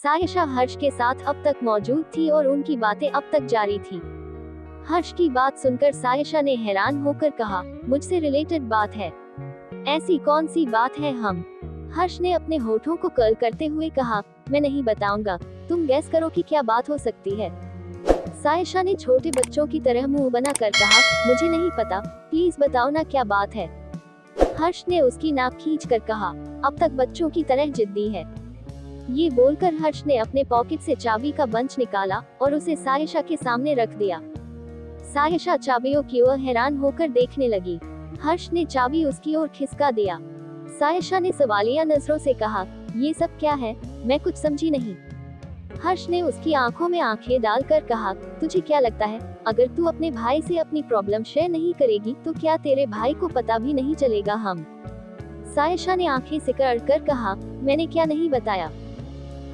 सायशा हर्ष के साथ अब तक मौजूद थी और उनकी बातें अब तक जारी थी। हर्ष की बात सुनकर सायशा ने हैरान होकर कहा, मुझसे रिलेटेड बात है? ऐसी कौन सी बात है हम? हर्ष ने अपने होठों को कर्ल करते हुए कहा, मैं नहीं बताऊंगा, तुम गैस करो कि क्या बात हो सकती है। सायशा ने छोटे बच्चों की तरह मुंह बना कर कहा, मुझे नहीं पता, प्लीज बताओ ना क्या बात है। हर्ष ने उसकी नाक खींच कर कहा, अब तक बच्चों की तरह जिद्दी है। ये बोलकर हर्ष ने अपने पॉकेट से चाबी का बंच निकाला और उसे सायशा के सामने रख दिया। सायशा चाबियों की ओर हैरान होकर देखने लगी। हर्ष ने चाबी उसकी ओर खिसका दिया। सायशा ने सवालिया नजरों से कहा, ये सब क्या है, मैं कुछ समझी नहीं। हर्ष ने उसकी आंखों में आंखें डालकर कहा, तुझे क्या लगता है, अगर तू अपने भाई से अपनी प्रॉब्लम शेयर नहीं करेगी तो क्या तेरे भाई को पता भी नहीं चलेगा हम? सायशा ने आंखें सिकुड़ कर कहा, मैंने क्या नहीं बताया।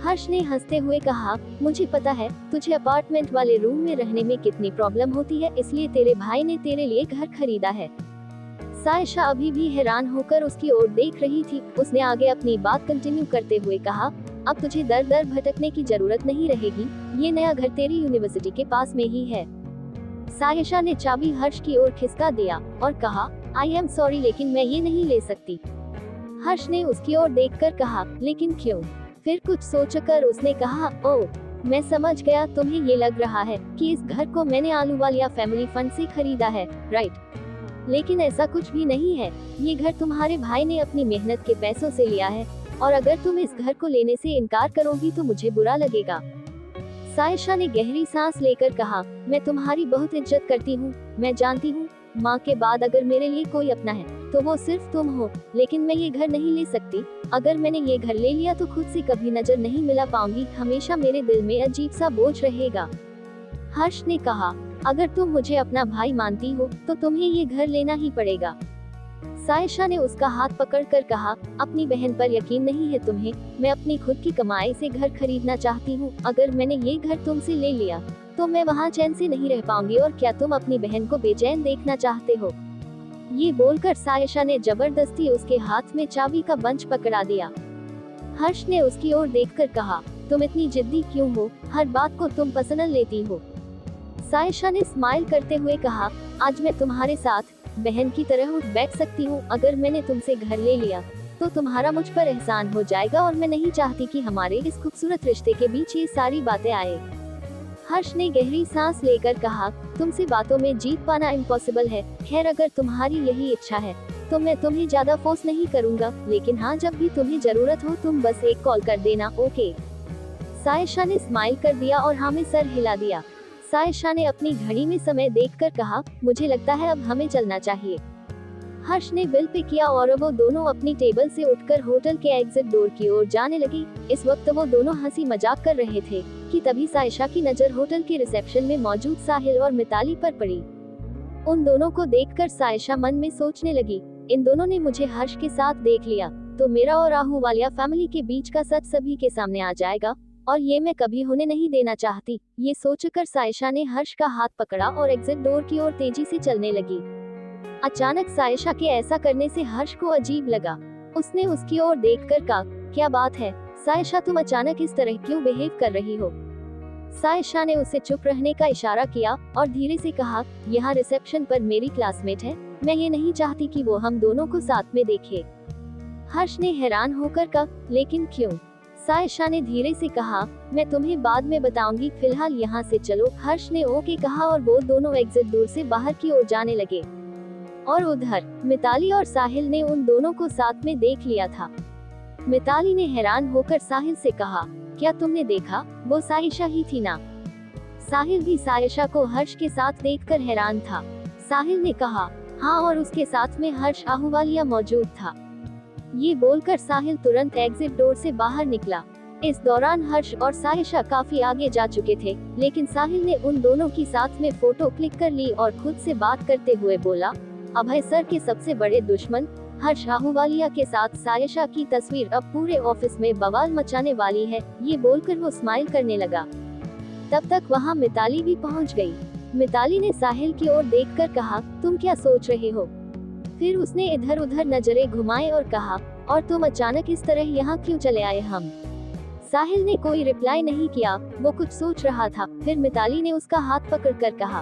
हर्ष ने हंसते हुए कहा, मुझे पता है तुझे अपार्टमेंट वाले रूम में रहने में कितनी प्रॉब्लम होती है, इसलिए तेरे भाई ने तेरे लिए घर खरीदा है। सायशा अभी भी हैरान होकर उसकी ओर देख रही थी। उसने आगे अपनी बात कंटिन्यू करते हुए कहा, अब तुझे दर दर भटकने की जरूरत नहीं रहेगी, ये नया घर तेरी यूनिवर्सिटी के पास में ही है। सायशा ने चाबी हर्ष की ओर खिसका दिया और कहा, आई एम सॉरी लेकिन मैं ये नहीं ले सकती। हर्ष ने उसकी ओर देखकर कहा, लेकिन क्यों? फिर कुछ सोचकर उसने कहा, ओह, मैं समझ गया, तुम्हें ये लग रहा है कि इस घर को मैंने आलूवालिया फैमिली फंड से खरीदा है, राइट? लेकिन ऐसा कुछ भी नहीं है, ये घर तुम्हारे भाई ने अपनी मेहनत के पैसों से लिया है और अगर तुम इस घर को लेने से इनकार करोगी तो मुझे बुरा लगेगा। सायशा ने गहरी सांस लेकर कहा, मैं तुम्हारी बहुत इज्जत करती हूँ, मैं जानती हूँ माँ के बाद अगर मेरे लिए कोई अपना है तो वो सिर्फ तुम हो, लेकिन मैं ये घर नहीं ले सकती। अगर मैंने ये घर ले लिया तो खुद से कभी नजर नहीं मिला पाऊंगी, हमेशा मेरे दिल में अजीब सा बोझ रहेगा। हर्ष ने कहा, अगर तुम मुझे अपना भाई मानती हो तो तुम्हें ये घर लेना ही पड़ेगा। सायशा ने उसका हाथ पकड़कर कहा, अपनी बहन पर यकीन नहीं है तुम्हें? मैं अपनी खुद की कमाई से घर खरीदना चाहती हूँ। अगर मैंने ये घर तुमसे ले लिया तो मैं वहाँ चैन से नहीं रह पाऊंगी, और क्या तुम अपनी बहन को बेचैन देखना चाहते हो? ये बोलकर सायशा ने जबरदस्ती उसके हाथ में चाबी का बंच पकड़ा दिया। हर्ष ने उसकी ओर देखकर कहा, तुम इतनी जिद्दी क्यों हो, हर बात को तुम पर्सनल लेती हो? सायशा ने स्माइल करते हुए कहा, आज मैं तुम्हारे साथ बहन की तरह उठ बैठ सकती हूँ। अगर मैंने तुमसे घर ले लिया तो तुम्हारा मुझ पर एहसान हो जाएगा और मैं नहीं चाहती कि हमारे इस खूबसूरत रिश्ते के बीच ये सारी बातें आए। हर्ष ने गहरी सांस लेकर कहा, तुमसे बातों में जीत पाना इम्पॉसिबल है। खैर, अगर तुम्हारी यही इच्छा है तो मैं तुम्हें ज्यादा फोर्स नहीं करूंगा, लेकिन हाँ, जब भी तुम्हें जरूरत हो तुम बस एक कॉल कर देना, ओके? सायशा ने स्माइल कर दिया और हाँ में सर हिला दिया। सायशा ने अपनी घड़ी में समय देखकर कहा, मुझे लगता है अब हमें चलना चाहिए। हर्ष ने बिल पे किया और वो दोनों अपनी टेबल से उठकर होटल के एग्जिट डोर की ओर जाने लगे। इस वक्त वो दोनों हंसी मजाक कर रहे थे कि तभी सायशा की नजर होटल के रिसेप्शन में मौजूद साहिल और मिताली पर पड़ी। उन दोनों को देखकर सायशा मन में सोचने लगी, इन दोनों ने मुझे हर्ष के साथ देख लिया तो मेरा और आहूवालिया फैमिली के बीच का सच सभी के सामने आ जाएगा और ये मैं कभी होने नहीं देना चाहती। ये सोचकर सायशा ने हर्ष का हाथ पकड़ा और एग्जिट डोर की ओर तेजी से चलने लगी। अचानक सायशा के ऐसा करने से हर्ष को अजीब लगा। उसने उसकी ओर देखकर कहा, क्या बात है सायशा, तुम अचानक इस तरह क्यों बिहेव कर रही हो? सायशा ने उसे चुप रहने का इशारा किया और धीरे से कहा, यहाँ रिसेप्शन पर मेरी क्लासमेट है, मैं ये नहीं चाहती कि वो हम दोनों को साथ में देखे। हर्ष ने हैरान होकर कहा, लेकिन क्यों? सायशा ने धीरे से कहा, मैं तुम्हें बाद में बताऊंगी, फिलहाल यहाँ से चलो। हर्ष ने ओके कहा और वो दोनों एग्जिट डोर से बाहर की ओर जाने लगे। और उधर मिताली और साहिल ने उन दोनों को साथ में देख लिया था। मिताली ने हैरान होकर साहिल से कहा, क्या तुमने देखा, वो सायशा ही थी ना? साहिल भी सायशा को हर्ष के साथ देखकर हैरान था। साहिल ने कहा, हाँ, और उसके साथ में हर्ष आहूवालिया मौजूद था। ये बोलकर साहिल तुरंत एग्जिट डोर से बाहर निकला। इस दौरान हर्ष और सायशा काफी आगे जा चुके थे, लेकिन साहिल ने उन दोनों की साथ में फोटो क्लिक कर ली और खुद से बात करते हुए बोला, अभय सर के सबसे बड़े दुश्मन हर्ष आहूवालिया के साथ सायशा की तस्वीर अब पूरे ऑफिस में बवाल मचाने वाली है। ये बोलकर वो स्माइल करने लगा। तब तक वहाँ मिताली भी पहुँच गई। मिताली ने साहिल की ओर देखकर कहा, तुम क्या सोच रहे हो? फिर उसने इधर उधर नजरें घुमाए और कहा, और तुम अचानक इस तरह यहाँ क्यों चले आए? हम साहिल ने कोई रिप्लाई नहीं किया, वो कुछ सोच रहा था। फिर मिताली ने उसका हाथ पकड़कर कहा,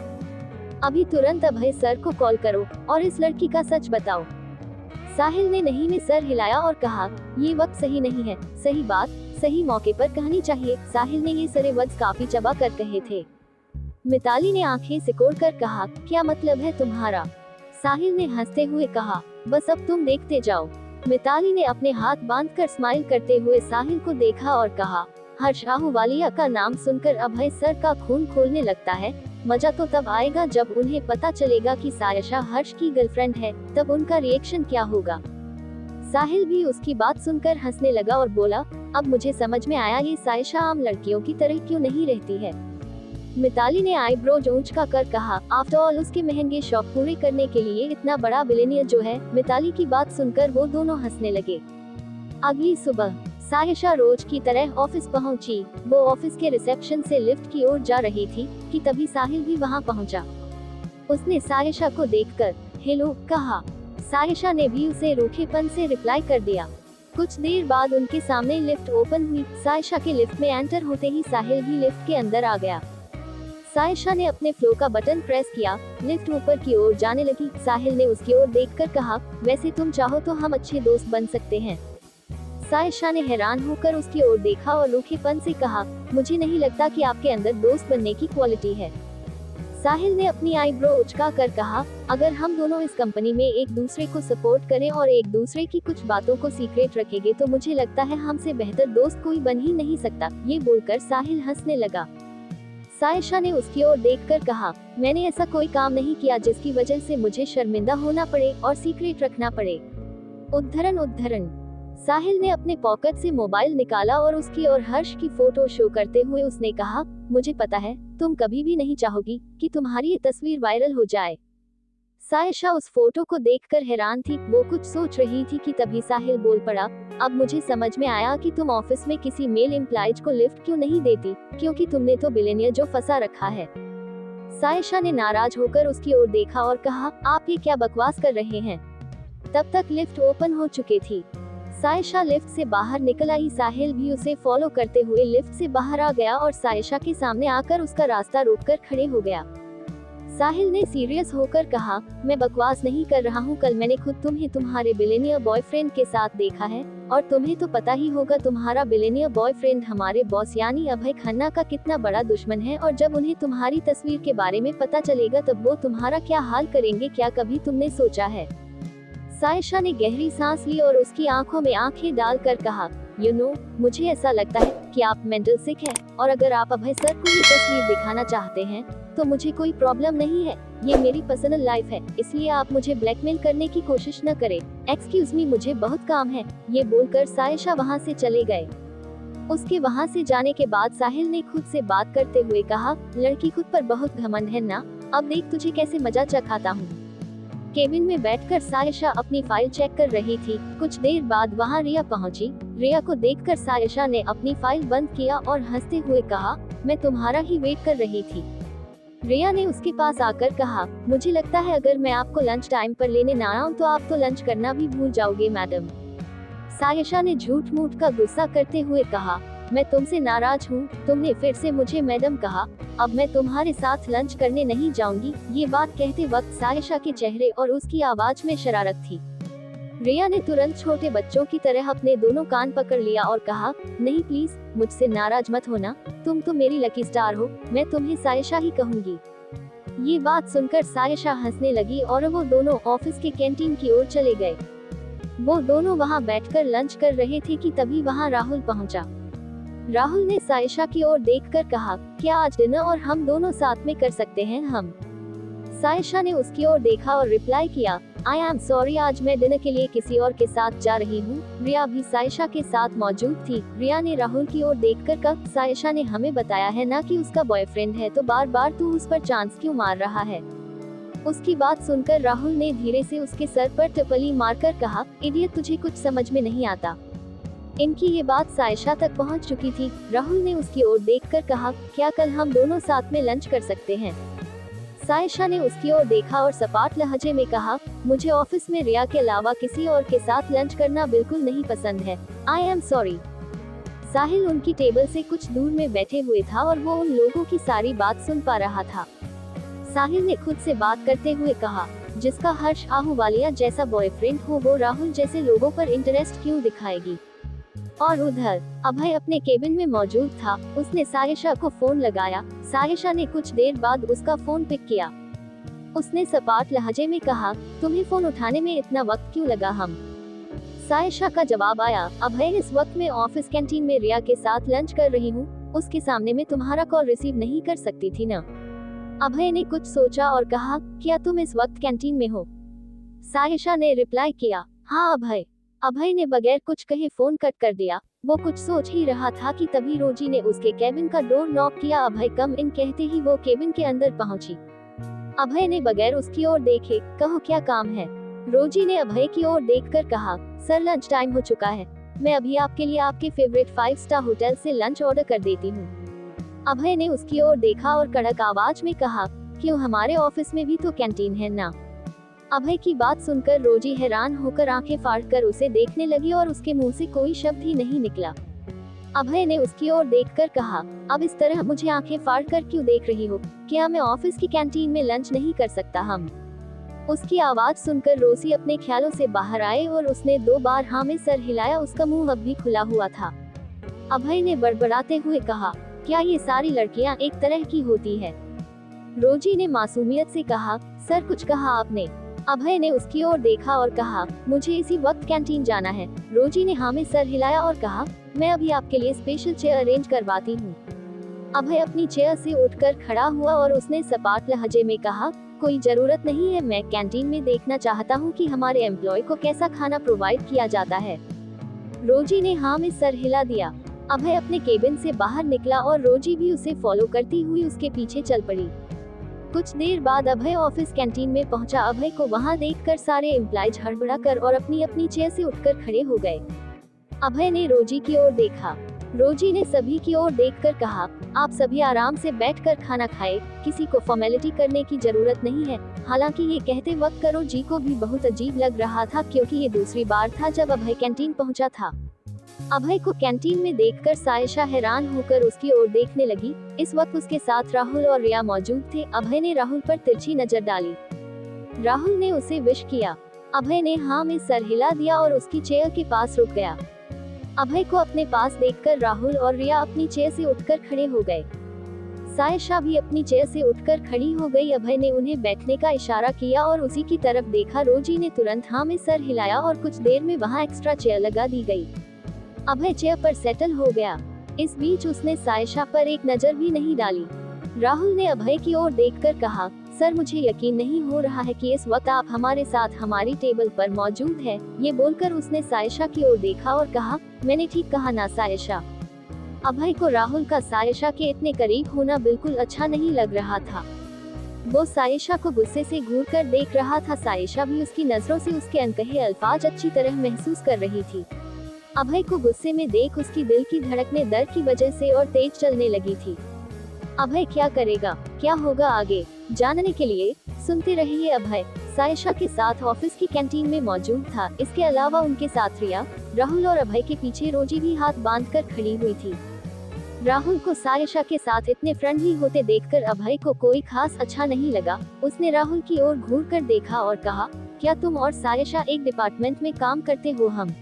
अभी तुरंत अभय सर को कॉल करो और इस लड़की का सच बताओ। साहिल ने नहीं में सर हिलाया और कहा, ये वक्त सही नहीं है, सही बात सही मौके पर कहनी चाहिए। साहिल ने ये सारे वर्ड्स काफी चबा कर कहे थे। मिताली ने आंखें सिकोड़कर कहा, क्या मतलब है तुम्हारा? साहिल ने हंसते हुए कहा, बस अब तुम देखते जाओ। मिताली ने अपने हाथ बांधकर स्माइल करते हुए साहिल को देखा और कहा, हर्ष आहूवालिया का नाम सुनकर अभय सर का खून खोलने लगता है। मजा तो तब आएगा जब उन्हें पता चलेगा कि सायशा हर्ष की गर्लफ्रेंड है, तब उनका रिएक्शन क्या होगा। साहिल भी उसकी बात सुनकर हंसने लगा और बोला, अब मुझे समझ में आया ये सायशा आम लड़कियों की तरह क्यों नहीं रहती है। मिताली ने आईब्रोज ऊंचका कर कहा, आफ्टर ऑल उसके महंगे शौक पूरे करने के लिए इतना बड़ा बिलियनियर जो है। मिताली की बात सुनकर वो दोनों हंसने लगे। अगली सुबह सायशा रोज की तरह ऑफिस पहुंची। वो ऑफिस के रिसेप्शन से लिफ्ट की ओर जा रही थी कि तभी साहिल भी वहां पहुंचा। उसने सायशा को देखकर हेलो कहा। सायशा ने भी उसे रूखेपन से रिप्लाई कर दिया। कुछ देर बाद उनके सामने लिफ्ट ओपन हुई। सायशा के लिफ्ट में एंटर होते ही साहिल भी लिफ्ट के अंदर आ गया। सायशा ने अपने फ्लो का बटन प्रेस किया, लिफ्ट ऊपर की ओर जाने लगी। साहिल ने उसकी ओर देखकर कहा, वैसे तुम चाहो तो हम अच्छे दोस्त बन सकते हैं। सायशा ने हैरान होकर उसकी ओर देखा और रूखेपन से कहा, मुझे नहीं लगता कि आपके अंदर दोस्त बनने की क्वालिटी है। साहिल ने अपनी आईब्रो उचका कर कहा, अगर हम दोनों इस कंपनी में एक दूसरे को सपोर्ट करें और एक दूसरे की कुछ बातों को सीक्रेट रखेंगे तो मुझे लगता है हमसे बेहतर दोस्त कोई बन ही नहीं सकता। ये बोलकर साहिल हंसने लगा। सायशा ने उसकी ओर देखकर कहा, मैंने ऐसा कोई काम नहीं किया जिसकी वजह से मुझे शर्मिंदा होना पड़े और सीक्रेट रखना पड़े। उद्धरण। साहिल ने अपने पॉकेट से मोबाइल निकाला और उसकी और हर्ष की फोटो शो करते हुए उसने कहा, मुझे पता है तुम कभी भी नहीं चाहोगी कि तुम्हारी ये तस्वीर वायरल हो जाए। सायशा उस फोटो को देखकर हैरान थी। वो कुछ सोच रही थी कि तभी साहिल बोल पड़ा, अब मुझे समझ में आया कि तुम ऑफिस में किसी मेल एम्प्लॉयज को लिफ्ट क्यों नहीं देती, क्योंकि तुमने तो बिलियनियर जो फंसा रखा है। सायशा ने नाराज होकर उसकी ओर देखा और कहा, आप ये क्या बकवास कर रहे हैं। तब तक लिफ्ट ओपन हो चुकी थी। सायशा लिफ्ट से बाहर निकल आई। साहिल भी उसे फॉलो करते हुए लिफ्ट से बाहर आ गया और सायशा के सामने आकर उसका रास्ता रोककर खड़े हो गया। साहिल ने सीरियस होकर कहा, मैं बकवास नहीं कर रहा हूँ, कल मैंने खुद तुम्हें तुम्हारे बिलियनियर बॉयफ्रेंड के साथ देखा है और तुम्हें तो पता ही होगा तुम्हारा बिलियनियर बॉयफ्रेंड हमारे बॉस यानी अभय खन्ना का कितना बड़ा दुश्मन है, और जब उन्हें तुम्हारी तस्वीर के बारे में पता चलेगा तब वो तुम्हारा क्या हाल करेंगे, क्या कभी तुमने सोचा है। सायशा ने गहरी सांस ली और उसकी आंखों में आंखें डालकर कहा, मुझे ऐसा लगता है कि आप मेंटल सिक हैं, और अगर आप अभय सर को ये तस्वीर दिखाना चाहते हैं तो मुझे कोई प्रॉब्लम नहीं है। ये मेरी पर्सनल लाइफ है, इसलिए आप मुझे ब्लैकमेल करने की कोशिश न करें। एक्सक्यूज मी, मुझे बहुत काम है। ये बोलकर सायशा वहाँ से चले गए। उसके वहाँ से जाने के बाद साहिल ने खुद से बात करते हुए कहा, लड़की खुद पर बहुत घमंड है ना, अब देख तुझे कैसे मजा चखाता हूँ। केबिन में बैठकर सायशा अपनी फाइल चेक कर रही थी। कुछ देर बाद वहाँ रिया पहुँची। रिया को देखकर सायशा ने अपनी फाइल बंद किया और हंसते हुए कहा, मैं तुम्हारा ही वेट कर रही थी। रिया ने उसके पास आकर कहा, मुझे लगता है अगर मैं आपको लंच टाइम पर लेने ना आऊं तो आप तो लंच करना भी भूल जाओगे मैडम। सायशा ने झूठ मूठ का गुस्सा करते हुए कहा, मैं तुमसे नाराज हूँ, तुमने फिर से मुझे मैडम कहा, अब मैं तुम्हारे साथ लंच करने नहीं जाऊंगी। ये बात कहते वक्त सायशा के चेहरे और उसकी आवाज में शरारत थी। रिया ने तुरंत छोटे बच्चों की तरह अपने दोनों कान पकड़ लिया और कहा, नहीं प्लीज, मुझसे नाराज मत होना, तुम तो मेरी लकी स्टार हो, मैं तुम्हें सायशा ही कहूंगी। ये बात सुनकर सायशा हंसने लगी और वो दोनों ऑफिस के कैंटीन की ओर चले गए। वो दोनों वहाँ बैठकर लंच कर रहे थे कि तभी वहाँ राहुल पहुँचा। राहुल ने सायशा की ओर देखकर कहा, क्या आज डिनर और हम दोनों साथ में कर सकते हैं हम। सायशा ने उसकी ओर देखा और रिप्लाई किया, आई एम सॉरी, आज मैं डिनर के लिए किसी और के साथ जा रही हूँ। रिया भी सायशा के साथ मौजूद थी। रिया ने राहुल की ओर देखकर कहा, सायशा ने हमें बताया है ना कि उसका बॉयफ्रेंड है, तो बार बार तू उस पर चांस क्यों मार रहा है। उसकी बात सुनकर राहुल ने धीरे से उसके सर पर टपली मारकर कहा, इडियट, तुझे कुछ समझ में नहीं आता। इनकी ये बात सायशा तक पहुंच चुकी थी। राहुल ने उसकी ओर देखकर कहा, क्या कल हम दोनों साथ में लंच कर सकते हैं। सायशा ने उसकी ओर देखा और सपाट लहजे में कहा, मुझे ऑफिस में रिया के अलावा किसी और के साथ लंच करना बिल्कुल नहीं पसंद है। I am sorry. साहिल उनकी टेबल से कुछ दूर में बैठे हुए था और वो उन लोगों की सारी बात सुन पा रहा था। साहिल ने खुद से बात करते हुए कहा, जिसका हर्ष आहूवालिया जैसा बॉयफ्रेंड हो वो राहुल जैसे लोगों पर इंटरेस्ट क्यों दिखाएगी। और उधर अभय अपने केबिन में मौजूद था। उसने सायशा को फोन लगाया। सायशा ने कुछ देर बाद उसका फोन पिक किया। उसने सपाट लहजे में कहा, तुम्हें फोन उठाने में इतना वक्त क्यों लगा हम। सायशा का जवाब आया, अभय इस वक्त मैं ऑफिस कैंटीन में रिया के साथ लंच कर रही हूँ, उसके सामने मैं तुम्हारा कॉल रिसीव नहीं कर सकती थी ना। अभय ने कुछ सोचा और कहा, क्या तुम इस वक्त कैंटीन में हो। सायशा ने रिप्लाई किया, हाँ अभय। अभय ने बगैर कुछ कहे फोन कट कर दिया। वो कुछ सोच ही रहा था कि तभी रोजी ने उसके केबिन का डोर नॉक किया। अभय कम इन कहते ही वो केबिन के अंदर पहुंची। अभय ने बगैर उसकी ओर देखे, कहो क्या काम है। रोजी ने अभय की ओर देखकर कहा, सर लंच टाइम हो चुका है, मैं अभी आपके लिए आपके फेवरेट 5 स्टार होटल से लंच ऑर्डर कर देती हूँ। अभय ने उसकी ओर देखा और कड़क आवाज में कहा, क्यों, हमारे ऑफिस में भी तो कैंटीन है ना। अभय की बात सुनकर रोजी हैरान होकर आंखें फाड़कर उसे देखने लगी और उसके मुंह से कोई शब्द ही नहीं निकला। अभय ने उसकी ओर देखकर कहा, अब इस तरह मुझे आंखें फाड़कर क्यों देख रही हो, क्या मैं ऑफिस की कैंटीन में लंच नहीं कर सकता हम। उसकी आवाज सुनकर रोजी अपने ख्यालों से बाहर आए और उसने 2 बार हाँ में सर हिलाया। उसका मुंह अब भी खुला हुआ था। अभय ने बड़बड़ाते हुए कहा, क्या ये सारी लड़कियां एक तरह की होती है। रोजी ने मासूमियत से कहा, सर कुछ कहा आपने। अभय ने उसकी ओर देखा और कहा, मुझे इसी वक्त कैंटीन जाना है। रोजी ने हाँ में सर हिलाया और कहा, मैं अभी आपके लिए स्पेशल चेयर अरेंज करवाती हूँ। अभय अपनी चेयर से उठकर खड़ा हुआ और उसने सपाट लहजे में कहा, कोई जरूरत नहीं है, मैं कैंटीन में देखना चाहता हूँ कि हमारे एम्प्लॉय को कैसा खाना प्रोवाइड किया जाता है। रोजी ने हाँ में सर हिला दिया। अभय अपने केबिन से बाहर निकला और रोजी भी उसे फॉलो करती हुई उसके पीछे चल पड़ी। कुछ देर बाद अभय ऑफिस कैंटीन में पहुंचा। अभय को वहां देखकर सारे एम्प्लॉयज हड़बड़ाकर और अपनी अपनी चेयर से उठकर खड़े हो गए। अभय ने रोजी की ओर देखा। रोजी ने सभी की ओर देखकर कहा, आप सभी आराम से बैठकर खाना खाएं, किसी को फॉर्मेलिटी करने की जरूरत नहीं है। हालांकि ये कहते वक्त रोजी को भी बहुत अजीब लग रहा था, क्योंकि ये दूसरी बार था जब अभय कैंटीन पहुंचा था। अभय को कैंटीन में देखकर सायशा हैरान होकर उसकी ओर देखने लगी। इस वक्त उसके साथ राहुल और रिया मौजूद थे। अभय ने राहुल पर तिरछी नजर डाली। राहुल ने उसे विश किया। अभय ने हाँ में सर हिला दिया और उसकी चेयर के पास रुक गया। अभय को अपने पास देखकर राहुल और रिया अपनी चेयर से उठकर खड़े हो गए। सायशा भी अपनी चेयर से उठकर खड़ी हो गई। अभय ने उन्हें बैठने का इशारा किया और उसी की तरफ देखा। रोजी ने तुरंत हाँ में सर हिलाया और कुछ देर में वहाँ एक्स्ट्रा चेयर लगा दी गई। अभय चेयर पर सेटल हो गया। इस बीच उसने सायशा पर एक नजर भी नहीं डाली। राहुल ने अभय की ओर देखकर कहा, सर मुझे यकीन नहीं हो रहा है कि इस वक्त आप हमारे साथ हमारी टेबल पर मौजूद है। ये बोलकर उसने सायशा की ओर देखा और कहा, मैंने ठीक कहा ना सायशा। अभय को राहुल का सायशा के इतने करीब होना बिल्कुल अच्छा नहीं लग रहा था। वो सायशा को गुस्से से घूर कर देख रहा था। सायशा भी उसकी नजरों से उसके अनकहे अल्फाज अच्छी तरह महसूस कर रही थी। अभय को गुस्से में देख उसकी दिल की धड़कनें डर की वजह से और तेज चलने लगी थी। अभय क्या करेगा, क्या होगा आगे, जानने के लिए सुनते रहिए अभय। सायशा के साथ ऑफिस की कैंटीन में मौजूद था। इसके अलावा उनके साथ रिया, राहुल और अभय के पीछे रोजी भी हाथ बांधकर खड़ी हुई थी। राहुल को सायशा के साथ इतने फ्रेंडली होते देखकर अभय को कोई खास अच्छा नहीं लगा। उसने राहुल की ओर घूर कर देखा और कहा, क्या तुम और सायशा एक डिपार्टमेंट में काम करते हो हम।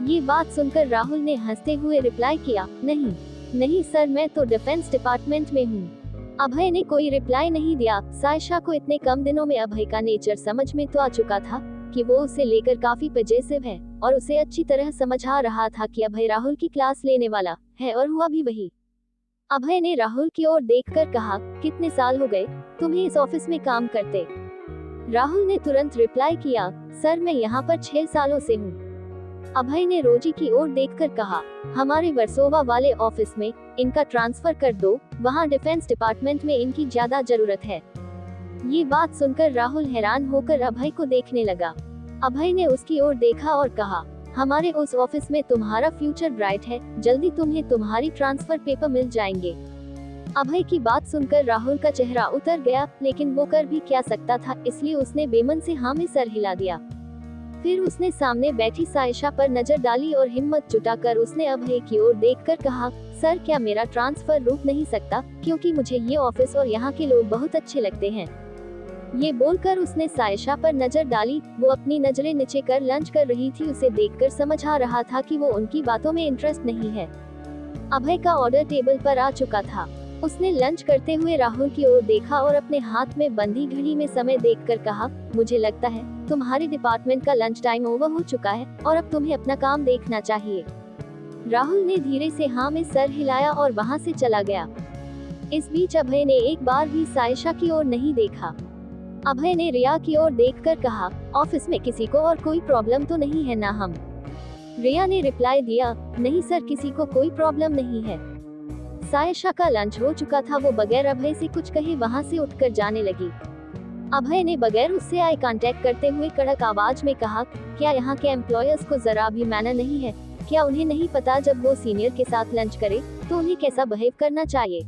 ये बात सुनकर राहुल ने हंसते हुए रिप्लाई किया, नहीं सर, मैं तो डिफेंस डिपार्टमेंट में हूँ। अभय ने कोई रिप्लाई नहीं दिया। सायशा को इतने कम दिनों में अभय का नेचर समझ में तो आ चुका था कि वो उसे लेकर काफी पजेसिव है और उसे अच्छी तरह समझ आ रहा था कि अभय राहुल की क्लास लेने वाला है, और हुआ भी वही। अभय ने राहुल की ओर देखकर कहा, कितने साल हो गए तुम्हें इस ऑफिस में काम करते। राहुल ने तुरंत रिप्लाई किया, सर मैं यहाँ पर 6 सालों से हूँ। अभय ने रोजी की ओर देखकर कहा, हमारे वर्सोवा वाले ऑफिस में इनका ट्रांसफर कर दो, वहाँ डिफेंस डिपार्टमेंट में इनकी ज्यादा जरूरत है। ये बात सुनकर राहुल हैरान होकर अभय को देखने लगा। अभय ने उसकी ओर देखा और कहा, हमारे उस ऑफिस में तुम्हारा फ्यूचर ब्राइट है, जल्दी तुम्हें तुम्हारी ट्रांसफर पेपर मिल जाएंगे। अभय की बात सुनकर राहुल का चेहरा उतर गया, लेकिन वो कर भी क्या सकता था, इसलिए उसने बेमन से हाँ में सर हिला दिया। फिर उसने सामने बैठी सायशा पर नजर डाली और हिम्मत जुटाकर उसने अभय की ओर देखकर कहा, सर क्या मेरा ट्रांसफर रुक नहीं सकता, क्योंकि मुझे ये ऑफिस और यहाँ के लोग बहुत अच्छे लगते हैं। ये बोलकर उसने सायशा पर नजर डाली। वो अपनी नजरें नीचे कर लंच कर रही थी। उसे देखकर समझ आ रहा था कि वो उनकी बातों में इंटरेस्ट नहीं है। अभय का ऑर्डर टेबल पर आ चुका था। उसने लंच करते हुए राहुल की ओर देखा और अपने हाथ में बंधी घड़ी में समय देखकर कहा, मुझे लगता है तुम्हारे डिपार्टमेंट का लंच टाइम ओवर हो चुका है और अब तुम्हें अपना काम देखना चाहिए। राहुल ने धीरे से हाँ में सर हिलाया और वहाँ से चला गया। इस बीच अभय ने एक बार भी सायशा की ओर नहीं देखा। अभय ने रिया की ओर देखकर कहा, ऑफिस में किसी को और कोई प्रॉब्लम तो नहीं है ना? हम रिया ने रिप्लाई दिया, नहीं सर, किसी को कोई प्रॉब्लम नहीं है। सायशा का लंच हो चुका था। वो बगैर अभय से कुछ कहे वहाँ से उठकर जाने लगी। अभय ने बगैर उससे आई कांटेक्ट करते हुए कड़क आवाज में कहा, क्या यहाँ के एम्प्लॉयर्स को जरा भी मैनर नहीं है? क्या उन्हें नहीं पता जब वो सीनियर के साथ लंच करे तो उन्हें कैसा बिहेव करना चाहिए?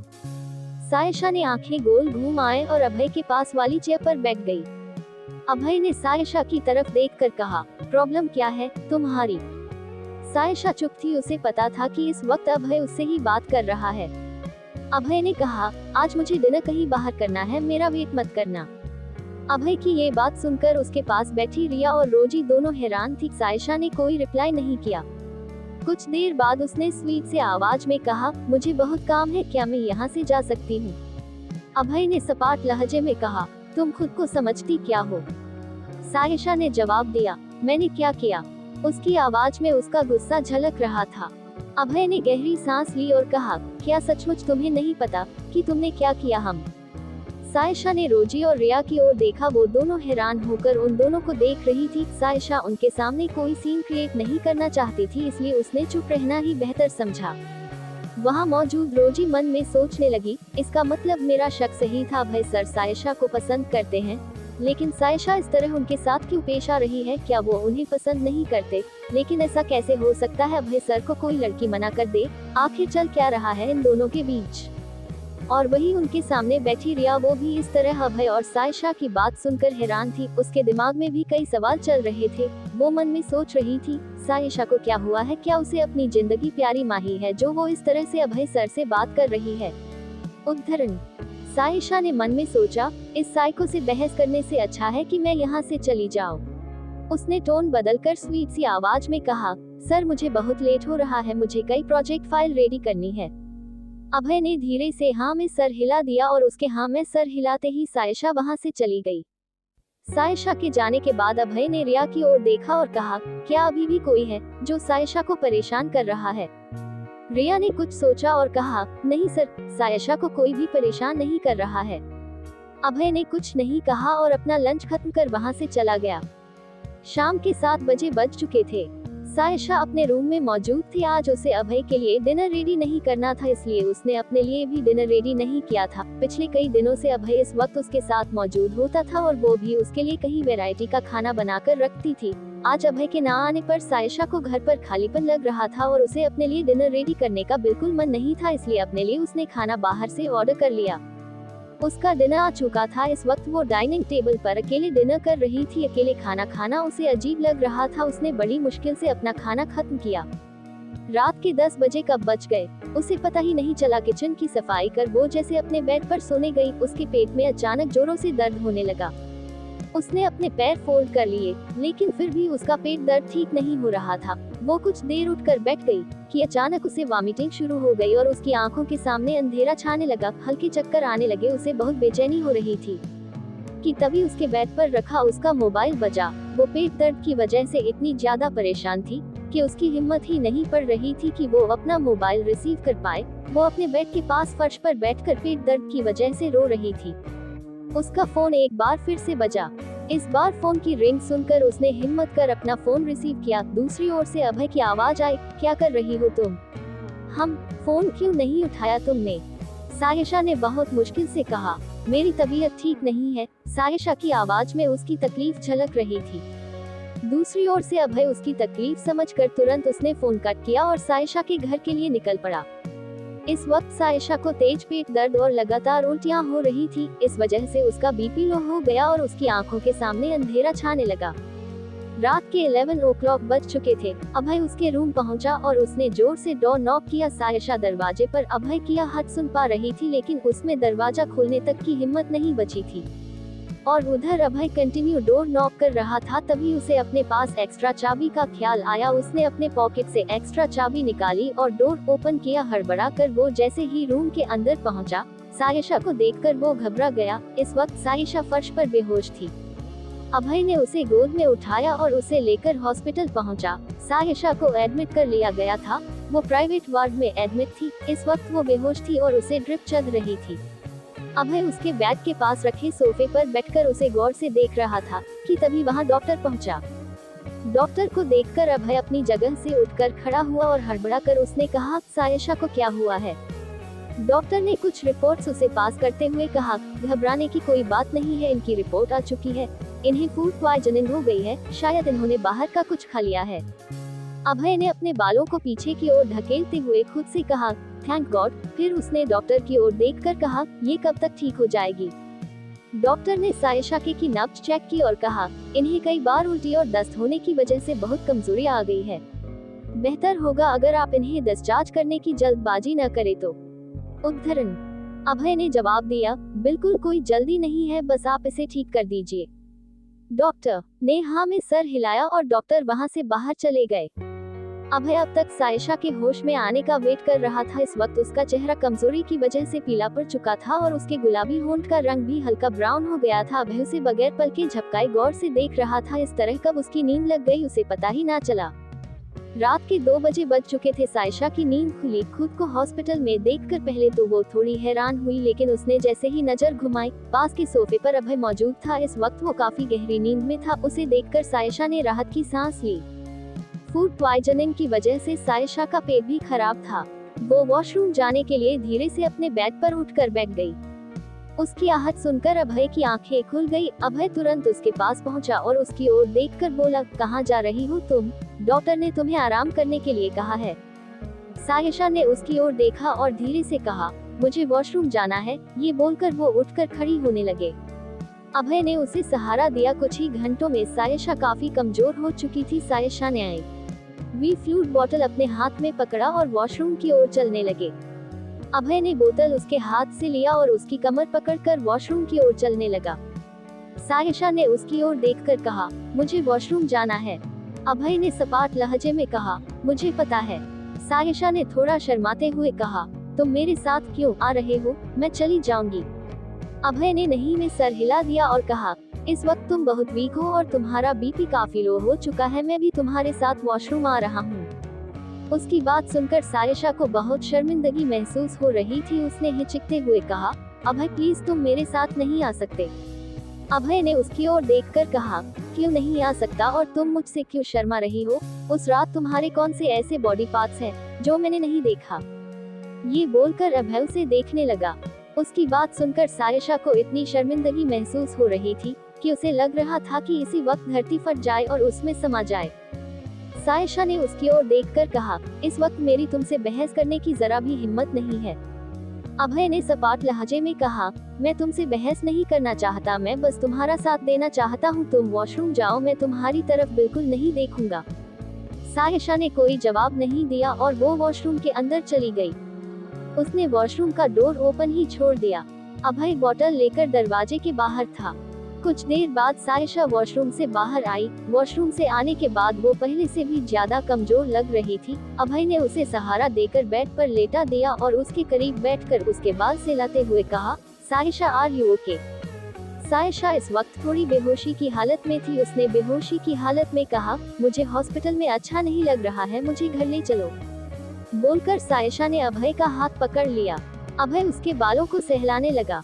सायशा ने आंखें गोल घूम आए और अभय के पास वाली चेयर पर बैठ गई। अभय ने सायशा की तरफ देखकर कहा, प्रॉब्लम क्या है तुम्हारी? सायशा चुप थी। उसे पता था कि इस वक्त अभय उससे ही बात कर रहा है। अभय ने कहा, आज मुझे डिनर कहीं बाहर करना है, मेरा वेट मत करना। अभय की ये बात सुनकर उसके पास बैठी रिया और रोजी दोनों हैरान थी। सायशा ने कोई रिप्लाई नहीं किया। कुछ देर बाद उसने स्वीट से आवाज में कहा, मुझे बहुत काम है, क्या मैं यहाँ से जा सकती हूँ? अभय ने सपाट लहजे में कहा, तुम खुद को समझती क्या हो? सायशा ने जवाब दिया, मैंने क्या किया? उसकी आवाज में उसका गुस्सा झलक रहा था। अभय ने गहरी सांस ली और कहा, क्या सचमुच तुम्हें नहीं पता कि तुमने क्या किया? हम सायशा ने रोजी और रिया की ओर देखा। वो दोनों हैरान होकर उन दोनों को देख रही थी। सायशा उनके सामने कोई सीन क्रिएट नहीं करना चाहती थी, इसलिए उसने चुप रहना ही बेहतर समझा। वहाँ मौजूद रोजी मन में सोचने लगी, इसका मतलब मेरा शक सही था, अभय सर सायशा को पसंद करते हैं। लेकिन सायशा इस तरह उनके साथ क्यों पेश आ रही है? क्या वो उन्हें पसंद नहीं करते? लेकिन ऐसा कैसे हो सकता है अभय सर को कोई लड़की मना कर दे? आखिर चल क्या रहा है इन दोनों के बीच? और वही उनके सामने बैठी रिया, वो भी इस तरह अभय और सायशा की बात सुनकर हैरान थी। उसके दिमाग में भी कई सवाल चल रहे थे। वो मन में सोच रही थी, सायशा को क्या हुआ है? क्या उसे अपनी जिंदगी प्यारी माही है जो वो इस तरह से अभय सर से बात कर रही है? उद्धरण, सायशा ने मन में सोचा, इस साइको से बहस करने से अच्छा है कि मैं यहाँ से चली जाऊँ। उसने टोन बदलकर स्वीट सी आवाज में कहा, सर मुझे बहुत लेट हो रहा है, मुझे कई प्रोजेक्ट फाइल रेडी करनी है। अभय ने धीरे से हाँ में सर हिला दिया और उसके हाँ में सर हिलाते ही सायशा वहाँ से चली गई। सायशा के जाने के बाद अभय ने रिया की ओर देखा और कहा, क्या अभी भी कोई है जो सायशा को परेशान कर रहा है? रिया ने कुछ सोचा और कहा, नहीं सर, सायशा को कोई भी परेशान नहीं कर रहा है। अभय ने कुछ नहीं कहा और अपना लंच खत्म कर वहाँ से चला गया। शाम के 7 बजे बज चुके थे। सायशा अपने रूम में मौजूद थी। आज उसे अभय के लिए डिनर रेडी नहीं करना था, इसलिए उसने अपने लिए भी डिनर रेडी नहीं किया था। पिछले कई दिनों से अभय इस वक्त उसके साथ मौजूद होता था और वो भी उसके लिए कई वैरायटी का खाना बनाकर रखती थी। आज अभय के ना आने पर सायशा को घर पर खालीपन लग रहा था और उसे अपने लिए डिनर रेडी करने का बिल्कुल मन नहीं था, इसलिए अपने लिए उसने खाना बाहर से ऑर्डर कर लिया। उसका डिनर आ चुका था। इस वक्त वो डाइनिंग टेबल पर अकेले डिनर कर रही थी। अकेले खाना खाना उसे अजीब लग रहा था। उसने बड़ी मुश्किल से अपना खाना खत्म किया। रात के 10 बजे कब बज गए उसे पता ही नहीं चला। किचन की सफाई कर वो जैसे अपने बेड पर सोने गई, उसके पेट में अचानक जोरों से दर्द होने लगा। उसने अपने पैर फोल्ड कर लिए, लेकिन फिर भी उसका पेट दर्द ठीक नहीं हो रहा था। वो कुछ देर उठकर बैठ गई कि अचानक उसे वॉमिटिंग शुरू हो गई और उसकी आंखों के सामने अंधेरा छाने लगा। हल्के चक्कर आने लगे। उसे बहुत बेचैनी हो रही थी कि तभी उसके बेड पर रखा उसका मोबाइल बजा। वो पेट दर्द की वजह से इतनी ज्यादा परेशान थी कि उसकी हिम्मत ही नहीं पड़ रही थी कि वो अपना मोबाइल रिसीव कर पाए। वो अपने बेड के पास फर्श पर बैठकर पेट दर्द की वजह से रो रही थी। उसका फोन एक बार फिर से बजा। इस बार फोन की रिंग सुनकर उसने हिम्मत कर अपना फोन रिसीव किया। दूसरी ओर से अभय की आवाज आई, क्या कर रही हो तुम? हम फोन क्यों नहीं उठाया तुमने? सायशा ने बहुत मुश्किल से कहा, मेरी तबीयत ठीक नहीं है। सायशा की आवाज में उसकी तकलीफ झलक रही थी। दूसरी ओर से अभय उसकी तकलीफ समझकर तुरंत उसने फोन कट किया और सायशा के घर के लिए निकल पड़ा। इस वक्त सायशा को तेज पेट दर्द और लगातार उल्टियां हो रही थी। इस वजह से उसका बीपी लो हो गया और उसकी आंखों के सामने अंधेरा छाने लगा। रात के 11 ओ क्लॉक बज चुके थे। अभय उसके रूम पहुंचा और उसने जोर से डोर नॉक किया। सायशा दरवाजे पर अभय की आहट सुन पा रही थी, लेकिन उसमें दरवाजा खोलने तक की हिम्मत नहीं बची थी। और उधर अभय कंटिन्यू डोर नॉक कर रहा था। तभी उसे अपने पास एक्स्ट्रा चाबी का ख्याल आया। उसने अपने पॉकेट से एक्स्ट्रा चाबी निकाली और डोर ओपन किया। हड़बड़ा कर वो जैसे ही रूम के अंदर पहुंचा, सायशा को देखकर वो घबरा गया। इस वक्त सायशा फर्श पर बेहोश थी। अभय ने उसे गोद में उठाया और उसे लेकर हॉस्पिटल पहुंचा। सायशा को एडमिट कर लिया गया था। वो प्राइवेट वार्ड में एडमिट थी। इस वक्त वो बेहोश थी और उसे ड्रिप चल रही थी। अभय उसके बेड के पास रखे सोफे पर बैठकर उसे गौर से देख रहा था कि तभी वहां डॉक्टर पहुंचा। डॉक्टर को देखकर अभय अपनी जगह से उठकर खड़ा हुआ और हड़बड़ा कर उसने कहा, सायशा को क्या हुआ है? डॉक्टर ने कुछ रिपोर्ट्स उसे पास करते हुए कहा, घबराने की कोई बात नहीं है, इनकी रिपोर्ट आ चुकी है, इन्हें फूड पॉइजनिंग हो गई है, शायद इन्होंने बाहर का कुछ खा लिया है। अभय ने अपने बालों को पीछे की ओर ढकेलते हुए खुद से कहा, थैंक गॉड। फिर उसने डॉक्टर की ओर देखकर कहा, ये कब तक ठीक हो जाएगी? डॉक्टर ने सायशा की नब्ज चेक की और कहा, इन्हें कई बार उल्टी और दस्त होने की वजह से बहुत कमजोरी आ गई है। बेहतर होगा अगर आप इन्हें डिस्चार्ज करने की जल्दबाजी न करें तो। उद्धरण। अभय ने जवाब दिया, बिल्कुल कोई जल्दी नहीं है, बस आप इसे ठीक कर दीजिए। डॉक्टर ने हाँ में सर हिलाया और डॉक्टर वहां से बाहर चले गए। अभय अब तक सायशा के होश में आने का वेट कर रहा था। इस वक्त उसका चेहरा कमजोरी की वजह से पीला पड़ चुका था और उसके गुलाबी होंठ का रंग भी हल्का ब्राउन हो गया था। अभय उसे बगैर पलके झपकाए गौर से देख रहा था। इस तरह कब उसकी नींद लग गई उसे पता ही ना चला। रात के 2 बजे बज चुके थे। सायशा की नींद खुली। खुद को हॉस्पिटल में देखकर पहले तो वो थोड़ी हैरान हुई, लेकिन उसने जैसे ही नजर घुमाई, पास के सोफे पर अभय मौजूद था। इस वक्त वो काफी गहरी नींद में था। उसे देखकर सायशा ने राहत की सांस ली। फूड पॉइजनिंग की वजह से सायशा का पेट भी खराब था। वो वॉशरूम जाने के लिए धीरे से अपने बेड पर उठकर बैठ गई। उसकी आहट सुनकर अभय की आंखें खुल गई। अभय तुरंत उसके पास पहुंचा और उसकी ओर देखकर बोला, कहाँ जा रही हो तुम? डॉक्टर ने तुम्हें आराम करने के लिए कहा है। सायशा ने उसकी ओर देखा और धीरे से कहा, मुझे वॉशरूम जाना है। ये बोलकर वो उठकर खड़ी होने लगे। अभय ने उसे सहारा दिया। कुछ ही घंटों में सायशा काफी कमजोर हो चुकी थी। सायशा ने वी फ्लूइड बोतल अपने हाथ में पकड़ा और वॉशरूम की ओर चलने लगे। अभय ने बोतल उसके हाथ से लिया और उसकी कमर पकड़कर वॉशरूम की ओर चलने लगा। सायशा ने उसकी ओर देखकर कहा, मुझे वॉशरूम जाना है। अभय ने सपाट लहजे में कहा, मुझे पता है। सायशा ने थोड़ा शर्माते हुए कहा, तुम मेरे साथ क्यों आ रहे हो? मैं चली जाऊंगी। अभय ने नहीं में सर हिला दिया और कहा, इस वक्त तुम बहुत वीक हो और तुम्हारा बीपी काफी लो हो चुका है। मैं भी तुम्हारे साथ वॉशरूम आ रहा हूँ। उसकी बात सुनकर सायशा को बहुत शर्मिंदगी महसूस हो रही थी। उसने हिचकते हुए कहा, अभय प्लीज तुम मेरे साथ नहीं आ सकते। अभय ने उसकी ओर देखकर कहा, क्यों नहीं आ सकता और तुम मुझसे क्यों शर्मा रही हो? उस रात तुम्हारे कौन से ऐसे बॉडी पार्ट्स हैं जो मैंने नहीं देखा? ये बोलकर अभय उसे देखने लगा। उसकी बात सुनकर सायशा को इतनी शर्मिंदगी महसूस हो रही थी कि उसे लग रहा था कि इसी वक्त धरती फट जाए और उसमें समा जाए। सायशा ने उसकी ओर देखकर कहा, इस वक्त मेरी तुमसे बहस करने की जरा भी हिम्मत नहीं है। अभय ने सपाट लहजे में कहा, मैं तुमसे बहस नहीं करना चाहता, मैं बस तुम्हारा साथ देना चाहता हूँ। तुम वॉशरूम जाओ, मैं तुम्हारी तरफ बिल्कुल नहीं देखूंगा। सायशा ने कोई जवाब नहीं दिया और वो वॉशरूम के अंदर चली गई। उसने वॉशरूम का डोर ओपन ही छोड़ दिया। अभय बोतल लेकर दरवाजे के बाहर था। कुछ देर बाद सायशा वॉशरूम से बाहर आई। वॉशरूम से आने के बाद वो पहले से भी ज्यादा कमजोर लग रही थी। अभय ने उसे सहारा देकर बेड पर लेटा दिया और उसके करीब बैठकर उसके बाल सहलाते हुए कहा, Saisha are you okay? Saisha इस वक्त थोड़ी बेहोशी की हालत में थी। उसने बेहोशी की हालत में कहा, मुझे हॉस्पिटल में अच्छा नहीं लग रहा है, मुझे घर ले चलो। बोलकर सायशा ने अभय का हाथ पकड़ लिया। अभय उसके बालों को सहलाने लगा।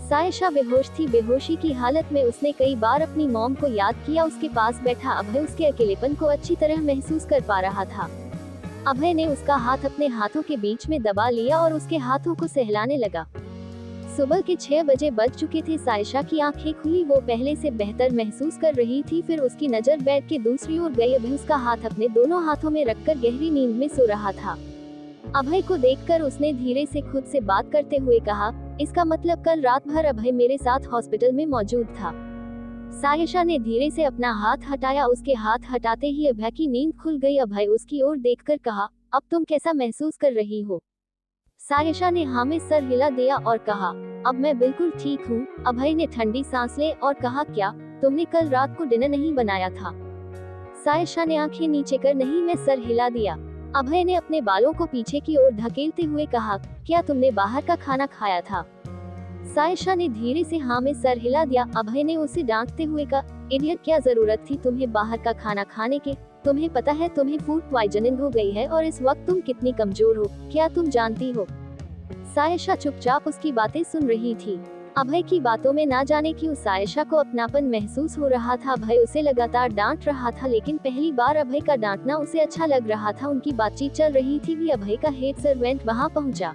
सायशा बेहोश थी। बेहोशी की हालत में उसने कई बार अपनी मॉम को याद किया। उसके पास बैठा अभय उसके अकेलेपन को अच्छी तरह महसूस कर पा रहा था। अभय ने उसका हाथ अपने हाथों के बीच में दबा लिया और उसके हाथों को सहलाने लगा। सुबह के 6 बजे बज चुके थे। सायशा की आंखें खुली। वो पहले से बेहतर महसूस कर रही थी। फिर उसकी नजर बेड के दूसरी ओर गई। अभय उसका हाथ अपने दोनों हाथों में रखकर गहरी नींद में सो रहा था। अभय को देखकर उसने धीरे से खुद से बात करते हुए कहा, इसका मतलब कल रात भर अभय मेरे साथ हॉस्पिटल में मौजूद था। सायशा ने धीरे से अपना हाथ हटाया। उसके हाथ हटाते ही अभय की नींद खुल गई। अभय उसकी ओर देखकर कहा, अब तुम कैसा महसूस कर रही हो? सायशा ने हाँ में सर हिला दिया और कहा, अब मैं बिल्कुल ठीक हूँ। अभय ने ठंडी सांस ले और कहा, क्या तुमने कल रात को डिनर नहीं बनाया था? सायशा ने आंखें नीचे कर नहीं में सर हिला दिया। अभय ने अपने बालों को पीछे की ओर धकेलते हुए कहा, क्या तुमने बाहर का खाना खाया था? सायशा ने धीरे से हाँ में सर हिला दिया। अभय ने उसे डांटते हुए कहा, इडियट, क्या जरूरत थी तुम्हें बाहर का खाना खाने के? तुम्हें पता है तुम्हें फूड पॉइजनिंग हो गई है और इस वक्त तुम कितनी कमजोर हो, क्या तुम जानती हो? सायशा चुपचाप उसकी बातें सुन रही थी। अभय की बातों में ना जाने क्यों सायशा को अपनापन महसूस हो रहा था। अभय उसे लगातार डांट रहा था, लेकिन पहली बार अभय का डांटना उसे अच्छा लग रहा था। उनकी बातचीत चल रही थी भी अभय का हेड सर्वेंट वहां पहुंचा।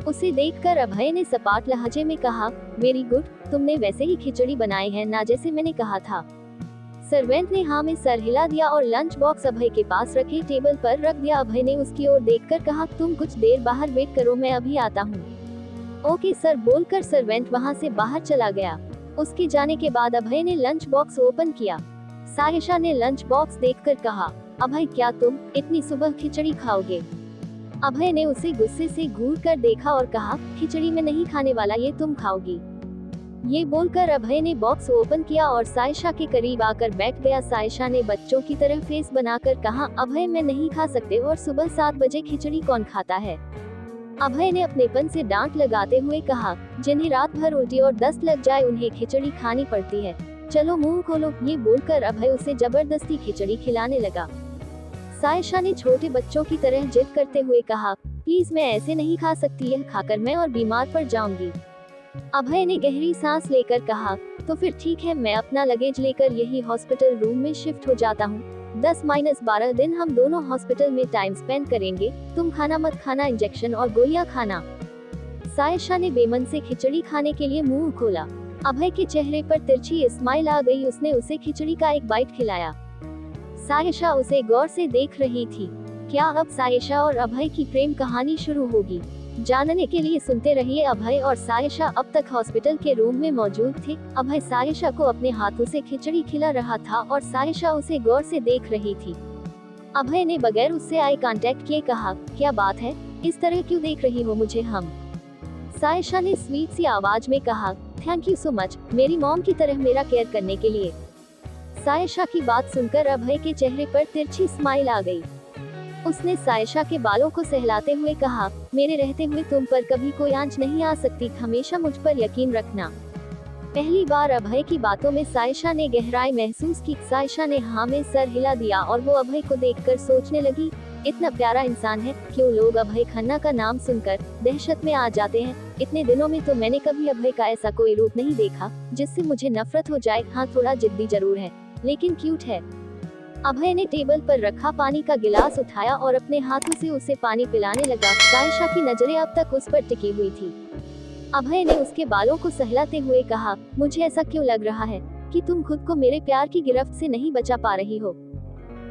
उसे देखकर अभय ने सपाट लहजे में कहा, वेरी गुड, तुमने वैसे ही खिचड़ी बनाई है ना जैसे मैंने कहा था। सर्वेंट ने हाँ में सर हिला दिया और लंच बॉक्स अभय के पास रखे टेबल पर रख दिया। अभय ने उसकी ओर देखकर कहा, तुम कुछ देर बाहर वेट करो, मैं अभी आता हूँ। ओके सर बोलकर सर्वेंट वहाँ से बाहर चला गया। उसके जाने के बाद अभय ने लंच बॉक्स ओपन किया। सायशा ने लंच बॉक्स देखकर कहा, अभय क्या तुम इतनी सुबह खिचड़ी खाओगे? अभय ने उसे गुस्से से घूर कर देखा और कहा, खिचड़ी में नहीं खाने वाला, ये तुम खाओगी। ये बोलकर अभय ने बॉक्स ओपन किया और सायशा के करीब आकर बैठ गया। सायशा ने बच्चों की तरह फेस बनाकर कहा, अभय मैं नहीं खा सकते और सुबह 7 बजे खिचड़ी कौन खाता है? अभय ने अपनेपन से डांट लगाते हुए कहा, जिन्हें रात भर उल्टी और दस्त लग जाए उन्हें खिचड़ी खानी पड़ती है, चलो मुंह खोलो। ये बोलकर अभय उसे जबरदस्ती खिचड़ी खिलाने लगा। सायशा ने छोटे बच्चों की तरह जिद करते हुए कहा, प्लीज मैं ऐसे नहीं खा सकती, यह खाकर मैं और बीमार पड़ जाऊंगी। अभय ने गहरी सांस लेकर कहा, तो फिर ठीक है, मैं अपना लगेज लेकर यही हॉस्पिटल रूम में शिफ्ट हो जाता हूँ। 10-12 दिन हम दोनों हॉस्पिटल में टाइम स्पेंड करेंगे। तुम खाना मत खाना, इंजेक्शन और गोलियां खाना। सायशा ने बेमन से खिचड़ी खाने के लिए मुंह खोला। अभय के चेहरे पर तिरछी स्माइल आ गई। उसने उसे खिचड़ी का एक बाइट खिलाया। सायशा उसे गौर से देख रही थी। क्या अब सायशा और अभय की प्रेम कहानी शुरू होगी? जानने के लिए सुनते रहिए। अभय और सायशा अब तक हॉस्पिटल के रूम में मौजूद थे। अभय सायशा को अपने हाथों से खिचड़ी खिला रहा था और सायशा उसे गौर से देख रही थी। अभय ने बगैर उससे आई कांटेक्ट किए कहा, क्या बात है, इस तरह क्यों देख रही हो मुझे? हम सायशा ने स्वीट सी आवाज में कहा, थैंक यू सो मच, मेरी मॉम की तरह मेरा केयर करने के लिए। सायशा की बात सुनकर अभय के चेहरे पर तिरछी स्माइल आ गई। उसने सायशा के बालों को सहलाते हुए कहा, मेरे रहते हुए तुम पर कभी कोई आंच नहीं आ सकती, हमेशा मुझ पर यकीन रखना। पहली बार अभय की बातों में सायशा ने गहराई महसूस की। सायशा ने हाँ में सर हिला दिया और वो अभय को देखकर सोचने लगी, इतना प्यारा इंसान है, क्यों लोग अभय खन्ना का नाम सुनकर दहशत में आ जाते हैं। इतने दिनों में तो मैंने कभी अभय का ऐसा कोई रूप नहीं देखा जिससे मुझे नफरत हो जाए। हाँ थोड़ा जिद्दी जरूर है, लेकिन क्यूट है। अभय ने टेबल पर रखा पानी का गिलास उठाया और अपने हाथों से उसे पानी पिलाने लगा। सायशा की नजरें अब तक उस पर टिकी हुई थी। अभय ने उसके बालों को सहलाते हुए कहा, मुझे ऐसा क्यों लग रहा है कि तुम खुद को मेरे प्यार की गिरफ्त से नहीं बचा पा रही हो?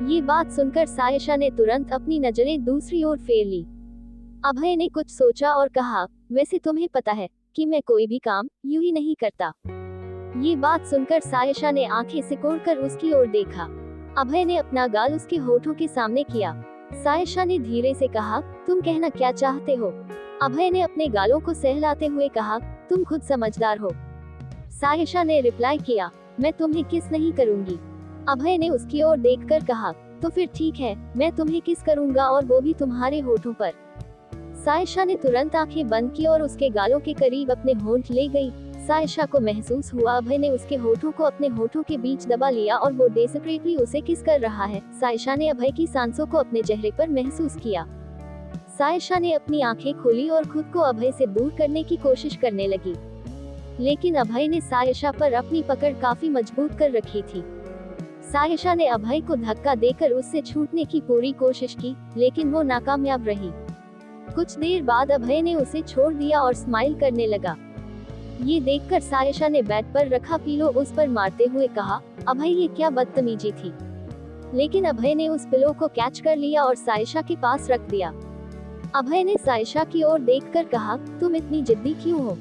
ये बात सुनकर सायशा ने तुरंत अपनी नजरें दूसरी ओर फेर ली। अभय ने कुछ सोचा और कहा, वैसे तुम्हें पता है कि मैं कोई भी काम यूं ही नहीं करता। ये बात सुनकर सायशा ने आंखें सिकोड़कर उसकी ओर देखा। अभय ने अपना गाल उसके होठों के सामने किया। सायशा ने धीरे से कहा, तुम कहना क्या चाहते हो? अभय ने अपने गालों को सहलाते हुए कहा, तुम खुद समझदार हो। सायशा ने रिप्लाई किया, मैं तुम्हें किस नहीं करूंगी। अभय ने उसकी ओर देखकर कहा, तो फिर ठीक है, मैं तुम्हें किस करूंगा और वो भी तुम्हारे होठों पर। सायशा ने तुरंत आंखें बंद की और उसके गालों के करीब अपने होंठ ले गई। सायशा को महसूस हुआ अभय ने उसके होठों को अपने होठों के बीच दबा लिया और वो डेस्परेटली उसे किस कर रहा है। सायशा ने अभय की सांसों को अपने चेहरे पर महसूस किया। सायशा ने अपनी आंखें खोली और खुद को अभय से दूर करने की कोशिश करने लगी, लेकिन अभय ने सायशा पर अपनी पकड़ काफी मजबूत कर रखी थी। सायशा ने अभय को धक्का देकर उससे छूटने की पूरी कोशिश की, लेकिन वो नाकामयाब रही। कुछ देर बाद अभय ने उसे छोड़ दिया और स्माइल करने लगा। ये देखकर सायशा ने बेड पर रखा पिलो उस पर मारते हुए कहा, अभय ये क्या बदतमीजी थी। लेकिन अभय ने उस पिलो को कैच कर लिया और सायशा के पास रख दिया। अभय ने सायशा की ओर देखकर कहा, तुम इतनी जिद्दी क्यों हो?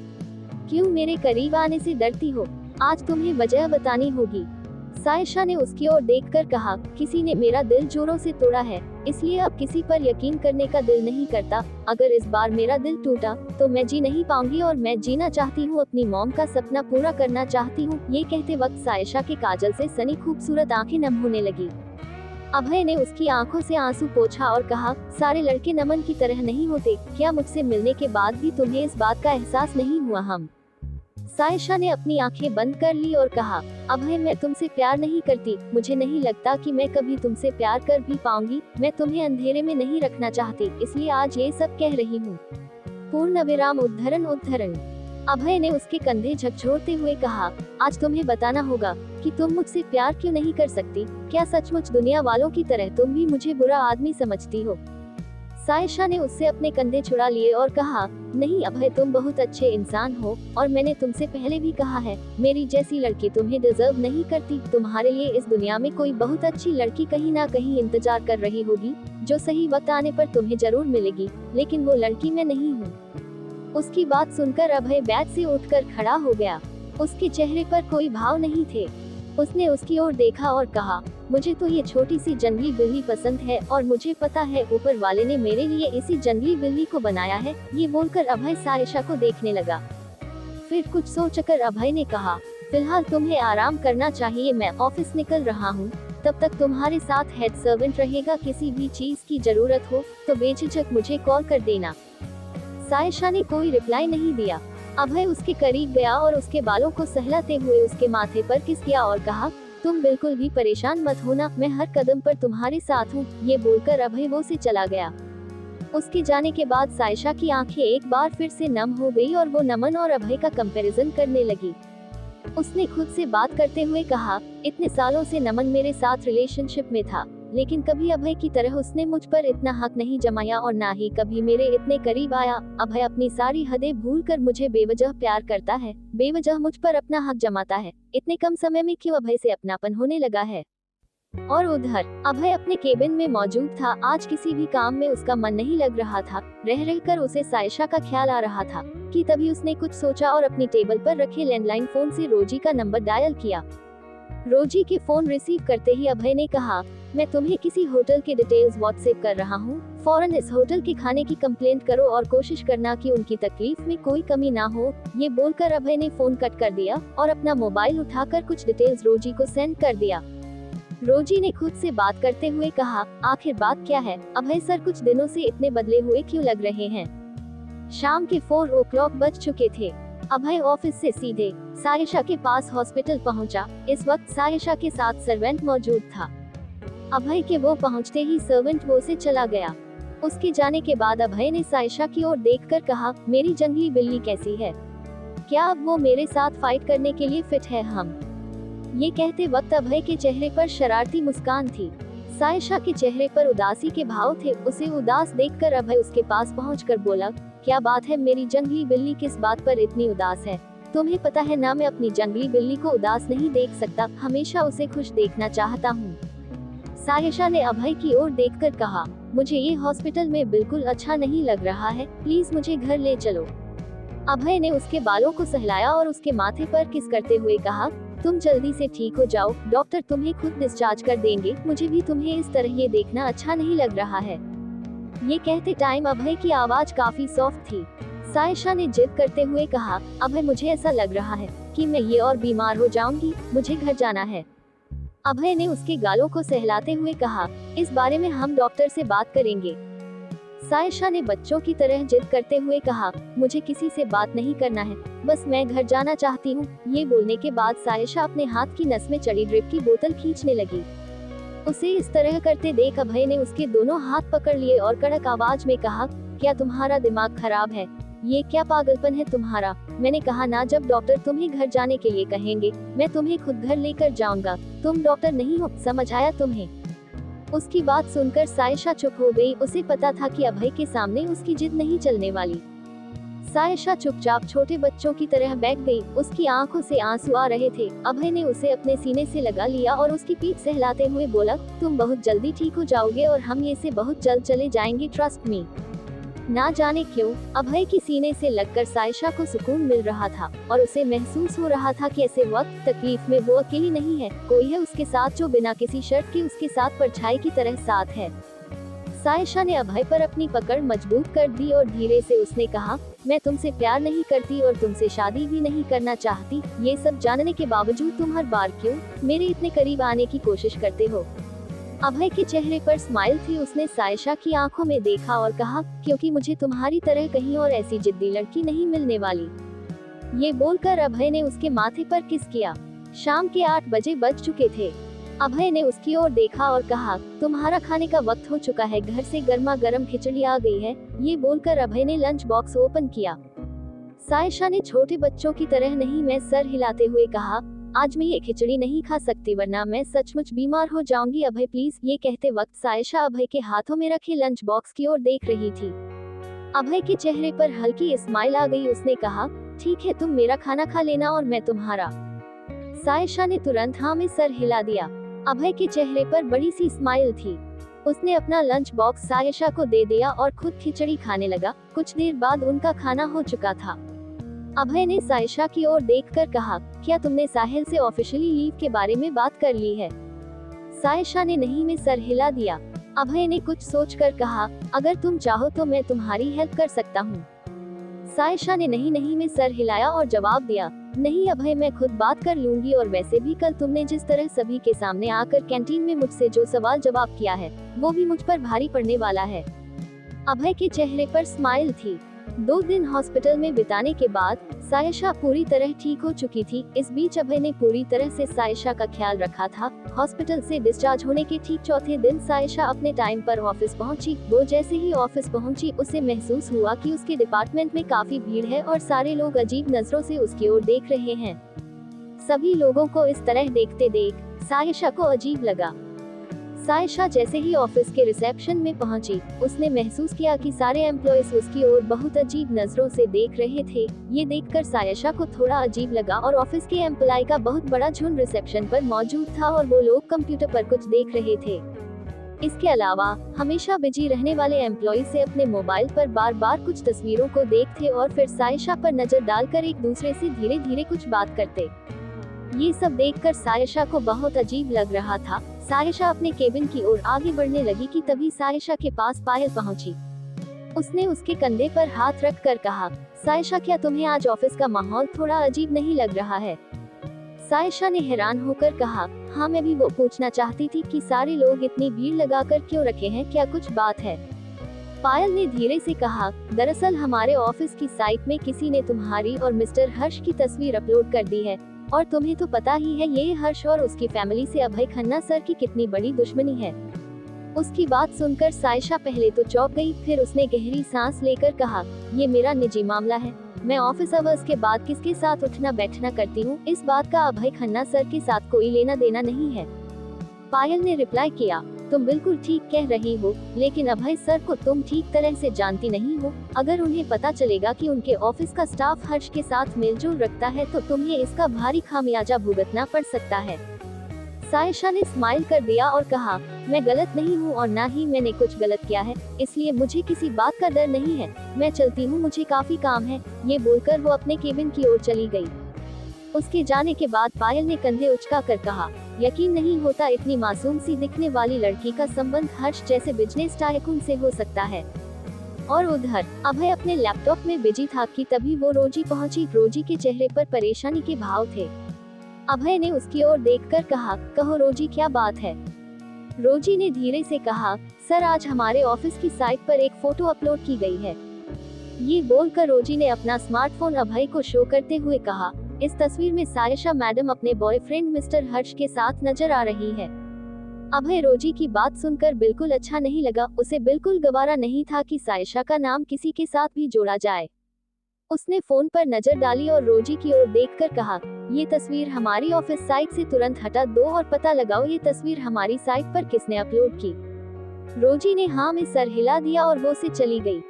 क्यों मेरे करीब आने से डरती हो? आज तुम्हें वजह बतानी होगी। सायशा ने उसकी ओर देखकर कहा, किसी ने मेरा दिल जोरों से तोड़ा है, इसलिए अब किसी पर यकीन करने का दिल नहीं करता। अगर इस बार मेरा दिल टूटा तो मैं जी नहीं पाऊंगी और मैं जीना चाहती हूँ, अपनी मॉम का सपना पूरा करना चाहती हूँ। ये कहते वक्त सायशा के काजल से सनी खूबसूरत आंखें नम होने लगी। अभय ने उसकी आंखों से आंसू पोंछा और कहा, सारे लड़के नमन की तरह नहीं होते, क्या मुझसे मिलने के बाद भी तुम्हें इस बात का एहसास नहीं हुआ? हम सायशा ने अपनी आंखें बंद कर ली और कहा, अभय मैं तुमसे प्यार नहीं करती, मुझे नहीं लगता कि मैं कभी तुमसे प्यार कर भी पाऊंगी। मैं तुम्हें अंधेरे में नहीं रखना चाहती, इसलिए आज ये सब कह रही हूँ। पूर्ण विराम उद्धरण उद्धरण। अभय ने उसके कंधे झकझोरते हुए कहा, आज तुम्हें बताना होगा कि तुम मुझसे प्यार क्यों नहीं कर सकती। क्या सचमुच दुनिया वालों की तरह तुम भी मुझे बुरा आदमी समझती हो? सायशा ने उससे अपने कंधे छुड़ा लिए और कहा, नहीं अभय, तुम बहुत अच्छे इंसान हो और मैंने तुमसे पहले भी कहा है, मेरी जैसी लड़की तुम्हें डिजर्व नहीं करती। तुम्हारे लिए इस दुनिया में कोई बहुत अच्छी लड़की कहीं ना कहीं इंतजार कर रही होगी, जो सही वक्त आने पर तुम्हें जरूर मिलेगी, लेकिन वो लड़की मैं नहीं हूँ। उसकी बात सुनकर अभय बेड से उठकर खड़ा हो गया। उसके चेहरे पर कोई भाव नहीं थे। उसने उसकी ओर देखा और कहा, मुझे तो ये छोटी सी जंगली बिल्ली पसंद है और मुझे पता है ऊपर वाले ने मेरे लिए इसी जंगली बिल्ली को बनाया है। ये बोलकर अभय सायशा को देखने लगा। फिर कुछ सोचकर अभय ने कहा, फिलहाल तुम्हें आराम करना चाहिए, मैं ऑफिस निकल रहा हूँ, तब तक तुम्हारे साथ हेड सर्वेंट रहेगा। किसी भी चीज की जरूरत हो तो बेझिझक मुझे कॉल कर देना। सायशा ने कोई रिप्लाई नहीं दिया। अभय उसके करीब गया और उसके बालों को सहलाते हुए उसके माथे पर किस किया और कहा, तुम बिल्कुल भी परेशान मत होना, मैं हर कदम पर तुम्हारे साथ हूँ। ये बोलकर अभय वो से चला गया। उसके जाने के बाद सायशा की आंखें एक बार फिर से नम हो गई और वो नमन और अभय का कंपैरिजन करने लगी। उसने खुद से बात करते हुए कहा, इतने सालों से नमन मेरे साथ रिलेशनशिप में था, लेकिन कभी अभय की तरह उसने मुझ पर इतना हक नहीं जमाया और ना ही कभी मेरे इतने करीब आया। अभय अपनी सारी हदें भूलकर मुझे बेवजह प्यार करता है, बेवजह मुझ पर अपना हक जमाता है। इतने कम समय में क्यों अभय से अपनापन होने लगा है? और उधर अभय अपने केबिन में मौजूद था। आज किसी भी काम में उसका मन नहीं लग रहा था। रह रहकर उसे सायशा का ख्याल आ रहा था कि तभी उसने कुछ सोचा और अपनी टेबल पर रखे लैंडलाइन फोन से रोजी का नंबर डायल किया। रोजी के फोन रिसीव करते ही अभय ने कहा, मैं तुम्हें किसी होटल के डिटेल्स व्हाट्सएप कर रहा हूँ, फौरन इस होटल के खाने की कंप्लेंट करो और कोशिश करना कि उनकी तकलीफ में कोई कमी ना हो। ये बोलकर अभय ने फोन कट कर दिया और अपना मोबाइल उठाकर कुछ डिटेल्स रोजी को सेंड कर दिया। रोजी ने खुद से बात करते हुए कहा, आखिर बात क्या है? अभय सर कुछ दिनों से इतने बदले हुए क्यों लग रहे हैं? शाम के 4 o'clock बज चुके थे। अभय ऑफिस से सीधे सायशा के पास हॉस्पिटल पहुंचा। इस वक्त सायशा के साथ सर्वेंट मौजूद था। अभय के वो पहुंचते ही सर्वेंट वो से चला गया। उसके जाने के बाद अभय ने सायशा की ओर देखकर कहा, मेरी जंगली बिल्ली कैसी है? क्या अब वो मेरे साथ फाइट करने के लिए फिट है? हम ये कहते वक्त अभय के चेहरे पर शरारती मुस्कान थी। सायशा के चेहरे पर उदासी के भाव थे। उसे उदास देखकर अभय उसके पास पहुंचकर बोला, क्या बात है मेरी जंगली बिल्ली, किस बात पर इतनी उदास है? तुम्हें पता है ना, मैं अपनी जंगली बिल्ली को उदास नहीं देख सकता, हमेशा उसे खुश देखना चाहता हूँ। सायशा ने अभय की ओर देखकर कहा, मुझे ये हॉस्पिटल में बिल्कुल अच्छा नहीं लग रहा है, प्लीज मुझे घर ले चलो। अभय ने उसके बालों को सहलाया और उसके माथे पर किस करते हुए कहा, तुम जल्दी से ठीक हो जाओ, डॉक्टर तुम्हें खुद डिस्चार्ज कर देंगे। मुझे भी तुम्हें इस तरह ये देखना अच्छा नहीं लग रहा है। ये कहते टाइम अभय की आवाज काफी सॉफ्ट थी। सायशा ने जिद करते हुए कहा, अभय मुझे ऐसा लग रहा है कि मैं ये और बीमार हो जाऊंगी, मुझे घर जाना है। अभय ने उसके गालों को सहलाते हुए कहा, इस बारे में हम डॉक्टर से बात करेंगे। सायशा ने बच्चों की तरह जिद करते हुए कहा, मुझे किसी से बात नहीं करना है, बस मैं घर जाना चाहती हूँ। ये बोलने के बाद सायशा अपने हाथ की नस में चढ़ी ड्रिप की बोतल खींचने लगी। उसे इस तरह करते देख अभय ने उसके दोनों हाथ पकड़ लिए और कड़क आवाज में कहा, क्या तुम्हारा दिमाग खराब है? ये क्या पागलपन है तुम्हारा? मैंने कहा ना, जब डॉक्टर तुम्हें घर जाने के लिए कहेंगे मैं तुम्हें खुद घर लेकर जाऊंगा। तुम डॉक्टर नहीं हो, समझ आया तुम्हें? उसकी बात सुनकर सायशा चुप हो गई। उसे पता था कि अभय के सामने उसकी जिद नहीं चलने वाली। सायशा चुपचाप छोटे बच्चों की तरह बैठ गई। उसकी आंखों से आंसू आ रहे थे। अभय ने उसे अपने सीने से लगा लिया और उसकी पीठ सहलाते हुए बोला, तुम बहुत जल्दी ठीक हो जाओगे और हम ये से बहुत जल्द चले जाएंगे, ट्रस्ट मी। ना जाने क्यों अभय की सीने से लगकर सायशा को सुकून मिल रहा था और उसे महसूस हो रहा था कि ऐसे वक्त तकलीफ में वो अकेली नहीं है, कोई है उसके साथ जो बिना किसी शर्त के उसके साथ परछाई की तरह साथ है। सायशा ने अभय पर अपनी पकड़ मजबूत कर दी और धीरे से उसने कहा, मैं तुमसे प्यार नहीं करती और तुमसे शादी भी नहीं करना चाहती। ये सब जानने के बावजूद तुम हर बार क्यों मेरे इतने करीब आने की कोशिश करते हो। अभय के चेहरे पर स्माइल थी। उसने सायशा की आंखों में देखा और कहा, क्योंकि मुझे तुम्हारी तरह कहीं और ऐसी जिद्दी लड़की नहीं मिलने वाली। ये बोलकर अभय ने उसके माथे पर किस किया। शाम के 8 बजे बज चुके थे। अभय ने उसकी ओर देखा और कहा, तुम्हारा खाने का वक्त हो चुका है, घर से गर्मा गर्म खिचड़ी आ गई है। ये बोलकर अभय ने लंच बॉक्स ओपन किया। सायशा ने छोटे बच्चों की तरह नहीं में सर हिलाते हुए कहा, आज मैं ये खिचड़ी नहीं खा सकती वरना मैं सचमुच बीमार हो जाऊंगी। अभय प्लीज। ये कहते वक्त सायशा अभय के हाथों में रखे लंच बॉक्स की ओर देख रही थी। अभय के चेहरे पर हल्की स्माइल आ गई। उसने कहा, ठीक है, तुम मेरा खाना खा लेना और मैं तुम्हारा। सायशा ने तुरंत हाँ में सर हिला दिया। अभय के चेहरे पर बड़ी सी स्माइल थी। उसने अपना लंच बॉक्स सायशा को दे दिया और खुद खिचड़ी खाने लगा। कुछ देर बाद उनका खाना हो चुका था। अभय ने सायशा की ओर देखकर कहा, क्या तुमने साहिल से ऑफिशियली लीव के बारे में बात कर ली है। सायशा ने नहीं में सर हिला दिया। अभय ने कुछ सोचकर कहा, अगर तुम चाहो तो मैं तुम्हारी हेल्प कर सकता हूँ। सायशा ने नहीं में सर हिलाया और जवाब दिया, नहीं अभय, मैं खुद बात कर लूंगी और वैसे भी कल तुमने जिस तरह सभी के सामने आकर कैंटीन में मुझसे जो सवाल जवाब किया है वो भी मुझ पर भारी पड़ने वाला है। अभय के चेहरे पर स्माइल थी। 2 दिन हॉस्पिटल में बिताने के बाद सायशा पूरी तरह ठीक हो चुकी थी। इस बीच अभय ने पूरी तरह से सायशा का ख्याल रखा था। हॉस्पिटल से डिस्चार्ज होने के ठीक चौथे दिन सायशा अपने टाइम पर ऑफिस पहुंची। वो जैसे ही ऑफिस पहुंची उसे महसूस हुआ कि उसके डिपार्टमेंट में काफी भीड़ है और सारे लोग अजीब नजरों से उसकी ओर देख रहे हैं। सभी लोगों को इस तरह देखते देख सायशा को अजीब लगा। सायशा जैसे ही ऑफिस के रिसेप्शन में पहुंची, उसने महसूस किया कि सारे एम्प्लॉयज उसकी ओर बहुत अजीब नजरों से देख रहे थे। ये देखकर सायशा को थोड़ा अजीब लगा और ऑफिस के एम्प्लॉय का बहुत बड़ा झुंड रिसेप्शन पर मौजूद था और वो लोग कंप्यूटर पर कुछ देख रहे थे। इसके अलावा हमेशा बिजी रहने वाले एम्प्लॉय से अपने मोबाइल पर बार बार कुछ तस्वीरों को देखते और फिर सायशा पर नजर डालकर एक दूसरे से धीरे धीरे कुछ बात करते। ये सब देखकर सायशा को बहुत अजीब लग रहा था। सायशा अपने केबिन की ओर आगे बढ़ने लगी कि तभी सायशा के पास पायल पहुंची। उसने उसके कंधे पर हाथ रख कर कहा, सायशा, क्या तुम्हें आज ऑफिस का माहौल थोड़ा अजीब नहीं लग रहा है। सायशा ने हैरान होकर कहा, हाँ, मैं भी वो पूछना चाहती थी कि सारे लोग इतनी भीड़ लगाकर क्यों रखे हैं, क्या कुछ बात है। पायल ने धीरे से कहा, दरअसल हमारे ऑफिस की साइट में किसी ने तुम्हारी और मिस्टर हर्ष की तस्वीर अपलोड कर दी है और तुम्हें तो पता ही है ये हर्ष और उसकी फैमिली से अभय खन्ना सर की कितनी बड़ी दुश्मनी है। उसकी बात सुनकर सायशा पहले तो चौंक गई, फिर उसने गहरी सांस लेकर कहा, ये मेरा निजी मामला है। मैं ऑफिस आवर्स के बाद किसके साथ उठना बैठना करती हूँ, इस बात का अभय खन्ना सर के साथ कोई लेना देना नहीं है। पायल ने रिप्लाई किया, तुम बिल्कुल ठीक कह रही हो, लेकिन अभय सर को तुम ठीक तरह से जानती नहीं हो। अगर उन्हें पता चलेगा कि उनके ऑफिस का स्टाफ हर्ष के साथ मेलजोल रखता है तो तुम्हें इसका भारी खामियाजा भुगतना पड़ सकता है। सायशा ने स्माइल कर दिया और कहा, मैं गलत नहीं हूँ और ना ही मैंने कुछ गलत किया है, इसलिए मुझे किसी बात का डर नहीं है। मैं चलती हूँ, मुझे काफी काम है। ये बोलकर वो अपने केबिन की ओर चली गई। उसके जाने के बाद पायल ने कंधे उचकाकर कहा, यकीन नहीं होता इतनी मासूम सी दिखने वाली लड़की का संबंध हर्ष जैसे बिजनेस टाइकून से हो सकता है। और उधर अभय अपने लैपटॉप में बिजी था कि तभी वो रोजी पहुंची। रोजी के चेहरे पर परेशानी के भाव थे। अभय ने उसकी ओर देखकर कहा, कहो रोजी, क्या बात है। रोजी ने धीरे से कहा, सर, आज हमारे ऑफिस की साइट पर एक फोटो अपलोड की गई है। ये बोलकर रोजी ने अपना स्मार्टफोन अभय को शो करते हुए कहा, इस तस्वीर में सायशा मैडम अपने बॉयफ्रेंड मिस्टर हर्ष के साथ नजर आ रही है। अभय रोजी की बात सुनकर बिल्कुल अच्छा नहीं लगा। उसे बिल्कुल गवारा नहीं था कि सायशा का नाम किसी के साथ भी जोड़ा जाए। उसने फोन पर नजर डाली और रोजी की ओर देखकर कहा, ये तस्वीर हमारी ऑफिस साइट से तुरंत हटा दो और पता लगाओ ये तस्वीर हमारी साइट पर किसने अपलोड की। रोजी ने हाँ में सर हिला दिया और वो से चली गई।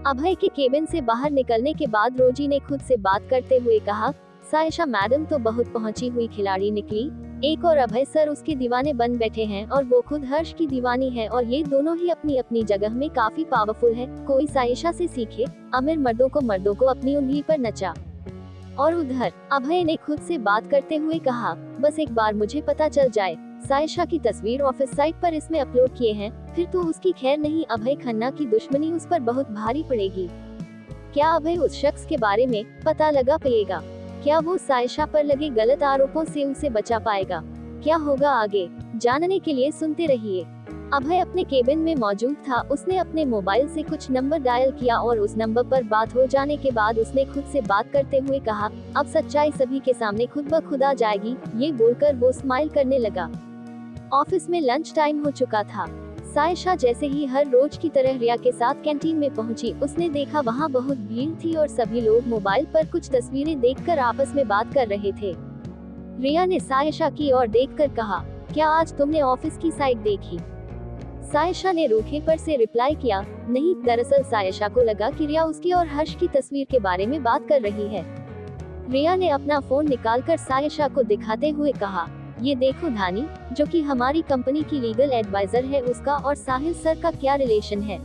अभय के केबिन से बाहर निकलने के बाद रोजी ने खुद से बात करते हुए कहा, सायशा मैडम तो बहुत पहुंची हुई खिलाड़ी निकली। एक और अभय सर उसके दीवाने बन बैठे हैं और वो खुद हर्ष की दीवानी है और ये दोनों ही अपनी अपनी जगह में काफी पावरफुल है। कोई सायशा से सीखे, अमीर मर्दों को अपनी उंगली पर नचा। और उधर अभय ने खुद से बात करते हुए कहा, बस एक बार मुझे पता चल जाए, सायशा की तस्वीर ऑफिस साइट पर इसमें अपलोड किए हैं, फिर तो उसकी खैर नहीं। अभय खन्ना की दुश्मनी उस पर बहुत भारी पड़ेगी। क्या अभय उस शख्स के बारे में पता लगा पाएगा? क्या वो सायशा पर लगे गलत आरोपों से उसे बचा पाएगा? क्या होगा आगे, जानने के लिए सुनते रहिए। अभय अपने केबिन में मौजूद था। उसने अपने मोबाइल से कुछ नंबर डायल किया और उस नंबर पर बात हो जाने के बाद उसने खुद से बात करते हुए कहा, अब सच्चाई सभी के सामने खुद ब खुद आ जाएगी। ये बोलकर वो स्माइल करने लगा। ऑफिस में लंच टाइम हो चुका था। सायशा जैसे ही हर रोज की तरह रिया के साथ कैंटीन में पहुंची, उसने देखा वहां बहुत भीड़ थी और सभी लोग मोबाइल पर कुछ तस्वीरें देखकर आपस में बात कर रहे थे। रिया ने सायशा की ओर देखकर कहा, क्या आज तुमने ऑफिस की साइट देखी? सायशा ने रूखे पर से रिप्लाई किया, नहीं। दरअसल सायशा को लगा कि रिया उसकी और हर्ष की तस्वीर के बारे में बात कर रही है। रिया ने अपना फोन निकालकर सायशा को दिखाते हुए कहा, ये देखो धानी, जो कि हमारी कंपनी की लीगल एडवाइजर है, उसका और साहिल सर का क्या रिलेशन है?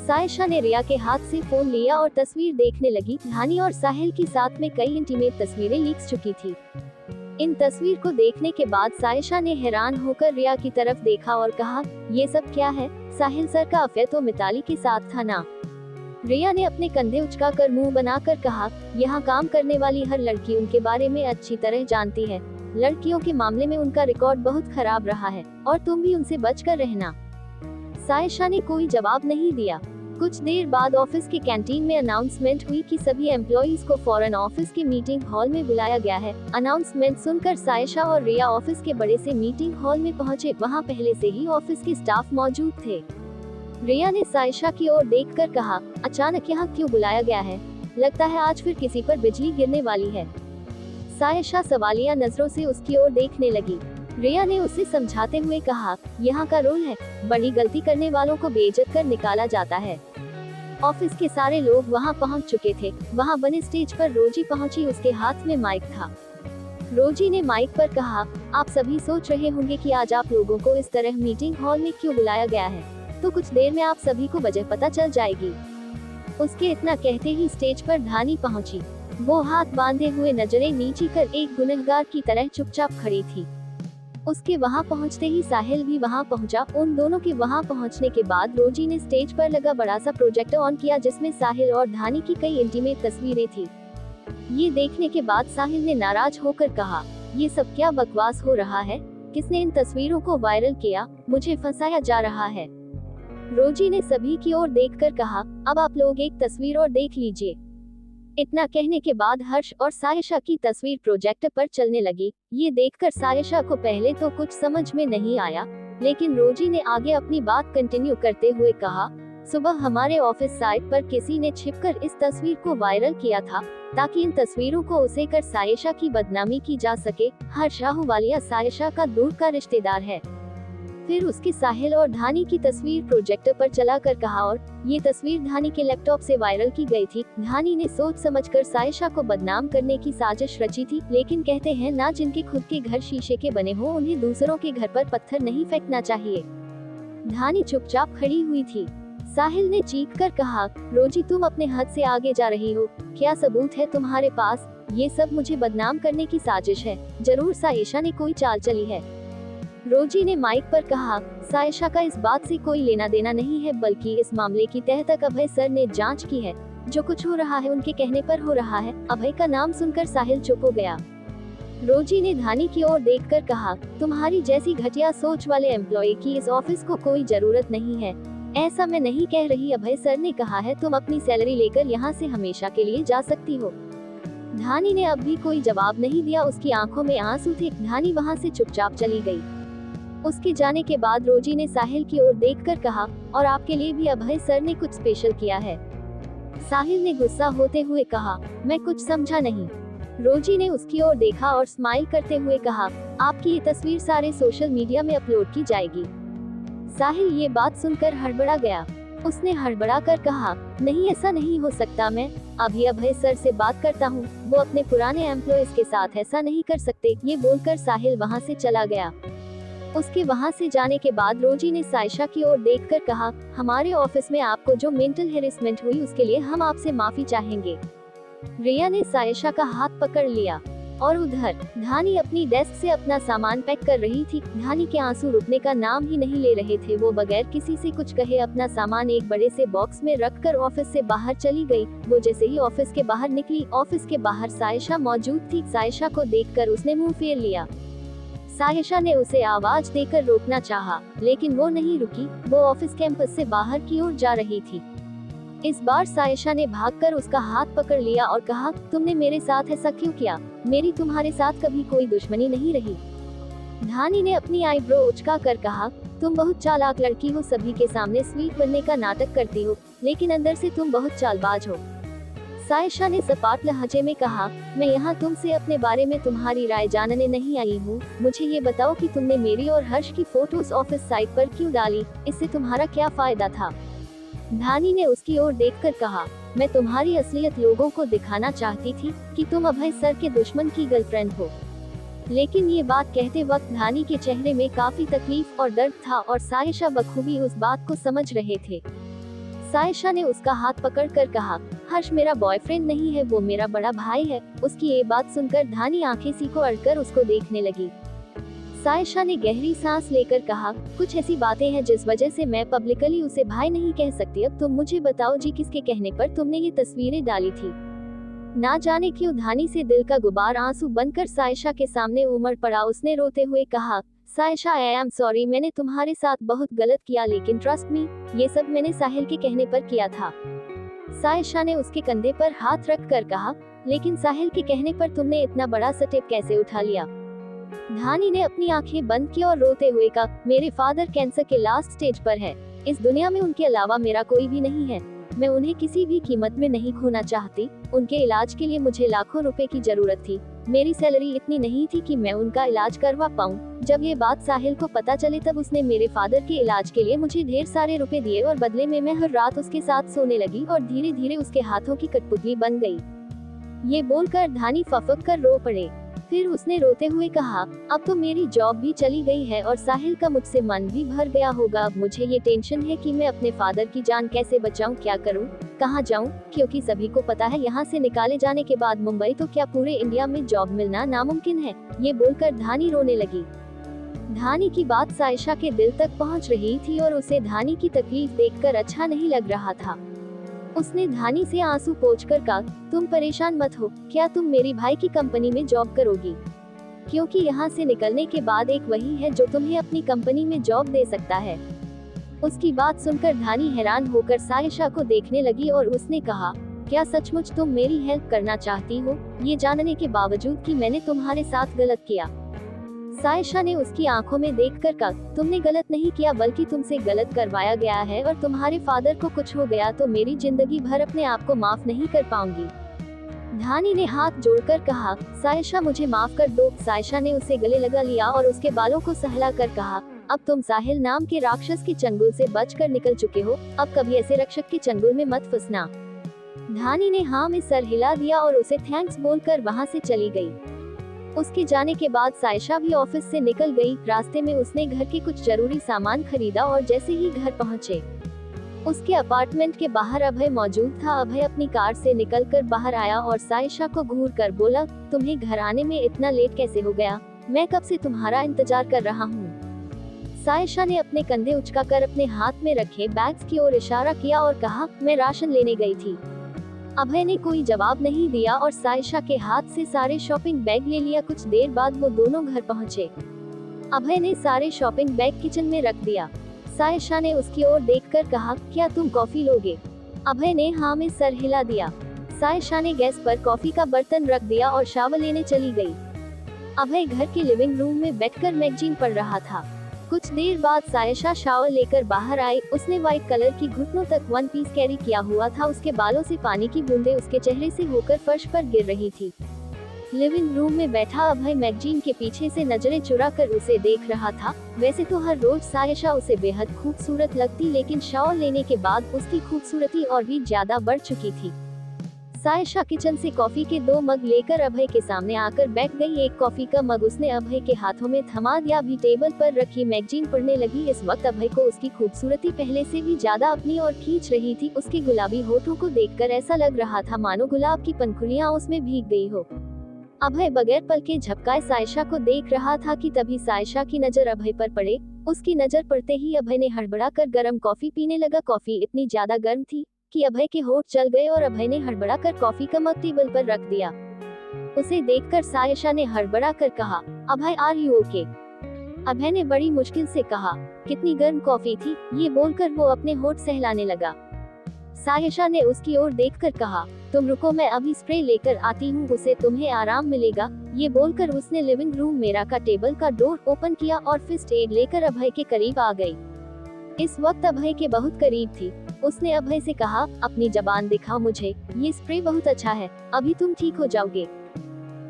सायशा ने रिया के हाथ से फोन लिया और तस्वीर देखने लगी। धानी और साहिल की साथ में कई इंटीमेट तस्वीरें लीक चुकी थी। इन तस्वीर को देखने के बाद सायशा ने हैरान होकर रिया की तरफ देखा और कहा, ये सब क्या है? साहिल सर का अफेयर तो मिताली के साथ था ना? रिया ने अपने कंधे उचकाकर मुंह बनाकर कहा, यहाँ काम करने वाली हर लड़की उनके बारे में अच्छी तरह जानती है। लड़कियों के मामले में उनका रिकॉर्ड बहुत खराब रहा है और तुम भी उनसे बचकर रहना। सायशा ने कोई जवाब नहीं दिया। कुछ देर बाद ऑफिस के कैंटीन में अनाउंसमेंट हुई कि सभी एम्प्लॉइज को फौरन ऑफिस के मीटिंग हॉल में बुलाया गया है। अनाउंसमेंट सुनकर सायशा और रिया ऑफिस के बड़े से मीटिंग हॉल में पहुंचे। वहां पहले से ही ऑफिस के स्टाफ मौजूद थे। रिया ने सायशा की ओर देखकर कहा, अचानक यहाँ क्यों बुलाया गया है? लगता है आज फिर किसी पर बिजली गिरने वाली है। सायशा सवालिया नजरों से उसकी ओर देखने लगी। रिया ने उसे समझाते हुए कहा, यहाँ का रूल है, बड़ी गलती करने वालों को बेइज्जत कर निकाला जाता है। ऑफिस के सारे लोग वहाँ पहुँच चुके थे। वहाँ बने स्टेज पर रोजी पहुँची, उसके हाथ में माइक था। रोजी ने माइक पर कहा, आप सभी सोच रहे होंगे कि आज आप लोगों को इस तरह मीटिंग हॉल में क्यों बुलाया गया है, तो कुछ देर में आप सभी को वजह पता चल जाएगी। उसके इतना कहते ही स्टेज पर धानी पहुँची। वो हाथ बांधे हुए नजरें नीची कर एक गुनहगार की तरह चुपचाप खड़ी थी। उसके वहां पहुंचते ही साहिल भी वहां पहुंचा। उन दोनों के वहां पहुंचने के बाद रोजी ने स्टेज पर लगा बड़ा सा प्रोजेक्टर ऑन किया, जिसमें साहिल और धानी की कई इंटीमेट तस्वीरें थी। ये देखने के बाद साहिल ने नाराज होकर कहा, ये सब क्या बकवास हो रहा है? किसने इन तस्वीरों को वायरल किया? मुझे फंसाया जा रहा है। रोजी ने सभी की ओर देखकर कहा, अब आप लोग एक तस्वीर और देख लीजिए। इतना कहने के बाद हर्ष और सायशा की तस्वीर प्रोजेक्टर पर चलने लगी। ये देखकर सायशा को पहले तो कुछ समझ में नहीं आया, लेकिन रोजी ने आगे अपनी बात कंटिन्यू करते हुए कहा, सुबह हमारे ऑफिस साइट पर किसी ने छिपकर इस तस्वीर को वायरल किया था, ताकि इन तस्वीरों को उसे कर सायशा की बदनामी की जा सके। हर्ष आहूवालिया सायशा का दूर का रिश्तेदार है। फिर उसके साहिल और धानी की तस्वीर प्रोजेक्टर पर चलाकर कहा, और ये तस्वीर धानी के लैपटॉप से वायरल की गई थी। धानी ने सोच समझकर सायशा को बदनाम करने की साजिश रची थी, लेकिन कहते हैं ना, जिनके खुद के घर शीशे के बने हो, उन्हें दूसरों के घर पर पत्थर नहीं फेंकना चाहिए। धानी चुपचाप खड़ी हुई थी। साहिल ने चीख कर कहा, रोजी तुम अपने हद से आगे जा रही हो, क्या सबूत है तुम्हारे पास? ये सब मुझे बदनाम करने की साजिश है। जरूर सायशा ने कोई चाल चली है। रोजी ने माइक पर कहा, सायशा का इस बात से कोई लेना देना नहीं है, बल्कि इस मामले की तह तक अभय सर ने जांच की है। जो कुछ हो रहा है उनके कहने पर हो रहा है। अभय का नाम सुनकर साहिल चुप हो गया। रोजी ने धानी की ओर देखकर कहा, तुम्हारी जैसी घटिया सोच वाले एम्प्लॉय की इस ऑफिस को कोई जरूरत नहीं है। ऐसा मैं नहीं कह रही, अभय सर ने कहा है, तुम अपनी सैलरी लेकर यहाँ से हमेशा के लिए जा सकती हो। धानी ने अब भी कोई जवाब नहीं दिया। उसकी आंखों में आंसू थे। धानी वहाँ से चुपचाप चली गई। उसके जाने के बाद रोजी ने साहिल की ओर देखकर कहा, और आपके लिए भी अभय सर ने कुछ स्पेशल किया है। साहिल ने गुस्सा होते हुए कहा, मैं कुछ समझा नहीं। रोजी ने उसकी ओर देखा और स्माइल करते हुए कहा, आपकी ये तस्वीर सारे सोशल मीडिया में अपलोड की जाएगी। साहिल ये बात सुनकर हड़बड़ा गया। उसने हड़बड़ा कर कहा, नहीं ऐसा नहीं हो सकता, मैं अभी अभय सर से बात करता हूँ, वो अपने पुराने एम्प्लॉयज के साथ ऐसा नहीं कर सकते। ये बोलकर साहिल वहाँ से चला गया। उसके वहाँ से जाने के बाद रोजी ने सायशा की ओर देखकर कहा, हमारे ऑफिस में आपको जो मेंटल हेरेसमेंट हुई उसके लिए हम आपसे माफी चाहेंगे। रिया ने सायशा का हाथ पकड़ लिया और उधर धानी अपनी डेस्क से अपना सामान पैक कर रही थी। धानी के आंसू रुकने का नाम ही नहीं ले रहे थे। वो बगैर किसी से कुछ कहे अपना सामान एक बड़े से बॉक्स में रखकर ऑफिस से बाहर चली गई। वो जैसे ही ऑफिस के बाहर निकली, ऑफिस के बाहर सायशा मौजूद थी। सायशा को देखकर उसने मुंह फेर लिया। सायशा ने उसे आवाज देकर रोकना चाहा, लेकिन वो नहीं रुकी। वो ऑफिस कैंपस से बाहर की ओर जा रही थी। इस बार सायशा ने भागकर उसका हाथ पकड़ लिया और कहा, तुमने मेरे साथ ऐसा क्यों किया? मेरी तुम्हारे साथ कभी कोई दुश्मनी नहीं रही। धानी ने अपनी आईब्रो उचका कर कहा, तुम बहुत चालाक लड़की हो, सभी के सामने स्वीट बनने का नाटक करती हो, लेकिन अंदर से तुम बहुत चालबाज हो। सायशा ने सपाट लहजे में कहा, मैं यहाँ तुमसे अपने बारे में तुम्हारी राय जानने नहीं आई हूँ। मुझे ये बताओ कि तुमने मेरी और हर्ष की फोटोज ऑफिस साइट पर क्यों डाली? इससे तुम्हारा क्या फायदा था? धानी ने उसकी ओर देखकर कहा, मैं तुम्हारी असलियत लोगों को दिखाना चाहती थी कि तुम अभय सर के दुश्मन की गर्लफ्रेंड हो। लेकिन ये बात कहते वक्त धानी के चेहरे में काफी तकलीफ और दर्द था और सायशा बखूबी उस बात को समझ रहे थे। सायशा ने उसका हाथ पकड़कर कहा, हर्ष मेरा बॉयफ्रेंड नहीं है, वो मेरा बड़ा भाई है। उसकी ये बात सुनकर धानी आंखें सीको अड़कर उसको देखने लगी। सायशा ने गहरी सांस लेकर कहा, कुछ ऐसी बातें हैं जिस वजह से मैं पब्लिकली उसे भाई नहीं कह सकती। अब तुम मुझे बताओ जी, किसके कहने पर तुमने ये तस्वीरें डाली थी? ना जाने क्यों धानी से दिल का गुबार आंसू बनकर सायशा के सामने उमड़ पड़ा। उसने रोते हुए कहा, सायशा आई एम सॉरी, मैंने तुम्हारे साथ बहुत गलत किया, लेकिन ट्रस्ट मी, ये सब मैंने साहिल के कहने पर किया था। सायशा ने उसके कंधे पर हाथ रख कर कहा, लेकिन साहिल के कहने पर तुमने इतना बड़ा स्टेप कैसे उठा लिया? धानी ने अपनी आंखें बंद की और रोते हुए कहा, मेरे फादर कैंसर के लास्ट स्टेज पर है। इस दुनिया में उनके अलावा मेरा कोई भी नहीं है। मैं उन्हें किसी भी कीमत में नहीं खोना चाहती। उनके इलाज के लिए मुझे लाखों रुपए की जरूरत थी। मेरी सैलरी इतनी नहीं थी कि मैं उनका इलाज करवा पाऊं। जब ये बात साहिल को पता चले तब उसने मेरे फादर के इलाज के लिए मुझे ढेर सारे रुपए दिए और बदले में मैं हर रात उसके साथ सोने लगी और धीरे धीरे उसके हाथों की कठपुतली बन गई। ये बोलकर धानी फफक कर रो पड़े। फिर उसने रोते हुए कहा, अब तो मेरी जॉब भी चली गई है और साहिल का मुझसे मन भी भर गया होगा। अब मुझे ये टेंशन है कि मैं अपने फादर की जान कैसे बचाऊं, क्या करूं, कहां जाऊं, क्योंकि सभी को पता है यहाँ से निकाले जाने के बाद मुंबई तो क्या पूरे इंडिया में जॉब मिलना नामुमकिन है। ये बोलकर धानी रोने लगी। धानी की बात सायशा के दिल तक पहुँच रही थी और उसे धानी की तकलीफ देखकर अच्छा नहीं लग रहा था। उसने धानी से आंसू पोंछकर कहा, तुम परेशान मत हो, क्या तुम मेरी भाई की कंपनी में जॉब करोगी? क्योंकि यहाँ से निकलने के बाद एक वही है जो तुम्हें अपनी कंपनी में जॉब दे सकता है। उसकी बात सुनकर धानी हैरान होकर सायशा को देखने लगी और उसने कहा, क्या सचमुच तुम मेरी हेल्प करना चाहती हो, ये जानने के बावजूद कि मैंने तुम्हारे साथ गलत किया? सायशा ने उसकी आंखों में देखकर कहा, तुमने गलत नहीं किया, बल्कि तुमसे गलत करवाया गया है और तुम्हारे फादर को कुछ हो गया तो मेरी जिंदगी भर अपने आप को माफ नहीं कर पाऊंगी। धानी ने हाथ जोड़कर कहा, सायशा मुझे माफ कर दो। सायशा ने उसे गले लगा लिया और उसके बालों को सहला कर कहा, अब तुम साहिल नाम के राक्षस के चंगुल से बचकर निकल चुके हो, अब कभी ऐसे रक्षक के चंगुल में मत फंसना। धानी ने हाँ में सर हिला दिया और उसे थैंक्स बोलकर वहाँ से चली गई। उसके जाने के बाद सायशा भी ऑफिस से निकल गई। रास्ते में उसने घर के कुछ जरूरी सामान खरीदा और जैसे ही घर पहुंचे, उसके अपार्टमेंट के बाहर अभय मौजूद था। अभय अपनी कार से निकलकर बाहर आया और सायशा को घूर कर बोला, तुम्हें घर आने में इतना लेट कैसे हो गया? मैं कब से तुम्हारा इंतजार कर रहा हूँ। सायशा ने अपने कंधे उचकाकर अपने हाथ में रखे बैग्स की ओर इशारा किया और कहा, मैं राशन लेने गई थी। अभय ने कोई जवाब नहीं दिया और सायशा के हाथ से सारे शॉपिंग बैग ले लिया। कुछ देर बाद वो दोनों घर पहुंचे। अभय ने सारे शॉपिंग बैग किचन में रख दिया। सायशा ने उसकी ओर देखकर कहा, क्या तुम कॉफी लोगे? अभय ने हाँ में सर हिला दिया। सायशा ने गैस पर कॉफी का बर्तन रख दिया और शावर लेने चली गई। अभय घर के लिविंग रूम में बैठकर मैगजीन पढ़ रहा था। कुछ देर बाद सायशा शावर लेकर बाहर आई। उसने व्हाइट कलर की घुटनों तक वन पीस कैरी किया हुआ था। उसके बालों से पानी की बूंदें उसके चेहरे से होकर फर्श पर गिर रही थी। लिविंग रूम में बैठा अभय मैगजीन के पीछे से नजरें चुराकर उसे देख रहा था। वैसे तो हर रोज सायशा उसे बेहद खूबसूरत लगती, लेकिन शावर लेने के बाद उसकी खूबसूरती और भी ज्यादा बढ़ चुकी थी। सायशा किचन से कॉफी के 2 मग लेकर अभय के सामने आकर बैठ गई। एक कॉफी का मग उसने अभय के हाथों में थमा दिया, भी टेबल पर रखी मैगजीन पढ़ने लगी। इस वक्त अभय को उसकी खूबसूरती पहले से भी ज्यादा अपनी ओर खींच रही थी। उसके गुलाबी होठों को देखकर ऐसा लग रहा था मानो गुलाब की पंखुड़ियां उसमें भीग गई हो। अभय बगैर पल के झपकाए सायशा को देख रहा था कि तभी सायशा की नजर अभय पर पड़े। उसकी नजर पड़ते ही अभय ने हड़बड़ाकर गर्म कॉफी पीने लगा। कॉफी इतनी ज्यादा गर्म थी कि अभय के होठ जल गए और अभय ने हड़बड़ाकर कॉफी का मग टेबल पर रख दिया। उसे देखकर सायशा ने हड़बड़ाकर कहा, अभय आर यू ओके? अभय ने बड़ी मुश्किल से कहा, कितनी गर्म कॉफी थी? ये बोलकर वो अपने होठ सहलाने लगा। सायशा ने उसकी ओर देखकर कहा, तुम रुको, मैं अभी स्प्रे लेकर आती हूँ, उससे तुम्हें आराम मिलेगा। ये बोलकर उसने लिविंग रूम मेरा का टेबल का डोर ओपन किया और फिस्ट एड लेकर अभय के करीब आ गई। इस वक्त अभय के बहुत करीब थी। उसने अभय से कहा, अपनी जबान दिखाओ मुझे, ये स्प्रे बहुत अच्छा है, अभी तुम ठीक हो जाओगे।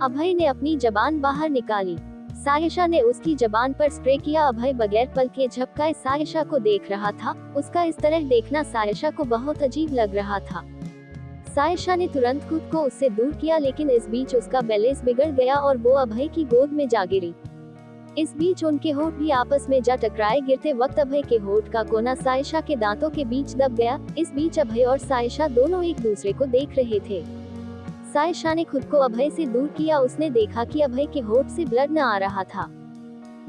अभय ने अपनी जबान बाहर निकाली। सायशा ने उसकी जबान पर स्प्रे किया। अभय बगैर पल के झपकाए सायशा को देख रहा था। उसका इस तरह देखना सायशा को बहुत अजीब लग रहा था। सायशा ने तुरंत खुद को उससे दूर किया, लेकिन इस बीच उसका बैलेंस बिगड़ गया और वो अभय की गोद में जा गिरी। इस बीच उनके होठ भी आपस में जा टकराए। गिरते वक्त अभय के होठ का कोना सायशा के दांतों के बीच दब गया। इस बीच अभय और सायशा दोनों एक दूसरे को देख रहे थे। सायशा ने खुद को अभय से दूर किया। उसने देखा कि अभय के होठ से ब्लड न आ रहा था।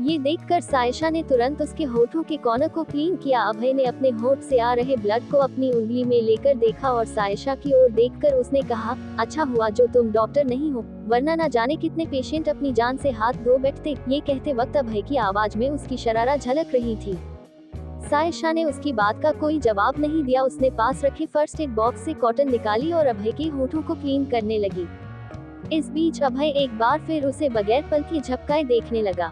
ये देखकर सायशा ने तुरंत उसके होठों के कॉर्नर को क्लीन किया। अभय ने अपने होठ से आ रहे ब्लड को अपनी उंगली में लेकर देखा और सायशा की ओर देखकर उसने कहा, अच्छा हुआ जो तुम डॉक्टर नहीं हो, वरना न जाने कितने पेशेंट अपनी जान से हाथ धो बैठते। ये कहते वक्त अभय की आवाज में उसकी शरारा झलक रही थी। सायशा ने उसकी बात का कोई जवाब नहीं दिया। उसने पास रखे फर्स्ट एड बॉक्स से कॉटन निकाली और अभय के होठों को क्लीन करने लगी। इस बीच अभय एक बार फिर उसे बगैर पल के झपकाए देखने लगा।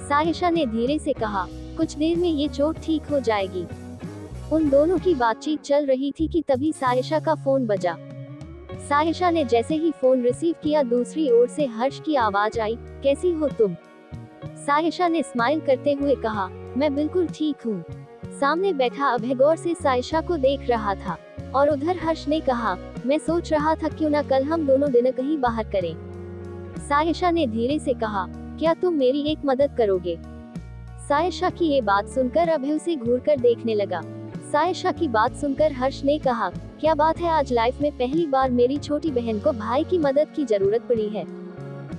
सायशा ने धीरे से कहा, कुछ देर में ये चोट ठीक हो जाएगी। उन दोनों की बातचीत चल रही थी कि तभी सायशा का फोन बजा। सायशा ने जैसे ही फोन रिसीव किया, दूसरी ओर से हर्ष की आवाज आई, कैसी हो तुम? सायशा ने स्माइल करते हुए कहा, मैं बिल्कुल ठीक हूँ। सामने बैठा अभय गौर से सायशा को देख रहा था और उधर हर्ष ने कहा, मैं सोच रहा था क्यों ना कल हम दोनों दिन कहीं बाहर करें। सायशा ने धीरे से कहा, क्या तुम मेरी एक मदद करोगे? सायशा की ये बात सुनकर अभय उसे घूर कर देखने लगा। सायशा की बात सुनकर हर्ष ने कहा, क्या बात है, आज लाइफ में पहली बार मेरी छोटी बहन को भाई की मदद की जरूरत पड़ी है।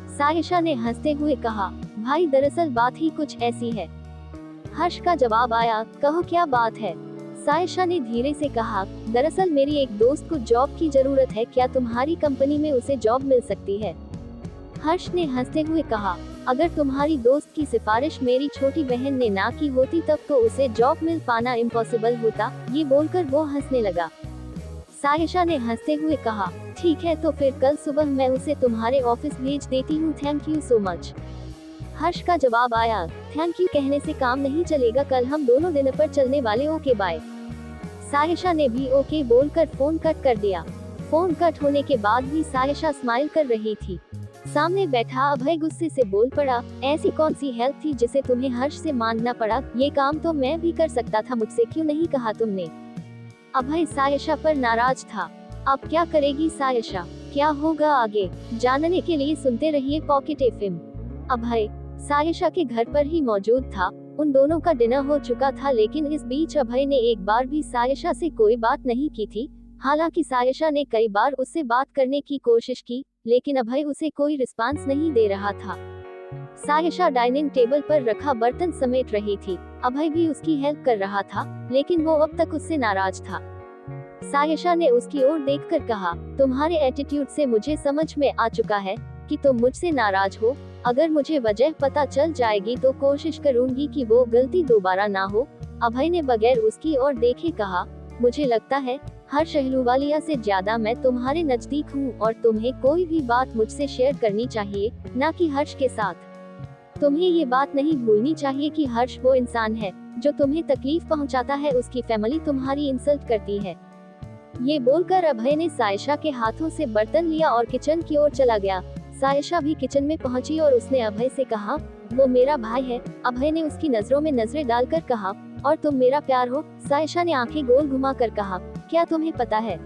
सायशा ने हंसते हुए कहा, भाई दरअसल बात ही कुछ ऐसी है। हर्ष का जवाब आया, कहो क्या बात है? सायशा ने धीरे से कहा, दरअसल मेरी एक दोस्त को जॉब की जरूरत है, क्या तुम्हारी कंपनी में उसे जॉब मिल सकती है? हर्ष ने हंसते हुए कहा, अगर तुम्हारी दोस्त की सिफारिश मेरी छोटी बहन ने ना की होती तब तो उसे जॉब मिल पाना इम्पॉसिबल होता। ये बोलकर वो हंसने लगा। सायशा ने हंसते हुए कहा, ठीक है तो फिर कल सुबह मैं उसे तुम्हारे ऑफिस भेज देती हूँ, थैंक यू सो मच। हर्ष का जवाब आया, थैंक यू कहने से काम नहीं चलेगा, कल हम दोनों डिनर पर चलने वाले, ओके बाय। सायशा ने भी ओके बोलकर फोन कट कर दिया। फोन कट होने के बाद भी सायशा स्माइल कर रही थी। सामने बैठा अभय गुस्से से बोल पड़ा, ऐसी कौन सी हेल्प थी जिसे तुम्हें हर्ष से मांगना पड़ा? ये काम तो मैं भी कर सकता था, मुझसे क्यों नहीं कहा तुमने? अभय सायशा पर नाराज था। अब क्या करेगी सायशा, क्या होगा आगे, जानने के लिए सुनते रहिए पॉकेट एफएम। अभय सायशा के घर पर ही मौजूद था। उन दोनों का डिनर हो चुका था, लेकिन इस बीच अभय ने एक बार भी सायशा से कोई बात नहीं की थी। हालांकि सायशा ने कई बार उससे बात करने की कोशिश की, लेकिन अभय उसे कोई रिस्पांस नहीं दे रहा था। सायशा डाइनिंग टेबल पर रखा बर्तन समेट रही थी। अभय भी उसकी हेल्प कर रहा था, लेकिन वो अब तक उससे नाराज था। सायशा ने उसकी ओर देखकर कहा, तुम्हारे एटीट्यूड से मुझे समझ में आ चुका है कि तुम मुझसे नाराज हो। अगर मुझे वजह पता चल जाएगी तो कोशिश करूंगी कि वो गलती दोबारा ना हो। अभय ने बगैर उसकी ओर देखे कहा, मुझे लगता है हर्ष अहलूवालिया से ज्यादा मैं तुम्हारे नजदीक हूँ और तुम्हें कोई भी बात मुझसे शेयर करनी चाहिए, ना कि हर्ष के साथ। तुम्हें ये बात नहीं भूलनी चाहिए कि हर्ष वो इंसान है जो तुम्हें तकलीफ पहुँचाता है, उसकी फैमिली तुम्हारी इंसल्ट करती है। ये बोलकर अभय ने सायशा के हाथों से बर्तन लिया और किचन की ओर चला गया। सायशा भी किचन में पहुंची और उसने अभय से कहा, वो मेरा भाई है। अभय ने उसकी नजरों में नजरें डालकर कहा, और तुम मेरा प्यार हो। सायशा ने आंखें गोल घुमाकर कहा, क्या तुम्हें पता है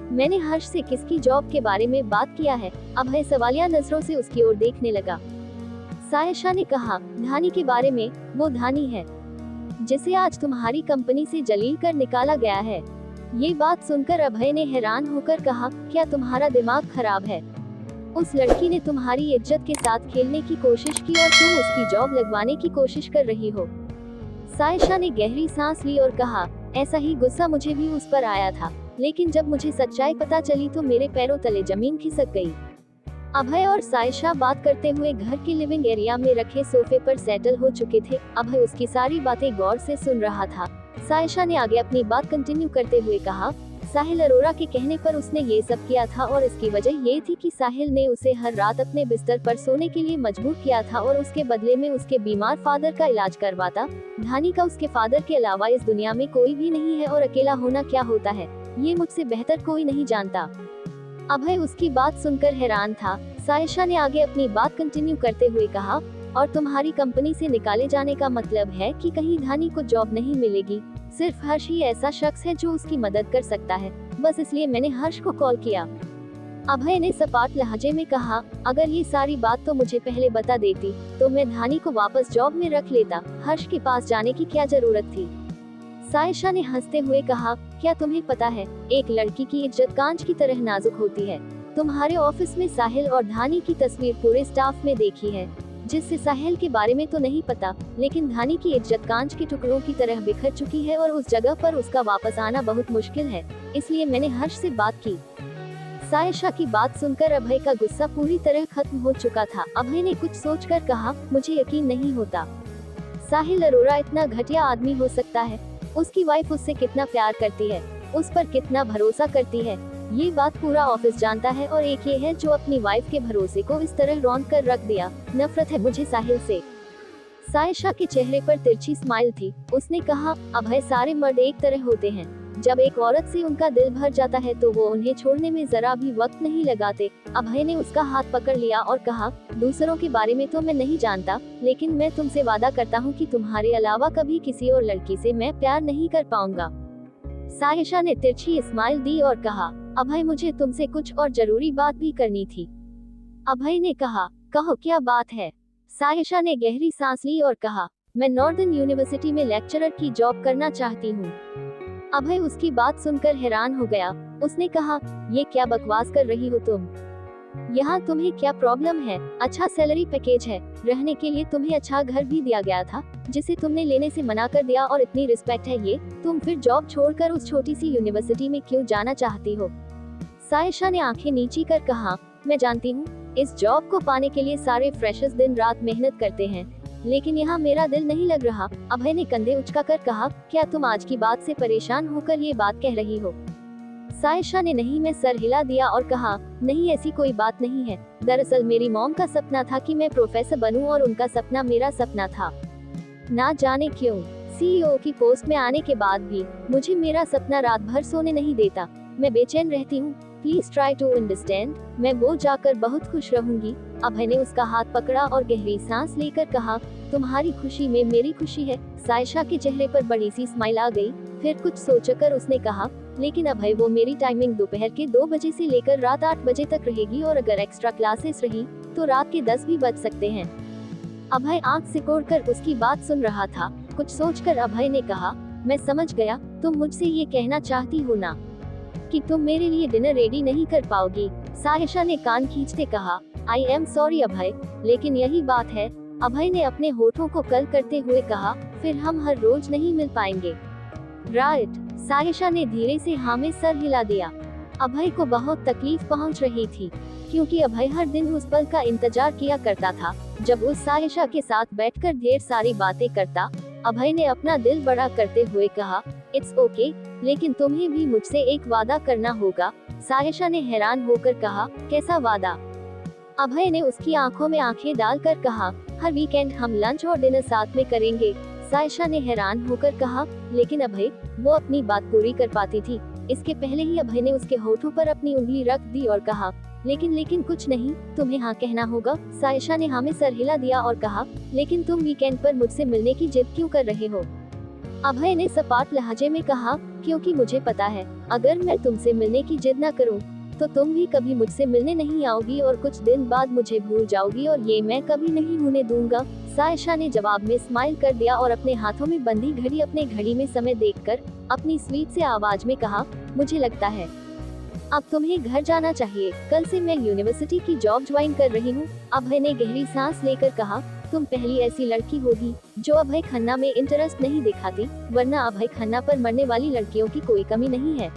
मैंने हर्ष से किसकी जॉब के बारे में बात किया है? अभय सवालिया नजरों से उसकी ओर देखने लगा। सायशा ने कहा, धानी के बारे में। वो धानी है जिसे आज तुम्हारी कंपनी से जलील कर निकाला गया है। ये बात सुनकर अभय ने हैरान होकर कहा, क्या तुम्हारा दिमाग खराब है? उस लड़की ने तुम्हारी इज्जत के साथ खेलने की कोशिश की और तुम उसकी जॉब लगवाने की कोशिश कर रही हो। सायशा ने गहरी सांस ली और कहा, ऐसा ही गुस्सा मुझे भी उस पर आया था, लेकिन जब मुझे सच्चाई पता चली तो मेरे पैरों तले जमीन खिसक गई। अभय और सायशा बात करते हुए घर के लिविंग एरिया में रखे सोफे पर सेटल हो चुके थे। अभय उसकी सारी बातें गौर से सुन रहा था। सायशा ने आगे अपनी बात कंटिन्यू करते हुए कहा, साहिल अरोरा के कहने पर उसने ये सब किया था और इसकी वजह ये थी कि साहिल ने उसे हर रात अपने बिस्तर पर सोने के लिए मजबूर किया था और उसके बदले में उसके बीमार फादर का इलाज करवाता। धानी का उसके फादर के अलावा इस दुनिया में कोई भी नहीं है और अकेला होना क्या होता है ये मुझसे बेहतर कोई नहीं जानता। अभय उसकी बात सुनकर हैरान था। सायशा ने आगे अपनी बात कंटिन्यू करते हुए कहा, और तुम्हारी कंपनी से निकाले जाने का मतलब है कि कहीं धानी को जॉब नहीं मिलेगी। सिर्फ हर्ष ही ऐसा शख्स है जो उसकी मदद कर सकता है, बस इसलिए मैंने हर्ष को कॉल किया। अभय ने सपाट लहजे में कहा, अगर ये सारी बात तो मुझे पहले बता देती तो मैं धानी को वापस जॉब में रख लेता। हर्ष के पास जाने की क्या जरूरत थी? सायशा ने हंसते हुए कहा, क्या तुम्हें पता है, एक लड़की की इज्जत कांच की तरह नाजुक होती है। तुम्हारे ऑफिस में साहिल और धानी की तस्वीर पूरे स्टाफ में देखी है, जिससे साहिल के बारे में तो नहीं पता, लेकिन धानी की इज्जत कांच के टुकड़ों की तरह बिखर चुकी है और उस जगह पर उसका वापस आना बहुत मुश्किल है। इसलिए मैंने हर्ष से बात की। सायशा की बात सुनकर अभय का गुस्सा पूरी तरह खत्म हो चुका था। अभय ने कुछ सोचकर कहा, मुझे यकीन नहीं होता साहिल अरोरा इतना घटिया आदमी हो सकता है। उसकी वाइफ उससे कितना प्यार करती है, उस पर कितना भरोसा करती है, ये बात पूरा ऑफिस जानता है और एक ये है जो अपनी वाइफ के भरोसे को इस तरह रौंद कर रख दिया। नफरत है मुझे साहिल से। सायशा के चेहरे पर तिरछी स्माइल थी। उसने कहा, अभय, सारे मर्द एक तरह होते हैं। जब एक औरत से उनका दिल भर जाता है तो वो उन्हें छोड़ने में जरा भी वक्त नहीं लगाते। अभय ने उसका हाथ पकड़ लिया और कहा, दूसरों के बारे में तो मैं नहीं जानता, लेकिन मैं तुमसे वादा करता हूँ कि तुम्हारे अलावा कभी किसी और लड़की से मैं प्यार नहीं कर पाऊंगा। सायशा ने तिरछी स्माइल दी और कहा, अभय, मुझे तुमसे कुछ और जरूरी बात भी करनी थी। अभय ने कहा, कहो, क्या बात है? सायशा ने गहरी सांस ली और कहा, मैं नॉर्दर्न यूनिवर्सिटी में लेक्चरर की जॉब करना चाहती हूँ। अभय उसकी बात सुनकर हैरान हो गया। उसने कहा, ये क्या बकवास कर रही हो तुम? यहाँ तुम्हें क्या प्रॉब्लम है? अच्छा सैलरी पैकेज है, रहने के लिए तुम्हें अच्छा घर भी दिया गया था जिसे तुमने लेने से मना कर दिया, और इतनी रिस्पेक्ट है ये, तुम फिर जॉब छोड़कर उस छोटी सी यूनिवर्सिटी में क्यों जाना चाहती हो? सायशा ने आंखें नीची कर कहा, मैं जानती हूँ इस जॉब को पाने के लिए सारे फ्रेशर्स दिन रात मेहनत करते हैं, लेकिन यहाँ मेरा दिल नहीं लग रहा। अभय ने कंधे उचकाकर कहा, क्या तुम आज की बात से परेशान होकर ये बात कह रही हो? सायशा ने नहीं में सर हिला दिया और कहा, नहीं, ऐसी कोई बात नहीं है। दरअसल मेरी मॉम का सपना था कि मैं प्रोफेसर बनूं और उनका सपना मेरा सपना था। ना जाने क्यों सीईओ की पोस्ट में आने के बाद भी मुझे मेरा सपना रात भर सोने नहीं देता। मैं बेचैन रहती हूँ। Please try to understand. मैं वो जाकर बहुत खुश रहूंगी। अभय ने उसका हाथ पकड़ा और गहरी सांस लेकर कहा, तुम्हारी खुशी में मेरी खुशी है। सायशा के चेहरे पर बड़ी सी स्माइल आ गई। फिर कुछ सोचकर उसने कहा, लेकिन अभय, वो मेरी टाइमिंग दोपहर के 2 बजे से लेकर रात 8 बजे तक रहेगी, और अगर एक्स्ट्रा क्लासेस रही तो रात के 10 भी बज सकते हैं। अभय आंख सिकोड़कर उसकी बात सुन रहा था। कुछ सोचकर अभय ने कहा, मैं समझ गया, तुम मुझसे ये कहना चाहती हो ना कि तुम मेरे लिए डिनर रेडी नहीं कर पाओगी। सायशा ने कान खींचते कहा, आई एम सॉरी अभय, लेकिन यही बात है। अभय ने अपने होठों को कर्ल करते हुए कहा, फिर हम हर रोज नहीं मिल पाएंगे, राइट? सायशा ने धीरे से हाँ में सर हिला दिया। अभय को बहुत तकलीफ पहुंच रही थी, क्योंकि अभय हर दिन उस पल का इंतजार किया करता था जब उस सायशा के साथ बैठकर ढेर सारी बातें करता। अभय ने अपना दिल बड़ा करते हुए कहा, इट्स ओके, लेकिन तुम्हें भी मुझसे एक वादा करना होगा। सायशा ने हैरान होकर कहा, कैसा वादा? अभय ने उसकी आंखों में आंखें डालकर कहा, हर वीकेंड हम लंच और डिनर साथ में करेंगे। सायशा ने हैरान होकर कहा, लेकिन अभय, वो अपनी बात पूरी कर पाती थी। इसके पहले ही अभय ने उसके होठों पर अपनी उंगली रख दी और कहा, लेकिन कुछ नहीं, तुम्हें हाँ कहना होगा। सायशा ने हाँ में सर हिला दिया और कहा, लेकिन तुम वीकेंड पर मुझसे मिलने की जिद क्यों कर रहे हो? अभय ने सपाट लहजे में कहा, क्योंकि मुझे पता है, अगर मैं तुमसे मिलने की जिद न करूं, तो तुम भी कभी मुझसे मिलने नहीं आओगी और कुछ दिन बाद मुझे भूल जाओगी और ये मैं कभी नहीं होने दूंगा। सायशा ने जवाब में स्माइल कर दिया और अपने हाथों में बंधी घड़ी अपने घड़ी में समय देखकर अपनी स्वीट से आवाज में कहा, मुझे लगता है अब तुम्हें घर जाना चाहिए, कल से मैं यूनिवर्सिटी की जॉब ज्वाइन कर रही हूँ। अभय ने गहरी सांस लेकर कहा, तुम पहली ऐसी लड़की होगी जो अभय खन्ना में इंटरेस्ट नहीं दिखाती, वरना अभय खन्ना पर मरने वाली लड़कियों की कोई कमी नहीं है।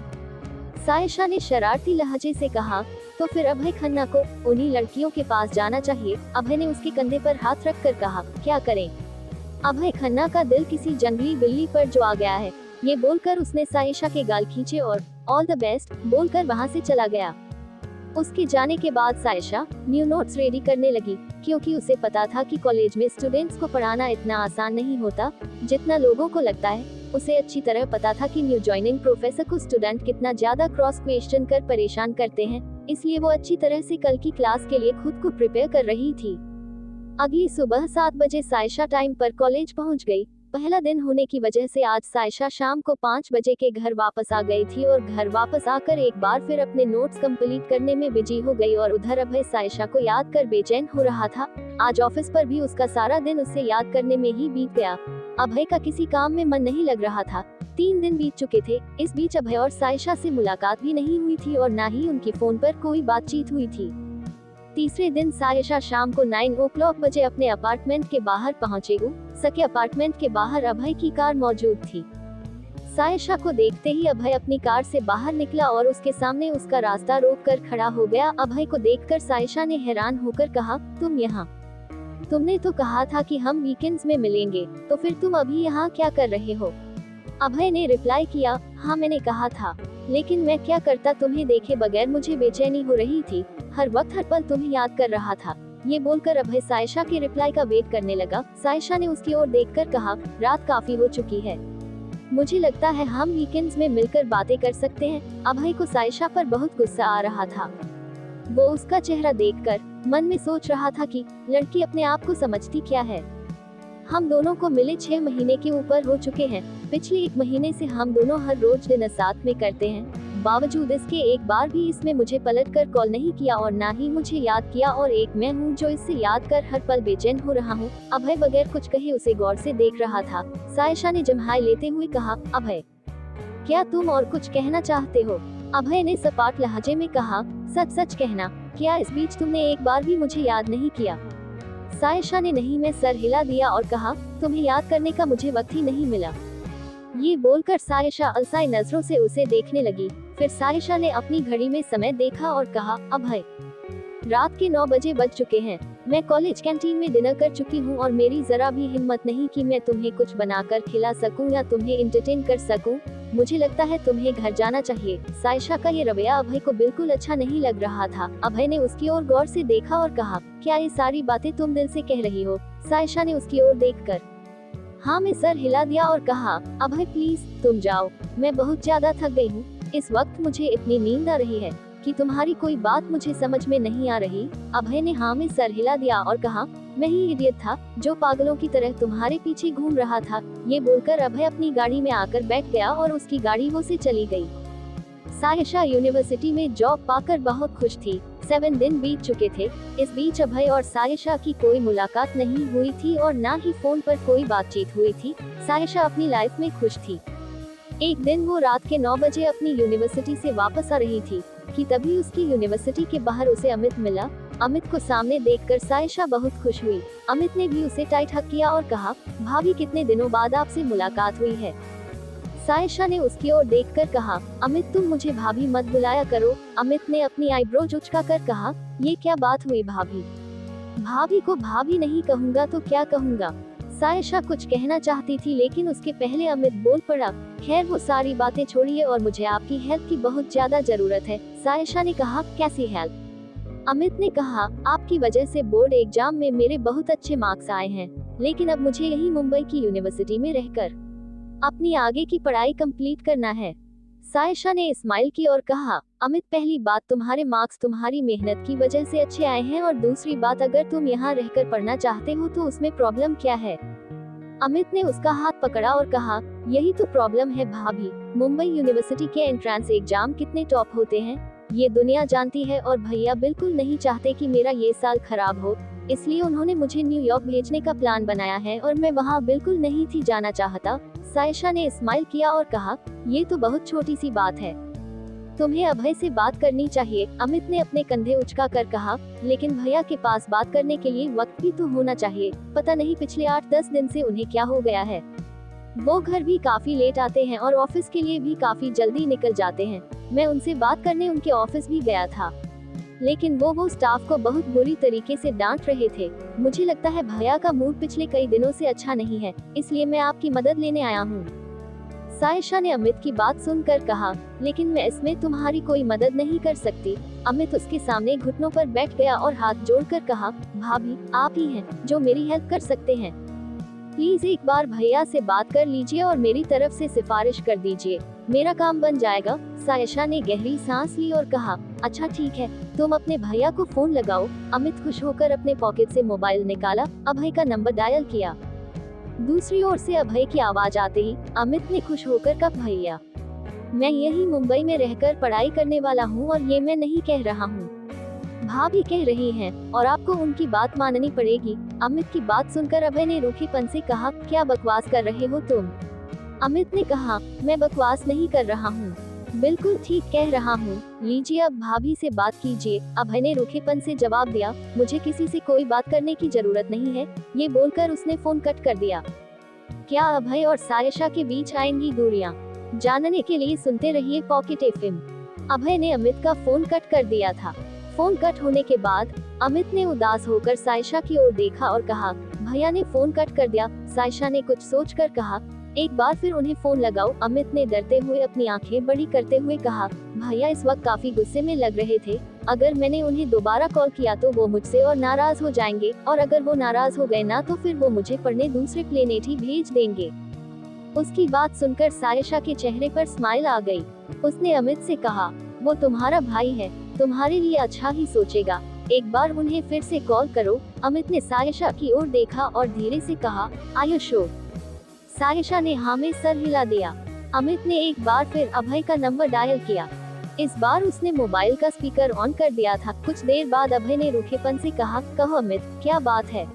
सायशा ने शरारती लहजे से कहा, तो फिर अभय खन्ना को उन्हीं लड़कियों के पास जाना चाहिए। अभय ने उसके कंधे पर हाथ रखकर कहा, क्या करें? अभय खन्ना का दिल किसी जंगली बिल्ली पर जो आ गया है। ये बोलकर उसने सायशा के गाल खींचे और ऑल द बेस्ट बोलकर वहां से चला गया। उसके जाने के बाद सायशा न्यू नोट्स रेडी करने लगी, क्योंकि उसे पता था कि कॉलेज में स्टूडेंट्स को पढ़ाना इतना आसान नहीं होता जितना लोगों को लगता है। उसे अच्छी तरह पता था कि न्यू ज्वाइनिंग प्रोफेसर को स्टूडेंट कितना ज्यादा क्रॉस क्वेश्चन कर परेशान करते हैं, इसलिए वो अच्छी तरह से कल की क्लास के लिए खुद को प्रिपेयर कर रही थी। अगली सुबह 7 बजे सायशा टाइम पर कॉलेज पहुंच गई। पहला दिन होने की वजह से आज सायशा शाम को 5 बजे के घर वापस आ गई थी और घर वापस आकर एक बार फिर अपने नोट्स कंप्लीट करने में बिजी हो गई और उधर अभय सायशा को याद कर बेचैन हो रहा था। आज ऑफिस पर भी उसका सारा दिन उसे याद करने में ही बीत गया। अभय का किसी काम में मन नहीं लग रहा था। 3 दिन बीत चुके थे। इस बीच अभय और सायशा से मुलाकात भी नहीं हुई थी और न ही उनकी फोन पर कोई बातचीत हुई थी। तीसरे दिन सायशा शाम को 9 o'clock बजे अपने अपार्टमेंट के बाहर पहुंचेगी। सके अपार्टमेंट के बाहर अभय की कार मौजूद थी। सायशा को देखते ही अभय अपनी कार से बाहर निकला और उसके सामने उसका रास्ता रोककर खड़ा हो गया। अभय को देखकर सायशा ने हैरान होकर कहा, तुम यहाँ? तुमने तो कहा था कि हम वीकेंड्स में मिलेंगे, तो फिर तुम अभी यहाँ क्या कर रहे हो? अभय ने रिप्लाई किया, हाँ मैंने कहा था, लेकिन मैं क्या करता, तुम्हें देखे बगैर मुझे बेचैनी हो रही थी, हर वक्त हर पल तुम्हें याद कर रहा था। ये बोलकर अभय सायशा के रिप्लाई का वेट करने लगा। सायशा ने उसकी ओर देखकर कहा, रात काफी हो चुकी है, मुझे लगता है हम वीकेंड्स में मिलकर बातें कर सकते हैं। अभय को सायशा पर बहुत गुस्सा आ रहा था। वो उसका चेहरा देखकर मन में सोच रहा था कि लड़की अपने आप को समझती क्या है। हम दोनों को मिले 6 महीने के ऊपर हो चुके हैं। पिछले 1 महीने से हम दोनों हर रोज डिनर साथ में करते हैं। बावजूद इसके एक बार भी इसने मुझे पलट कर कॉल नहीं किया और ना ही मुझे याद किया, और एक मैं हूँ जो इससे याद कर हर पल बेचैन हो रहा हूँ। अभय बगैर कुछ कहे उसे गौर से देख रहा था। सायशा ने जम्हाई लेते हुए कहा, अभय क्या तुम और कुछ कहना चाहते हो? अभय ने सपाट लहजे में कहा, सच सच कहना, क्या इस बीच तुमने एक बार भी मुझे याद नहीं किया? सायशा ने नहीं में सर हिला दिया और कहा, तुम्हें याद करने का मुझे वक्त ही नहीं मिला। ये बोलकर सायशा अलसाई नजरों से उसे देखने लगी। फिर सायशा ने अपनी घड़ी में समय देखा और कहा, अभय रात के 9 बजे बज चुके हैं। मैं कॉलेज कैंटीन में डिनर कर चुकी हूँ और मेरी जरा भी हिम्मत नहीं कि मैं तुम्हें कुछ बनाकर खिला सकूं या तुम्हें एंटरटेन कर सकूं। मुझे लगता है तुम्हें घर जाना चाहिए। सायशा का ये रवैया अभय को बिल्कुल अच्छा नहीं लग रहा था। अभय ने उसकी ओर गौर से देखा और कहा, क्या ये सारी बातें तुम दिल से कह रही हो? सायशा ने उसकी ओर देखकर हाँ में सर हिला दिया और कहा, अभय प्लीज तुम जाओ, मैं बहुत ज्यादा थक गई हूँ। इस वक्त मुझे इतनी नींद आ रही है कि तुम्हारी कोई बात मुझे समझ में नहीं आ रही। अभय ने हाँ में सर हिला दिया और कहा, मैं ही इडियट था जो पागलों की तरह तुम्हारे पीछे घूम रहा था। ये बोलकर अभय अपनी गाड़ी में आकर बैठ गया और उसकी गाड़ी वो से चली गई। सायशा यूनिवर्सिटी में जॉब पाकर बहुत खुश थी। 7 दिन बीत चुके थे। इस बीच अभय और सायशा की कोई मुलाकात नहीं हुई थी और ना ही फोन पर कोई बातचीत हुई थी। सायशा अपनी लाइफ में खुश थी। एक दिन वो रात के 9 बजे अपनी यूनिवर्सिटी से वापस आ रही थी कि तभी उसकी यूनिवर्सिटी के बाहर उसे अमित मिला। अमित को सामने देखकर सायशा बहुत खुश हुई। अमित ने भी उसे टाइट हग किया और कहा, भाभी कितने दिनों बाद आपसे मुलाकात हुई है। सायशा ने उसकी ओर देखकर कहा, अमित तुम मुझे भाभी मत बुलाया करो। अमित ने अपनी आईब्रो उचका कर कहा, ये क्या बात हुई भाभी? भाभी को भाभी नहीं कहूँगा तो क्या कहूँगा? सायशा कुछ कहना चाहती थी लेकिन उसके पहले अमित बोल पड़ा, खैर वो सारी बातें छोड़िए और मुझे आपकी हेल्प की बहुत ज्यादा जरूरत है। सायशा ने कहा, कैसी हेल्प? अमित ने कहा, आपकी वजह से बोर्ड एग्जाम में मेरे बहुत अच्छे मार्क्स आए हैं, लेकिन अब मुझे यही मुंबई की यूनिवर्सिटी में रहकर अपनी आगे की पढ़ाई कंप्लीट करना है। सायशा ने स्माइल की और कहा, अमित पहली बात तुम्हारे मार्क्स तुम्हारी मेहनत की वजह से अच्छे आए हैं और दूसरी बात अगर तुम यहाँ रहकर पढ़ना चाहते हो तो उसमें प्रॉब्लम क्या है। अमित ने उसका हाथ पकड़ा और कहा, यही तो प्रॉब्लम है भाभी, मुंबई यूनिवर्सिटी के एंट्रेंस एग्जाम कितने टॉप होते हैं ये दुनिया जानती है और भैया बिल्कुल नहीं चाहते कि मेरा ये साल खराब हो, इसलिए उन्होंने मुझे न्यूयॉर्क भेजने का प्लान बनाया है और मैं वहाँ बिल्कुल नहीं थी जाना चाहता। सायशा ने स्माइल किया और कहा, ये तो बहुत छोटी सी बात है, तुम्हें अभय से बात करनी चाहिए। अमित ने अपने कंधे उचका कर कहा, लेकिन भैया के पास बात करने के लिए वक्त भी तो होना चाहिए, पता नहीं पिछले 8-10 दिन से उन्हें क्या हो गया है। वो घर भी काफी लेट आते हैं और ऑफिस के लिए भी काफी जल्दी निकल जाते हैं। मैं उनसे बात करने उनके ऑफिस भी गया था, लेकिन वो स्टाफ को बहुत बुरी तरीके से डांट रहे थे। मुझे लगता है भैया का मूड पिछले कई दिनों से अच्छा नहीं है, इसलिए मैं आपकी मदद लेने आया हूँ। सायशा ने अमित की बात सुनकर कहा, लेकिन मैं इसमें तुम्हारी कोई मदद नहीं कर सकती। अमित उसके सामने घुटनों पर बैठ गया और हाथ जोड़कर कहा, भाभी आप ही हैं जो मेरी हेल्प कर सकते हैं, प्लीज एक बार भैया से बात कर लीजिए और मेरी तरफ से सिफारिश कर दीजिए, मेरा काम बन जाएगा। सायशा ने गहरी सांस ली और कहा, अच्छा ठीक है, तुम अपने भैया को फोन लगाओ। अमित खुश होकर अपने पॉकेट से मोबाइल निकाला, अभय का नंबर डायल किया। दूसरी ओर से अभय की आवाज आते ही अमित ने खुश होकर कहा, भैया मैं यही मुंबई में रहकर पढ़ाई करने वाला हूँ और ये मैं नहीं कह रहा हूँ, भाभी कह रही हैं और आपको उनकी बात माननी पड़ेगी। अमित की बात सुनकर अभय ने रूखेपन से कहा, क्या बकवास कर रहे हो तुम। अमित ने कहा, मैं बकवास नहीं कर रहा हूँ, बिल्कुल ठीक कह रहा हूँ, लीजिए अब भाभी से बात कीजिए। अभय ने रूखेपन से जवाब दिया, मुझे किसी से कोई बात करने की जरूरत नहीं है। ये बोलकर उसने फोन कट कर दिया। क्या अभय और सायशा के बीच आएंगी दूरियां? जानने के लिए सुनते रहिए पॉकेट एफएम। अभय ने अमित का फोन कट कर दिया था। फोन कट होने के बाद अमित ने उदास होकर सायशा की ओर देखा और कहा, भैया ने फोन कट कर दिया। सायशा ने कुछ सोचकर कहा, एक बार फिर उन्हें फोन लगाओ। अमित ने डरते हुए अपनी आंखें बड़ी करते हुए कहा, भैया इस वक्त काफी गुस्से में लग रहे थे, अगर मैंने उन्हें दोबारा कॉल किया तो वो मुझसे और नाराज हो जाएंगे, और अगर वो नाराज हो गए ना तो फिर वो मुझे पढ़ने दूसरे प्लेनेट ही भेज देंगे। उसकी बात सुनकर सायशा के चेहरे पर स्माइल आ गई। उसने अमित से कहा, वो तुम्हारा भाई है, तुम्हारे लिए अच्छा ही सोचेगा, एक बार उन्हें फिर से कॉल करो। अमित ने सायशा की ओर देखा और धीरे से कहा, आर यू श्योर? सायशा ने हाँ में सर हिला दिया। अमित ने एक बार फिर अभय का नंबर डायल किया। इस बार उसने मोबाइल का स्पीकर ऑन कर दिया था। कुछ देर बाद अभय ने रूखेपन से कहा, कहो अमित क्या बात है।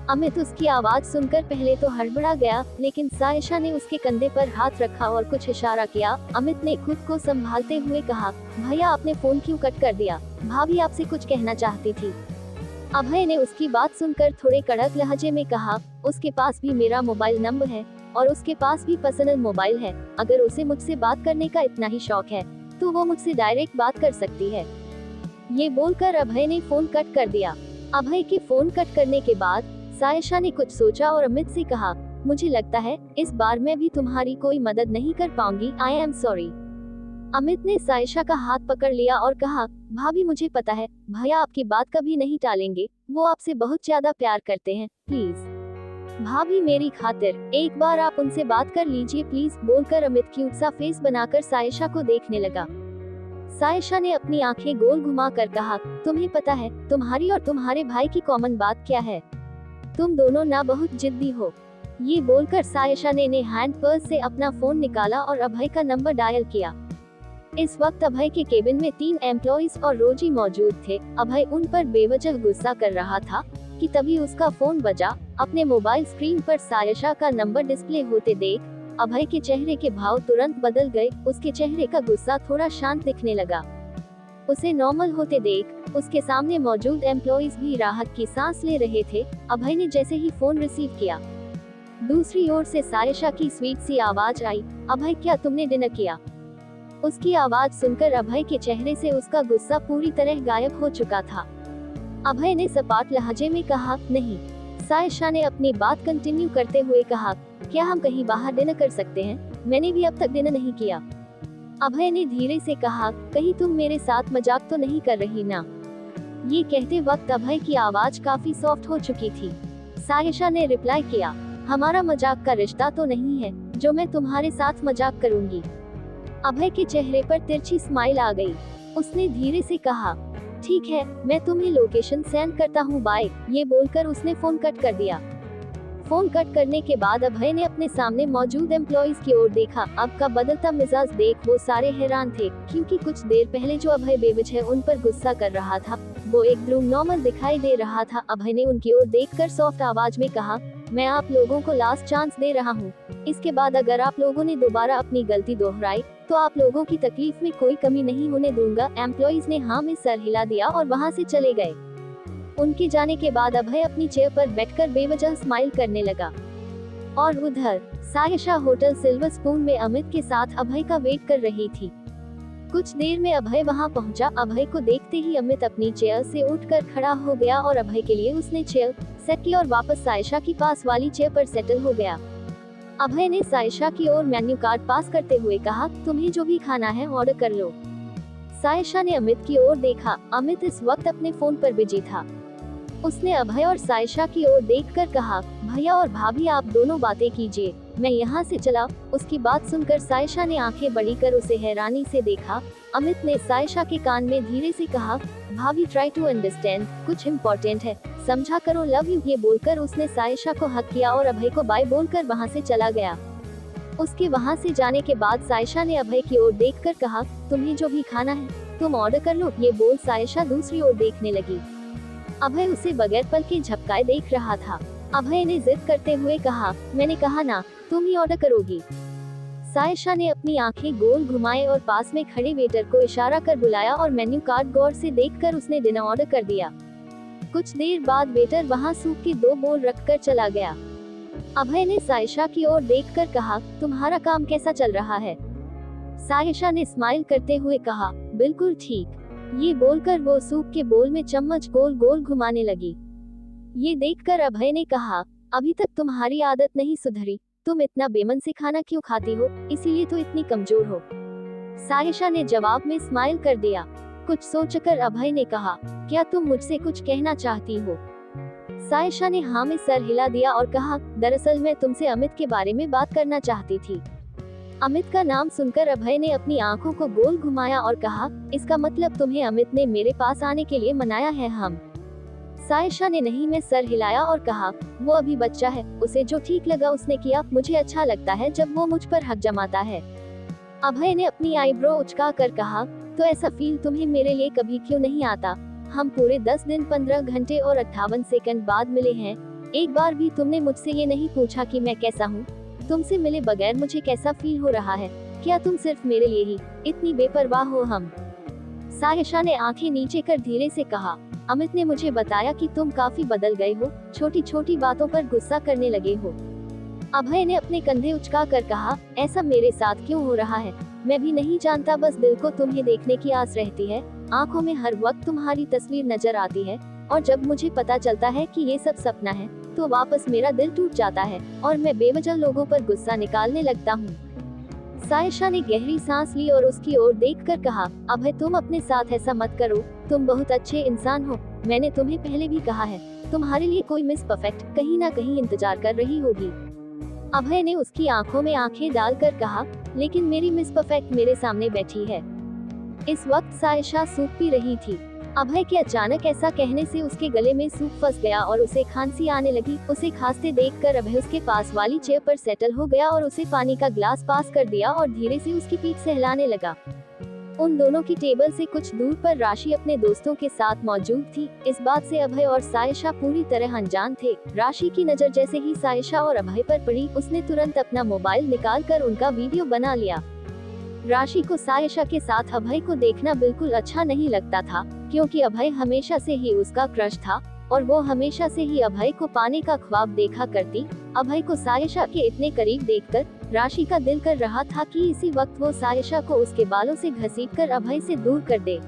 अमित उसकी आवाज सुनकर पहले तो हड़बड़ा गया, लेकिन सायशा ने उसके कंधे पर हाथ रखा और कुछ इशारा किया। अमित ने खुद को संभालते हुए कहा, भैया आपने फोन क्यों कट कर दिया, भाभी आपसे कुछ कहना चाहती थी। अभय ने उसकी बात सुनकर थोड़े कड़क लहजे में कहा, उसके पास भी मेरा मोबाइल नंबर है और उसके पास भी पर्सनल मोबाइल है, अगर उसे मुझसे बात करने का इतना ही शौक है तो वो मुझसे डायरेक्ट बात कर सकती है। ये बोलकर अभय ने फोन कट कर दिया। अभय के फोन कट करने के बाद सायशा ने कुछ सोचा और अमित से कहा, मुझे लगता है इस बार मैं भी तुम्हारी कोई मदद नहीं कर पाऊंगी, आई एम सॉरी। अमित ने सायशा का हाथ पकड़ लिया और कहा, भाभी मुझे पता है भैया आपकी बात कभी नहीं टालेंगे, वो आपसे बहुत ज्यादा प्यार करते हैं, प्लीज भाभी मेरी खातिर एक बार आप उनसे बात कर लीजिए प्लीज। बोलकर अमित क्यूट सा फेस बनाकर सायशा को देखने लगा। सायशा ने अपनी आंखें गोल घुमा कर कहा, तुम्हें पता है तुम्हारी और तुम्हारे भाई की कॉमन बात क्या है, तुम दोनों ना बहुत जिद्दी हो। ये बोलकर सायशा ने हैंड पर्स से अपना फोन निकाला और अभय का नंबर डायल किया। इस वक्त अभय के केबिन में 3 एम्प्लॉइज और रोजी मौजूद थे। अभय उन पर बेवजह गुस्सा कर रहा था कि तभी उसका फोन बजा। अपने मोबाइल स्क्रीन पर सायशा का नंबर डिस्प्ले होते देख अभय के चेहरे के भाव तुरंत बदल गए। उसके चेहरे का गुस्सा थोड़ा शांत दिखने लगा। उसे नॉर्मल होते देख उसके सामने मौजूद एम्प्लॉइज भी राहत की सांस ले रहे थे। अभय ने जैसे ही फोन रिसीव किया, दूसरी ओर से सायशा की स्वीट सी आवाज आई, अभय क्या तुमने डिनर किया? उसकी आवाज सुनकर अभय के चेहरे से उसका गुस्सा पूरी तरह गायब हो चुका था। अभय ने सपाट लहजे में कहा, नहीं। सायशा ने अपनी बात कंटिन्यू करते हुए कहा, क्या हम कहीं बाहर डिनर कर सकते हैं? मैंने भी अब तक डिनर नहीं किया। अभय ने धीरे से कहा, कहीं तुम मेरे साथ मजाक तो नहीं कर रही ना? ये कहते वक्त अभय की आवाज काफी सॉफ्ट हो चुकी थी। सायशा ने रिप्लाई किया, हमारा मजाक का रिश्ता तो नहीं है जो मैं तुम्हारे साथ मजाक करूंगी। अभय के चेहरे पर तिरछी स्माइल आ गई। उसने धीरे से कहा, ठीक है, मैं तुम्हें लोकेशन सेंड करता हूँ, बाय। ये बोलकर उसने फोन कट कर दिया। फोन कट करने के बाद अभय ने अपने सामने मौजूद एम्प्लॉइज की ओर देखा। अब का बदलता मिजाज देख वो सारे हैरान थे, क्योंकि कुछ देर पहले जो अभय बेवजह उन पर गुस्सा कर रहा था, वो एकदम नॉर्मल दिखाई दे रहा था। अभय ने उनकी ओर देखकर सॉफ्ट आवाज में कहा, मैं आप लोगों को लास्ट चांस दे रहा हूँ। इसके बाद अगर आप लोगों ने दोबारा अपनी गलती दोहराई तो आप लोगों की तकलीफ में कोई कमी नहीं होने दूंगा। एम्प्लॉइज ने हाँ में सर हिला दिया और वहाँ से चले गए। उनके जाने के बाद अभय अपनी चेयर पर बैठकर बेवजह स्माइल करने लगा। और उधर सायशा होटल सिल्वर स्पून में अमित के साथ अभय का वेट कर रही थी। कुछ देर में अभय वहां पहुंचा। अभय को देखते ही अमित अपनी चेयर से उठकर खड़ा हो गया और अभय के लिए उसने चेयर सेट की और वापस सायशा की पास वाली चेयर पर सेटल हो गया। अभय ने सायशा की ओर मेन्यू कार्ड पास करते हुए कहा, तुम्हें जो भी खाना है ऑर्डर कर लो। सायशा ने अमित की ओर देखा। अमित इस वक्त अपने फोन पर बिजी था। उसने अभय और सायशा की ओर देखकर कहा, भैया और भाभी आप दोनों बातें कीजिए, मैं यहाँ से चला। उसकी बात सुनकर सायशा ने आंखें बड़ी कर उसे हैरानी से देखा। अमित ने सायशा के कान में धीरे से कहा, भाभी ट्राई टू अंडरस्टैंड, कुछ इम्पोर्टेंट है, समझा करो, लव यू। ये बोलकर उसने सायशा को हक किया और अभय को बाय बोलकर वहाँ से चला गया। उसके वहाँ से जाने के बाद सायशा ने अभय की ओर देखकर कहा, तुम्हें जो भी खाना है तुम ऑर्डर कर लो। ये बोल सायशा दूसरी ओर देखने लगी। अभय उसे बगैर पल के झपकाए देख रहा था। अभय ने जिद करते हुए कहा, मैंने कहा ना, तुम ही ऑर्डर करोगी। सायशा ने अपनी आंखें गोल घुमाए और पास में खड़े वेटर को इशारा कर बुलाया और मेन्यू कार्ड गौर से देखकर उसने डिनर ऑर्डर कर दिया। कुछ देर बाद वेटर वहां सूप के 2 बोल रखकर चला गया। अभय ने सायशा की ओर देखकर कहा, तुम्हारा काम कैसा चल रहा है? सायशा ने स्माइल करते हुए कहा, बिल्कुल ठीक। ये बोलकर वो सूप के बोल में चम्मच गोल गोल घुमाने लगी। ये देखकर अभय ने कहा, अभी तक तुम्हारी आदत नहीं सुधरी, तुम इतना बेमन से खाना क्यों खाती हो, इसीलिए तो इतनी कमजोर हो। सायशा ने जवाब में स्माइल कर दिया। कुछ सोचकर अभय ने कहा, क्या तुम मुझसे कुछ कहना चाहती हो? सायशा ने हाँ में सर हिला दिया और कहा, दरअसल मैं तुमसे अमित के बारे में बात करना चाहती थी। अमित का नाम सुनकर अभय ने अपनी आंखों को गोल घुमाया और कहा, इसका मतलब तुम्हें अमित ने मेरे पास आने के लिए मनाया है? हम सायशा ने नहीं में सर हिलाया और कहा, वो अभी बच्चा है, उसे जो ठीक लगा उसने किया। मुझे अच्छा लगता है जब वो मुझ पर हक जमाता है। अभय ने अपनी आईब्रो उचका कर कहा, तो ऐसा फील तुम्हें मेरे लिए कभी क्यों नहीं आता? हम पूरे 10 दिन 15 घंटे और 58 सेकंड बाद मिले हैं। एक बार भी तुमने मुझसे ये नहीं पूछा कि मैं कैसा हूँ, तुमसे मिले बगैर मुझे कैसा फील हो रहा है। क्या तुम सिर्फ मेरे लिए ही इतनी बेपरवाह हो? हम सायशा ने आंखें नीचे कर धीरे से कहा, अमित ने मुझे बताया कि तुम काफी बदल गए हो, छोटी छोटी बातों पर गुस्सा करने लगे हो। अभय ने अपने कंधे उचका कर कहा, ऐसा मेरे साथ क्यों हो रहा है? मैं भी नहीं जानता, बस दिल को तुम्हें देखने की आस रहती है। आंखों में हर वक्त तुम्हारी तस्वीर नजर आती है और जब मुझे पता चलता है कि ये सब सपना है तो वापस मेरा दिल टूट जाता है और मैं बेवजह लोगों पर गुस्सा निकालने लगता हूँ। सायशा ने गहरी सांस ली और उसकी ओर देखकर कहा, अभय तुम अपने साथ ऐसा मत करो, तुम बहुत अच्छे इंसान हो। मैंने तुम्हें पहले भी कहा है, तुम्हारे लिए कोई मिस परफेक्ट कहीं ना कहीं इंतजार कर रही होगी। अभय ने उसकी आंखों में आंखें डालकर कहा, लेकिन मेरी मिस परफेक्ट मेरे सामने बैठी है। इस वक्त सायशा सूप पी रही थी। अभय के अचानक ऐसा कहने से उसके गले में सूप फंस गया और उसे खांसी आने लगी। उसे खांसते देखकर अभय उसके पास वाली चेयर पर सेटल हो गया और उसे पानी का ग्लास पास कर दिया और धीरे से उसकी पीठ सहलाने लगा। उन दोनों की टेबल से कुछ दूर पर राशि अपने दोस्तों के साथ मौजूद थी। इस बात से अभय और सायशा पूरी तरह अनजान थे। राशि की नजर जैसे ही सायशा और अभय पर पड़ी, उसने तुरंत अपना मोबाइल निकालकर उनका वीडियो बना लिया। राशि को सायशा के साथ अभय को देखना बिल्कुल अच्छा नहीं लगता था, क्योंकि अभय हमेशा से ही उसका क्रश था और वो हमेशा से ही अभय को पाने का ख्वाब देखा करती। अभय को सायशा के इतने करीब देखकर राशि का दिल कर रहा था कि इसी वक्त वो सायशा को उसके बालों से घसीटकर अभय से दूर कर दे।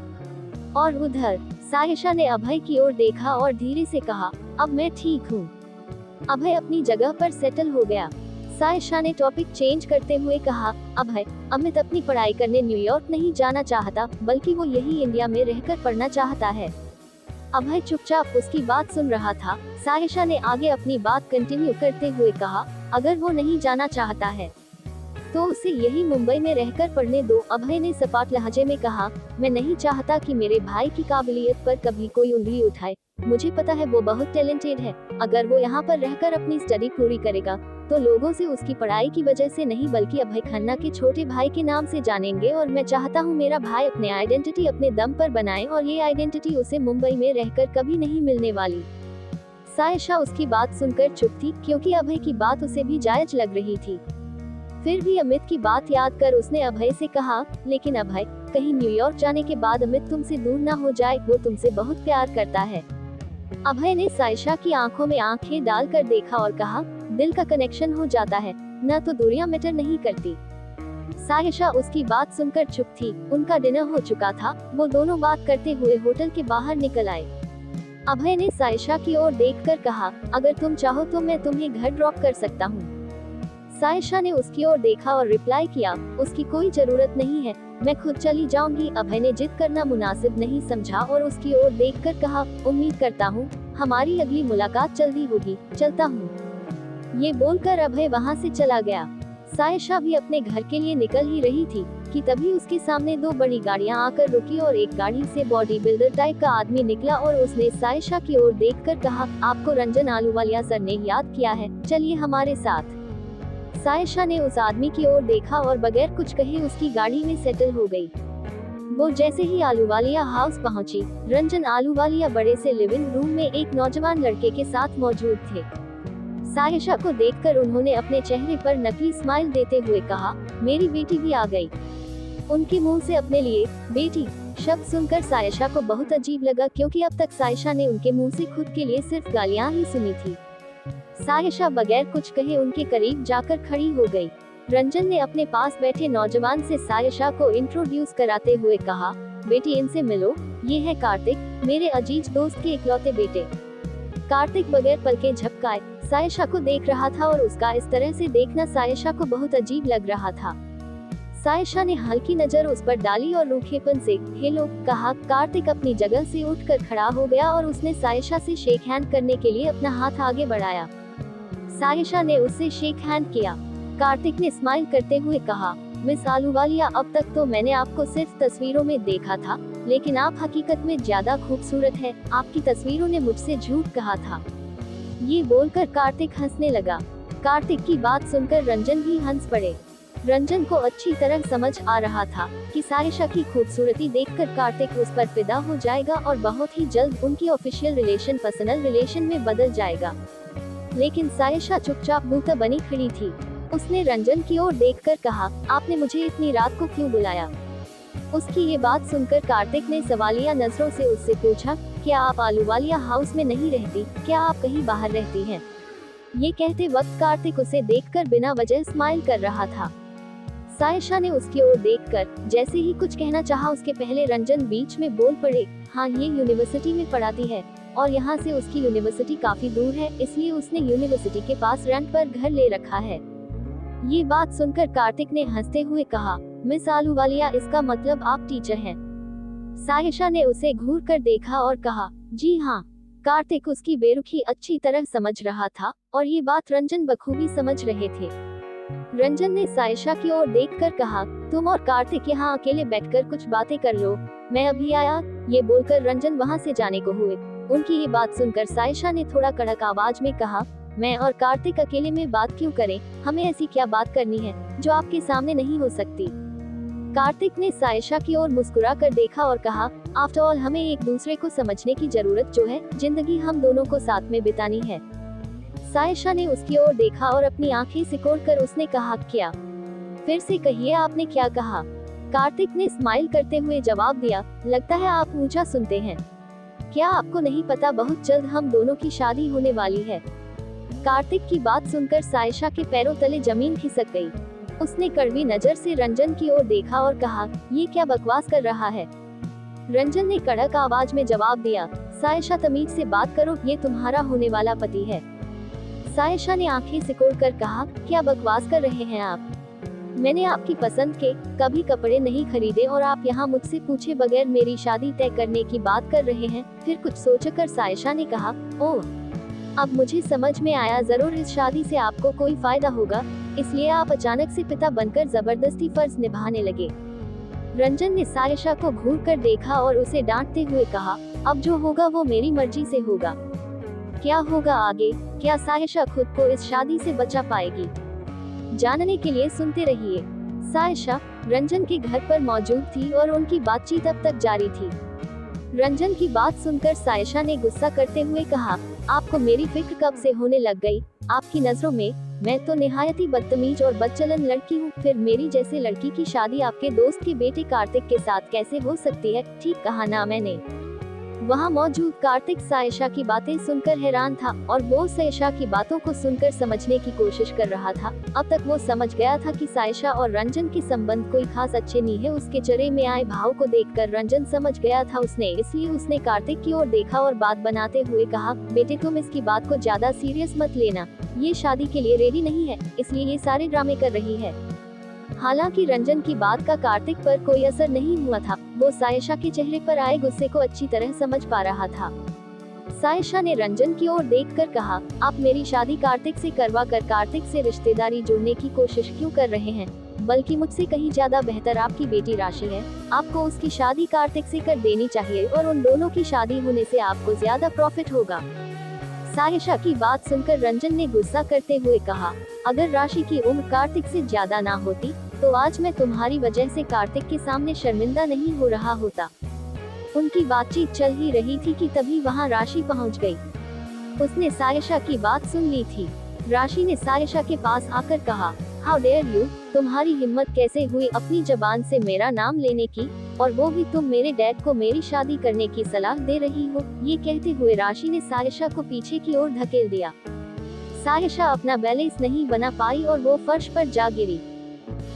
और उधर सायशा ने अभय की ओर देखा और धीरे से कहा, अब मैं ठीक हूँ। अभय अपनी जगह पर सेटल हो गया। सायशा ने टॉपिक चेंज करते हुए कहा, अभय, अमित अपनी पढ़ाई करने न्यूयॉर्क नहीं जाना चाहता, बल्कि वो यही इंडिया में रहकर पढ़ना चाहता है। अभय चुपचाप उसकी बात सुन रहा था। सायशा ने आगे अपनी बात कंटिन्यू करते हुए कहा, अगर वो नहीं जाना चाहता है तो उसे यही मुंबई में रहकर पढ़ने दो। अभय ने सपाट लहजे में कहा, मैं नहीं चाहता कि मेरे भाई की काबिलियत पर कभी कोई उंगली उठाए। मुझे पता है वो बहुत टैलेंटेड है। अगर वो यहाँ पर रहकर अपनी स्टडी पूरी करेगा तो लोगों से उसकी पढ़ाई की वजह से नहीं बल्कि अभय खन्ना के छोटे भाई के नाम से जानेंगे। और मैं चाहता हूँ मेरा भाई अपने आइडेंटिटी अपने दम पर बनाए और ये आइडेंटिटी उसे मुंबई में रहकर कभी नहीं मिलने वाली। सायशा उसकी बात सुनकर चुप थी, क्योंकि अभय की बात उसे भी जायज लग रही थी। फिर भी अमित की बात याद कर उसने अभय से कहा, लेकिन अभय, कहीं न्यूयॉर्क जाने के बाद अमित तुमसे दूर ना हो जाए, वो तुमसे बहुत प्यार करता है। अभय ने सायशा की आंखों में आंखें डालकर देखा और कहा, दिल का कनेक्शन हो जाता है, न तो दूरियां मैटर नहीं करती। सायशा उसकी बात सुनकर चुप थी। उनका डिनर हो चुका था। वो दोनों बात करते हुए होटल के बाहर निकल आए। अभय ने सायशा की ओर देखकर कहा, अगर तुम चाहो तो मैं तुम्हें घर ड्रॉप कर सकता हूँ। सायशा ने उसकी ओर देखा और रिप्लाई किया, उसकी कोई जरूरत नहीं है, मैं खुद चली जाऊंगी। अभय ने जिद करना मुनासिब नहीं समझा और उसकी ओर देखकर कहा, उम्मीद करता हूँ हमारी अगली मुलाकात जल्दी होगी, चलता हूँ। ये बोलकर अभय वहाँ से चला गया। सायशा भी अपने घर के लिए निकल ही रही थी कि तभी उसके सामने दो बड़ी गाड़ियां आकर रुकी और एक गाड़ी से बॉडी बिल्डर टाइप का आदमी निकला और उसने सायशा की ओर देखकर कहा, आपको रंजन आलूवालिया सर ने याद किया है, चलिए हमारे साथ। सायशा ने उस आदमी की ओर देखा और बगैर कुछ कहे उसकी गाड़ी में सेटल हो गई। वो जैसे ही आलूवालिया हाउस पहुंची, रंजन आलूवालिया बड़े से लिविंग रूम में एक नौजवान लड़के के साथ मौजूद थे। सायशा को देखकर उन्होंने अपने चेहरे पर नकली स्माइल देते हुए कहा, मेरी बेटी भी आ गई। उनके मुंह से अपने लिए बेटी शब्द सुनकर सायशा को बहुत अजीब लगा, क्योंकि अब तक सायशा ने उनके मुंह से खुद के लिए सिर्फ गालियां ही सुनी थी। सायशा बगैर कुछ कहे उनके करीब जाकर खड़ी हो गई। रंजन ने अपने पास बैठे नौजवान से सायशा को इंट्रोड्यूस कराते हुए कहा, बेटी इनसे मिलो, ये है कार्तिक, मेरे अजीज दोस्त के इकलौते बेटे। कार्तिक बगैर पलके झपकाए सायशा को देख रहा था और उसका इस तरह से देखना सायशा को बहुत अजीब लग रहा था। सायशा ने हल्की नजर उस पर डाली और रूखेपन से हेलो कहा। कार्तिक अपनी जगह से उठकर खड़ा हो गया और उसने सायशा से शेक हैंड करने के लिए अपना हाथ आगे बढ़ाया। सायशा ने उससे शेक हैंड किया। कार्तिक ने स्माइल करते हुए कहा, मिस आलूवालिया, अब तक तो मैंने आपको सिर्फ तस्वीरों में देखा था, लेकिन आप हकीकत में ज्यादा खूबसूरत है। आपकी तस्वीरों ने मुझसे झूठ कहा था। ये बोलकर कार्तिक हंसने लगा। कार्तिक की बात सुनकर रंजन भी हंस पड़े। रंजन को अच्छी तरह समझ आ रहा था कि सायशा की खूबसूरती देखकर कार्तिक उस पर फिदा हो जाएगा और बहुत ही जल्द उनकी ऑफिशियल रिलेशन पर्सनल रिलेशन में बदल जाएगा। लेकिन सायशा चुपचाप बूता बनी खड़ी थी। उसने रंजन की ओर देखकर कहा, आपने मुझे इतनी रात को क्यों बुलाया? उसकी ये बात सुनकर कार्तिक ने सवालिया नजरों से उससे पूछा, क्या आप आलूवालिया हाउस में नहीं रहती? क्या आप कहीं बाहर रहती हैं? ये कहते वक्त कार्तिक उसे देखकर बिना वजह स्माइल कर रहा था। सायशा ने उसकी ओर देखकर जैसे ही कुछ कहना चाहा, उसके पहले रंजन बीच में बोल पड़े, हाँ, ये यूनिवर्सिटी में पढ़ाती है और यहाँ से उसकी यूनिवर्सिटी काफी दूर है, इसलिए उसने यूनिवर्सिटी के पास रेंट पर घर ले रखा है। ये बात सुनकर कार्तिक ने हंसते हुए कहा, मिस आलूवालिया, इसका मतलब आप टीचर हैं? सायशा ने उसे घूर कर देखा और कहा, जी हाँ। कार्तिक उसकी बेरुखी अच्छी तरह समझ रहा था और ये बात रंजन बखूबी समझ रहे थे। रंजन ने सायशा की ओर देखकर कहा, तुम और कार्तिक यहाँ अकेले बैठकर कुछ बातें कर लो, मैं अभी आया। ये बोलकर रंजन वहाँ से जाने को हुए। उनकी ये बात सुनकर सायशा ने थोड़ा कड़क आवाज में कहा, मैं और कार्तिक अकेले में बात क्यों करें? हमें ऐसी क्या बात करनी है जो आपके सामने नहीं हो सकती? कार्तिक ने सायशा की ओर मुस्कुरा कर देखा और कहा, आफ्टर ऑल हमें एक दूसरे को समझने की जरूरत जो है, जिंदगी हम दोनों को साथ में बितानी है। सायशा ने उसकी ओर देखा और अपनी आंखें सिकोड़कर उसने कहा, क्या? फिर से कहिए, आपने क्या कहा? कार्तिक ने स्माइल करते हुए जवाब दिया, लगता है आप ऊंचा सुनते हैं। क्या आपको नहीं पता, बहुत जल्द हम दोनों की शादी होने वाली है। कार्तिक की बात सुनकर सायशा के पैरों तले जमीन खिसक गई। उसने कड़वी नजर से रंजन की ओर देखा और कहा, ये क्या बकवास कर रहा है? रंजन ने कड़क आवाज में जवाब दिया, सायशा तमीज से बात करो, ये तुम्हारा होने वाला पति है। सायशा ने आंखें सिकोड़कर कहा, क्या बकवास कर रहे हैं आप? मैंने आपकी पसंद के कभी कपड़े नहीं खरीदे और आप यहाँ मुझसे पूछे बगैर मेरी शादी तय करने की बात कर रहे हैं। फिर कुछ सोचकर सायशा ने कहा, ओह, अब मुझे समझ में आया, जरूर इस शादी से आपको कोई फायदा होगा। इसलिए आप अचानक से पिता बनकर जबरदस्ती फर्ज निभाने लगे। रंजन ने सायशा को घूर कर देखा और उसे डांटते हुए कहा, अब जो होगा वो मेरी मर्जी से होगा। क्या होगा आगे? क्या सायशा खुद को इस शादी से बचा पाएगी? जानने के लिए सुनते रहिए। सायशा रंजन के घर पर मौजूद थी और उनकी बातचीत अब तक जारी थी। रंजन की बात सुनकर सायशा ने गुस्सा करते हुए कहा, आपको मेरी फिक्र कब से होने लग गई? आपकी नजरों में मैं तो निहायत ही बदतमीज और बदचलन लड़की हूँ। फिर मेरी जैसे लड़की की शादी आपके दोस्त के बेटे कार्तिक के साथ कैसे हो सकती है? ठीक कहा ना मैंने? वहाँ मौजूद कार्तिक सायशा की बातें सुनकर हैरान था और वो सायशा की बातों को सुनकर समझने की कोशिश कर रहा था। अब तक वो समझ गया था कि सायशा और रंजन के संबंध कोई खास अच्छे नहीं है। उसके चेहरे में आए भाव को देखकर रंजन समझ गया था इसलिए उसने कार्तिक की ओर देखा और बात बनाते हुए कहा, बेटे तुम इसकी बात को ज्यादा सीरियस मत लेना, ये शादी के लिए रेडी नहीं है, इसलिए ये सारे ड्रामे कर रही है। हालांकि रंजन की बात का कार्तिक पर कोई असर नहीं हुआ था। वो सायशा के चेहरे पर आए गुस्से को अच्छी तरह समझ पा रहा था। सायशा ने रंजन की ओर देखकर कहा, आप मेरी शादी कार्तिक से करवा कर कार्तिक से रिश्तेदारी जोड़ने की कोशिश क्यों कर रहे हैं? बल्कि मुझसे कहीं ज्यादा बेहतर आपकी बेटी राशि है। आपको उसकी शादी कार्तिक से कर देनी चाहिए और उन दोनों की शादी होने से आपको ज्यादा प्रॉफिट होगा। सायशा की बात सुनकर रंजन ने गुस्सा करते हुए कहा, अगर राशि की उम्र कार्तिक से ज्यादा ना होती तो आज मैं तुम्हारी वजह से कार्तिक के सामने शर्मिंदा नहीं हो रहा होता। उनकी बातचीत चल ही रही थी कि तभी वहां राशि पहुंच गई। उसने सायशा की बात सुन ली थी। राशि ने सायशा के पास आकर कहा, हाउ डेयर यू, तुम्हारी हिम्मत कैसे हुई अपनी जबान से मेरा नाम लेने की, और वो भी तुम मेरे डैड को मेरी शादी करने की सलाह दे रही हो। ये कहते हुए राशि ने सायशा को पीछे की ओर धकेल दिया। सायशा अपना बैलेंस नहीं बना पाई और वो फर्श पर जा गिरी।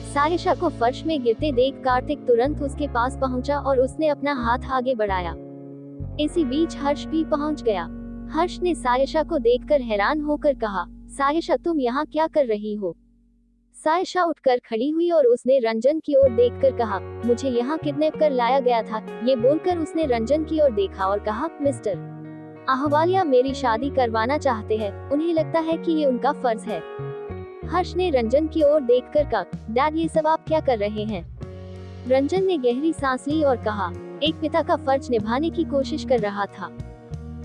सायशा को फर्श में गिरते देख कार्तिक तुरंत उसके पास पहुंचा और उसने अपना हाथ आगे बढ़ाया। इसी बीच हर्ष भी पहुंच गया। हर्ष ने सायशा को देखकर हैरान होकर कहा, सायशा तुम यहाँ क्या कर रही हो? सायशा उठकर खड़ी हुई और उसने रंजन की ओर देखकर कहा, मुझे यहाँ किडनैप कर लाया गया था। ये बोलकर उसने रंजन की ओर देखा और कहा, मिस्टर आहवालिया मेरी शादी करवाना चाहते हैं। उन्हें लगता है कि ये उनका फर्ज है। हर्ष ने रंजन की ओर देखकर कहा, डैड ये सब आप क्या कर रहे हैं? रंजन ने गहरी सांस ली और कहा, एक पिता का फर्ज निभाने की कोशिश कर रहा था।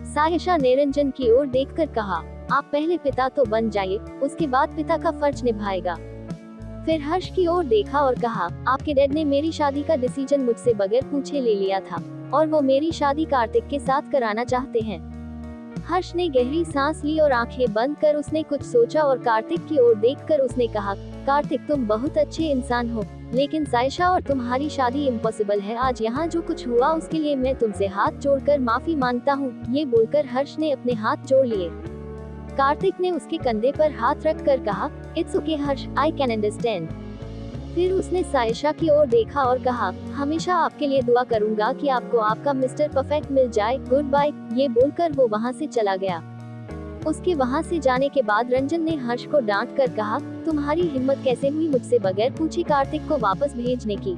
सायशा ने रंजन की ओर देखकर कहा, आप पहले पिता तो बन जाइए, उसके बाद पिता का फर्ज निभाएगा। फिर हर्ष की ओर देखा और कहा, आपके डैड ने मेरी शादी का डिसीजन मुझसे बगैर पूछे ले लिया था और वो मेरी शादी कार्तिक के साथ कराना चाहते हैं। हर्ष ने गहरी सांस ली और आंखें बंद कर उसने कुछ सोचा और कार्तिक की ओर देखकर उसने कहा, कार्तिक तुम बहुत अच्छे इंसान हो, लेकिन सायशा और तुम्हारी शादी इम्पॉसिबल है। आज यहाँ जो कुछ हुआ उसके लिए मैं तुमसे हाथ जोड़कर माफी मांगता हूँ। ये बोलकर हर्ष ने अपने हाथ जोड़ लिए। कार्तिक ने उसके कंधे पर हाथ रख कर कहा, it's okay Harsh, I can understand. फिर उसने सायशा की ओर देखा और कहा, हमेशा आपके लिए दुआ करूंगा कि आपको आपका मिस्टर परफेक्ट मिल जाए, गुड बाय। ये बोलकर वो वहाँ से चला गया। उसके वहाँ से जाने के बाद रंजन ने हर्ष को डांट कर कहा, तुम्हारी हिम्मत कैसे हुई मुझसे बगैर पूछे कार्तिक को वापस भेजने की?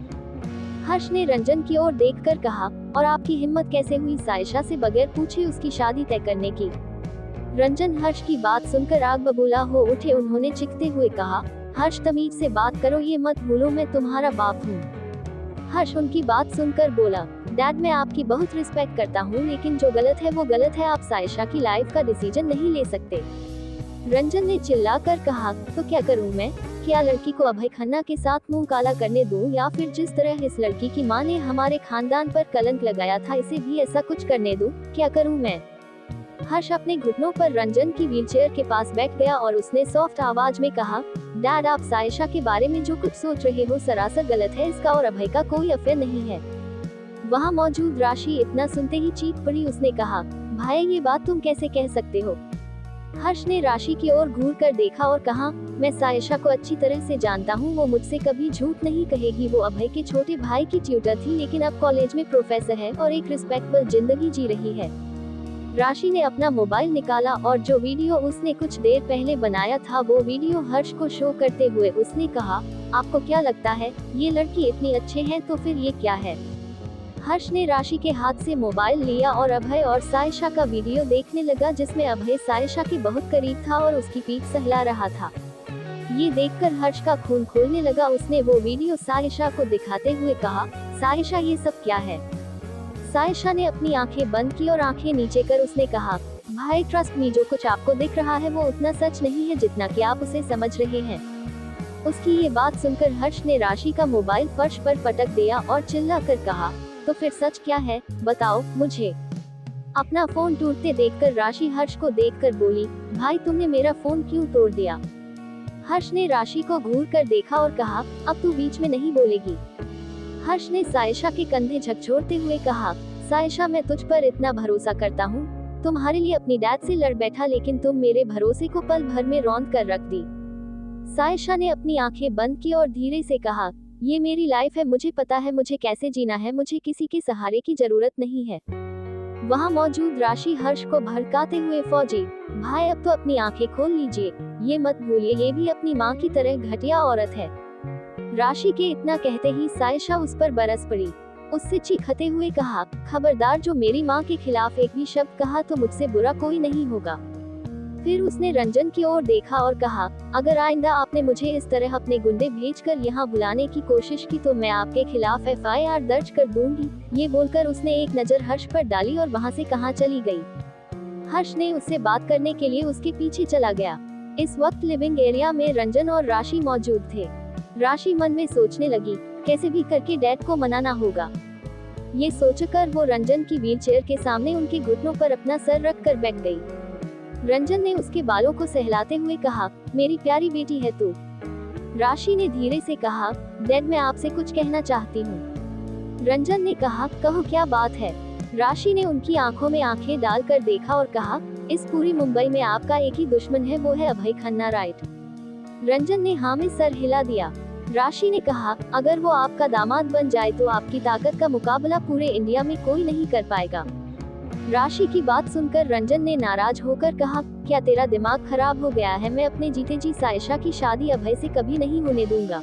हर्ष ने रंजन की ओर देखकर कहा, और आपकी हिम्मत कैसे हुई सायशा से बगैर पूछे उसकी शादी तय करने की? रंजन हर्ष की बात सुनकर आग बबूला हो उठे। उन्होंने चीखते हुए कहा, हर्ष तमीज से बात करो, ये मत भूलो मैं तुम्हारा बाप हूँ। हर्ष उनकी बात सुनकर बोला, डैड मैं आपकी बहुत रिस्पेक्ट करता हूँ, लेकिन जो गलत है वो गलत है। आप सायशा की लाइफ का डिसीजन नहीं ले सकते। रंजन ने चिल्लाकर कहा, तो क्या करूँ मैं? क्या लड़की को अभय खन्ना के साथ मुंह काला करने दूं, या फिर जिस तरह इस लड़की की माँ ने हमारे खानदान पर कलंक लगाया था इसे भी ऐसा कुछ करने दूं? क्या करूँ मैं? हर्ष अपने घुटनों पर रंजन की व्हीलचेयर के पास बैठ गया और उसने सॉफ्ट आवाज में कहा, डैड आप सायशा के बारे में जो कुछ सोच रहे हो सरासर गलत है। इसका और अभय का कोई अफेयर नहीं है। वहाँ मौजूद राशि इतना सुनते ही चीख पड़ी। उसने कहा, भाई ये बात तुम कैसे कह सकते हो? हर्ष ने राशि की ओर घूर कर देखा और कहा, मैं सायशा को अच्छी तरह से जानता हूँ, वो मुझसे कभी झूठ नहीं कहेगी। वो अभय के छोटे भाई की ट्यूटर थी, लेकिन अब कॉलेज में प्रोफेसर है और एक रिस्पेक्टेबल जिंदगी जी रही है। राशि ने अपना मोबाइल निकाला और जो वीडियो उसने कुछ देर पहले बनाया था वो वीडियो हर्ष को शो करते हुए उसने कहा, आपको क्या लगता है ये लड़की इतनी अच्छे हैं तो फिर ये क्या है? हर्ष ने राशि के हाथ से मोबाइल लिया और अभय और सायशा का वीडियो देखने लगा, जिसमें अभय सायशा के बहुत करीब था और उसकी पीठ सहला रहा था। ये देखकर हर्ष का खून खोलने लगा। उसने वो वीडियो सायशा को दिखाते हुए कहा, सायशा ये सब क्या है? सायशा ने अपनी आंखें बंद की और आंखें नीचे कर उसने कहा, भाई ट्रस्ट मी, जो कुछ आपको दिख रहा है वो उतना सच नहीं है जितना कि आप उसे समझ रहे हैं। उसकी ये बात सुनकर हर्ष ने राशि का मोबाइल फर्श पर पटक दिया और चिल्लाकर कहा, तो फिर सच क्या है, बताओ मुझे। अपना फोन टूटते देखकर राशि हर्ष को देखकर बोली, भाई तुमने मेरा फोन क्यों तोड़ दिया? हर्ष ने राशि को घूर कर देखा और कहा, अब तू बीच में नहीं बोलेगी। हर्ष ने सायशा के कंधे झकझोरते हुए कहा, सायशा मैं तुझ पर इतना भरोसा करता हूँ, तुम्हारे लिए अपनी डैड से लड़ बैठा, लेकिन तुम मेरे भरोसे को पल भर में रौंद कर रख दी। सायशा ने अपनी आंखें बंद की और धीरे से कहा, ये मेरी लाइफ है, मुझे पता है मुझे कैसे जीना है, मुझे किसी के सहारे की जरूरत नहीं है। वहाँ मौजूद राशि हर्ष को भड़काते हुए, फौजी भाई अब तो अपनी आंखें खोल लीजिए, ये मत भूलिए ये भी अपनी माँ की तरह घटिया औरत है। राशि के इतना कहते ही सायशा उस पर बरस पड़ी। उससे चीखते हुए कहा, खबरदार, जो मेरी माँ के खिलाफ एक भी शब्द कहा तो मुझसे बुरा कोई नहीं होगा। फिर उसने रंजन की ओर देखा और कहा, अगर आइंदा आपने मुझे इस तरह अपने गुंडे भेजकर यहाँ बुलाने की कोशिश की तो मैं आपके खिलाफ FIR दर्ज कर दूंगी। ये बोलकर उसने एक नजर हर्ष पर डाली और वहाँ से कहाँ चली गई। हर्ष ने उससे बात करने के लिए उसके पीछे चला गया। इस वक्त लिविंग एरिया में रंजन और राशि मौजूद थे। राशि मन में सोचने लगी, कैसे भी करके डैड को मनाना होगा। ये सोचकर वो रंजन की व्हीलचेयर के सामने उनके घुटनों पर अपना सर रख कर बैठ गई। रंजन ने उसके बालों को सहलाते हुए कहा, मेरी प्यारी बेटी है तू। राशि ने धीरे से कहा, डैड मैं आपसे कुछ कहना चाहती हूँ। रंजन ने कहा, कहो क्या बात है। राशि ने उनकी आंखों में आंखें डालकर देखा और कहा, इस पूरी मुंबई में आपका एक ही दुश्मन है, वो है अभय खन्ना, राइट? रंजन ने हाँ में सर हिला दिया। राशि ने कहा, अगर वो आपका दामाद बन जाए तो आपकी ताकत का मुकाबला पूरे इंडिया में कोई नहीं कर पाएगा। राशि की बात सुनकर रंजन ने नाराज होकर कहा, क्या तेरा दिमाग खराब हो गया है? मैं अपने जीते जी सायशा की शादी अभय से कभी नहीं होने दूंगा।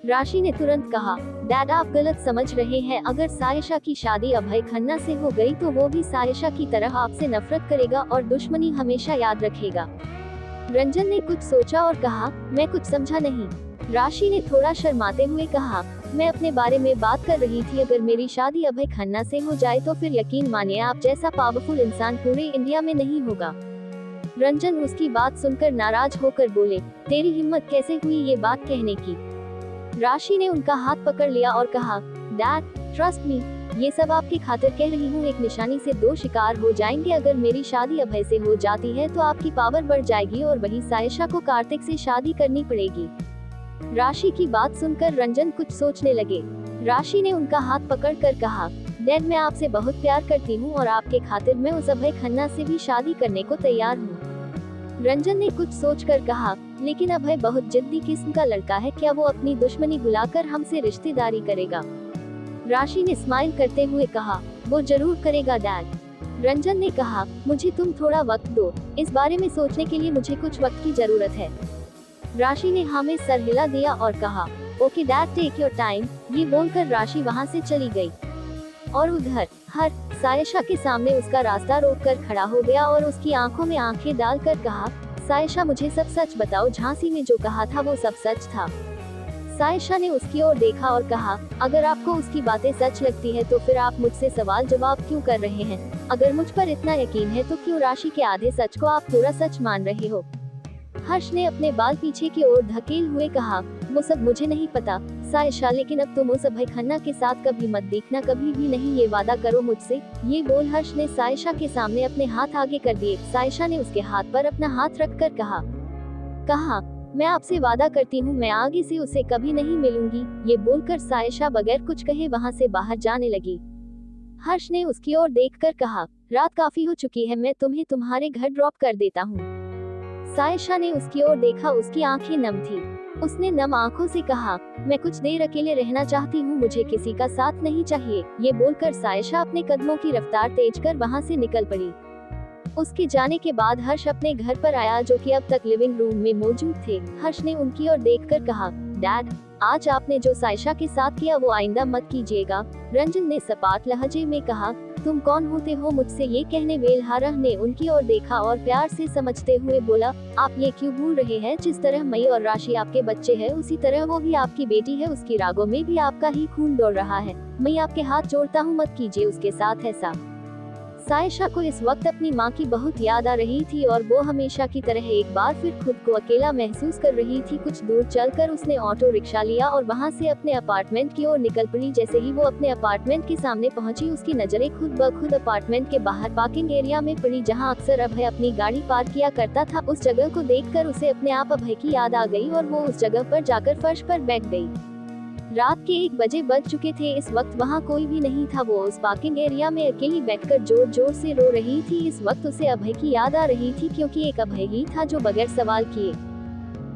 राशि ने तुरंत कहा, डैड आप गलत समझ रहे हैं, अगर सायशा की शादी अभय खन्ना से हो गई तो वो भी सायशा की तरह आपसे नफरत करेगा और दुश्मनी हमेशा याद रखेगा। रंजन ने कुछ सोचा और कहा, मैं कुछ समझा नहीं। राशि ने थोड़ा शर्माते हुए कहा, मैं अपने बारे में बात कर रही थी, अगर मेरी शादी अभय खन्ना से हो जाए तो फिर यकीन मानिए आप जैसा पावरफुल इंसान पूरे इंडिया में नहीं होगा। रंजन उसकी बात सुनकर नाराज होकर बोले, तेरी हिम्मत कैसे हुई ये बात कहने की? राशि ने उनका हाथ पकड़ लिया और कहा, डैड ट्रस्ट मी, ये सब आपकी खातिर कह रही हूँ, एक निशानी से दो शिकार हो जाएंगे। अगर मेरी शादी अभय से हो जाती है तो आपकी पावर बढ़ जाएगी और वही सायशा को कार्तिक से शादी करनी पड़ेगी। राशि की बात सुनकर रंजन कुछ सोचने लगे। राशि ने उनका हाथ पकड़कर कहा, डैड मैं आपसे बहुत प्यार करती हूँ और आपके खातिर मैं उस अभय खन्ना से भी शादी करने को तैयार हूँ। रंजन ने कुछ सोचकर कहा, लेकिन अभय बहुत जिद्दी किस्म का लड़का है, क्या वो अपनी दुश्मनी भुलाकर हमसे रिश्तेदारी करेगा? राशि ने स्माइल करते हुए कहा, वो जरूर करेगा डैड। रंजन ने कहा, मुझे तुम थोड़ा वक्त दो, इस बारे में सोचने के लिए मुझे कुछ वक्त की जरूरत है। राशि ने हाँ में सर हिला दिया और कहा, okay dad take your time. ये बोलकर राशि वहाँ से चली गई। और उधर हर सायशा के सामने उसका रास्ता रोककर खड़ा हो गया और उसकी आंखों में आंखें डालकर कहा, सायशा मुझे सब सच बताओ, झांसी में जो कहा था वो सब सच था? सायशा ने उसकी ओर देखा और कहा, अगर आपको उसकी बातें सच लगती है तो फिर आप मुझसे सवाल जवाब क्यों कर रहे हैं? अगर मुझ पर इतना यकीन है तो क्यों राशि के आधे सच को आप पूरा सच मान रहे हो? हर्ष ने अपने बाल पीछे की ओर धकेल हुए कहा, वो सब मुझे नहीं पता सायशा, लेकिन अब तुम उस अभय खन्ना के साथ कभी मत देखना, कभी भी नहीं, ये वादा करो मुझसे। ये बोल हर्ष ने सायशा के सामने अपने हाथ आगे कर दिए। सायशा ने उसके हाथ पर अपना हाथ रखकर कहा, मैं आपसे वादा करती हूँ मैं आगे से उसे कभी नहीं मिलूंगी। ये बोलकर सायशा बगैर कुछ कहे वहाँ से बाहर जाने लगी। हर्ष ने उसकी ओर देखकर कहा, रात काफी हो चुकी है, मैं तुम्हें तुम्हारे घर ड्रॉप कर देता हूँ। सायशा ने उसकी ओर देखा, उसकी आंखें नम थी। उसने नम आंखों से कहा, मैं कुछ देर अकेले रहना चाहती हूँ, मुझे किसी का साथ नहीं चाहिए। ये बोलकर सायशा अपने कदमों की रफ्तार तेज कर वहाँ से निकल पड़ी। उसके जाने के बाद हर्ष अपने घर पर आया, जो कि अब तक लिविंग रूम में मौजूद थे। हर्ष ने उनकी ओर देखकर कहा, डैड आज आपने जो सायशा के साथ किया वो आइंदा मत कीजिएगा। रंजन ने सपाट लहजे में कहा, तुम कौन होते हो मुझसे ये कहने वेलहारह ने उनकी ओर देखा और प्यार से समझते हुए बोला, आप ये क्यों भूल रहे हैं, जिस तरह मई और राशि आपके बच्चे हैं उसी तरह वो भी आपकी बेटी है, उसकी रागों में भी आपका ही खून दौड़ रहा है। मैं आपके हाथ जोड़ता हूँ, मत कीजिए उसके साथ ऐसा। सायशा को इस वक्त अपनी माँ की बहुत याद आ रही थी और वो हमेशा की तरह एक बार फिर खुद को अकेला महसूस कर रही थी। कुछ दूर चलकर उसने ऑटो रिक्शा लिया और वहाँ से अपने अपार्टमेंट की ओर निकल पड़ी। जैसे ही वो अपने अपार्टमेंट के सामने पहुंची, उसकी नजरें खुद ब खुद अपार्टमेंट के बाहर पार्किंग एरिया में पड़ी, जहाँ अक्सर अभय अपनी गाड़ी पार्क किया करता था। उस जगह को देखकर उसे अपने आप अभय की याद आ गई और वो उस जगह पर जाकर फर्श पर बैठ गई। रात के 1 बजे बज चुके थे। इस वक्त वहाँ कोई भी नहीं था। वो उस पार्किंग एरिया में अकेली बैठकर जोर जोर से रो रही थी। इस वक्त उसे अभय की याद आ रही थी, क्योंकि एक अभय ही था जो बगैर सवाल किए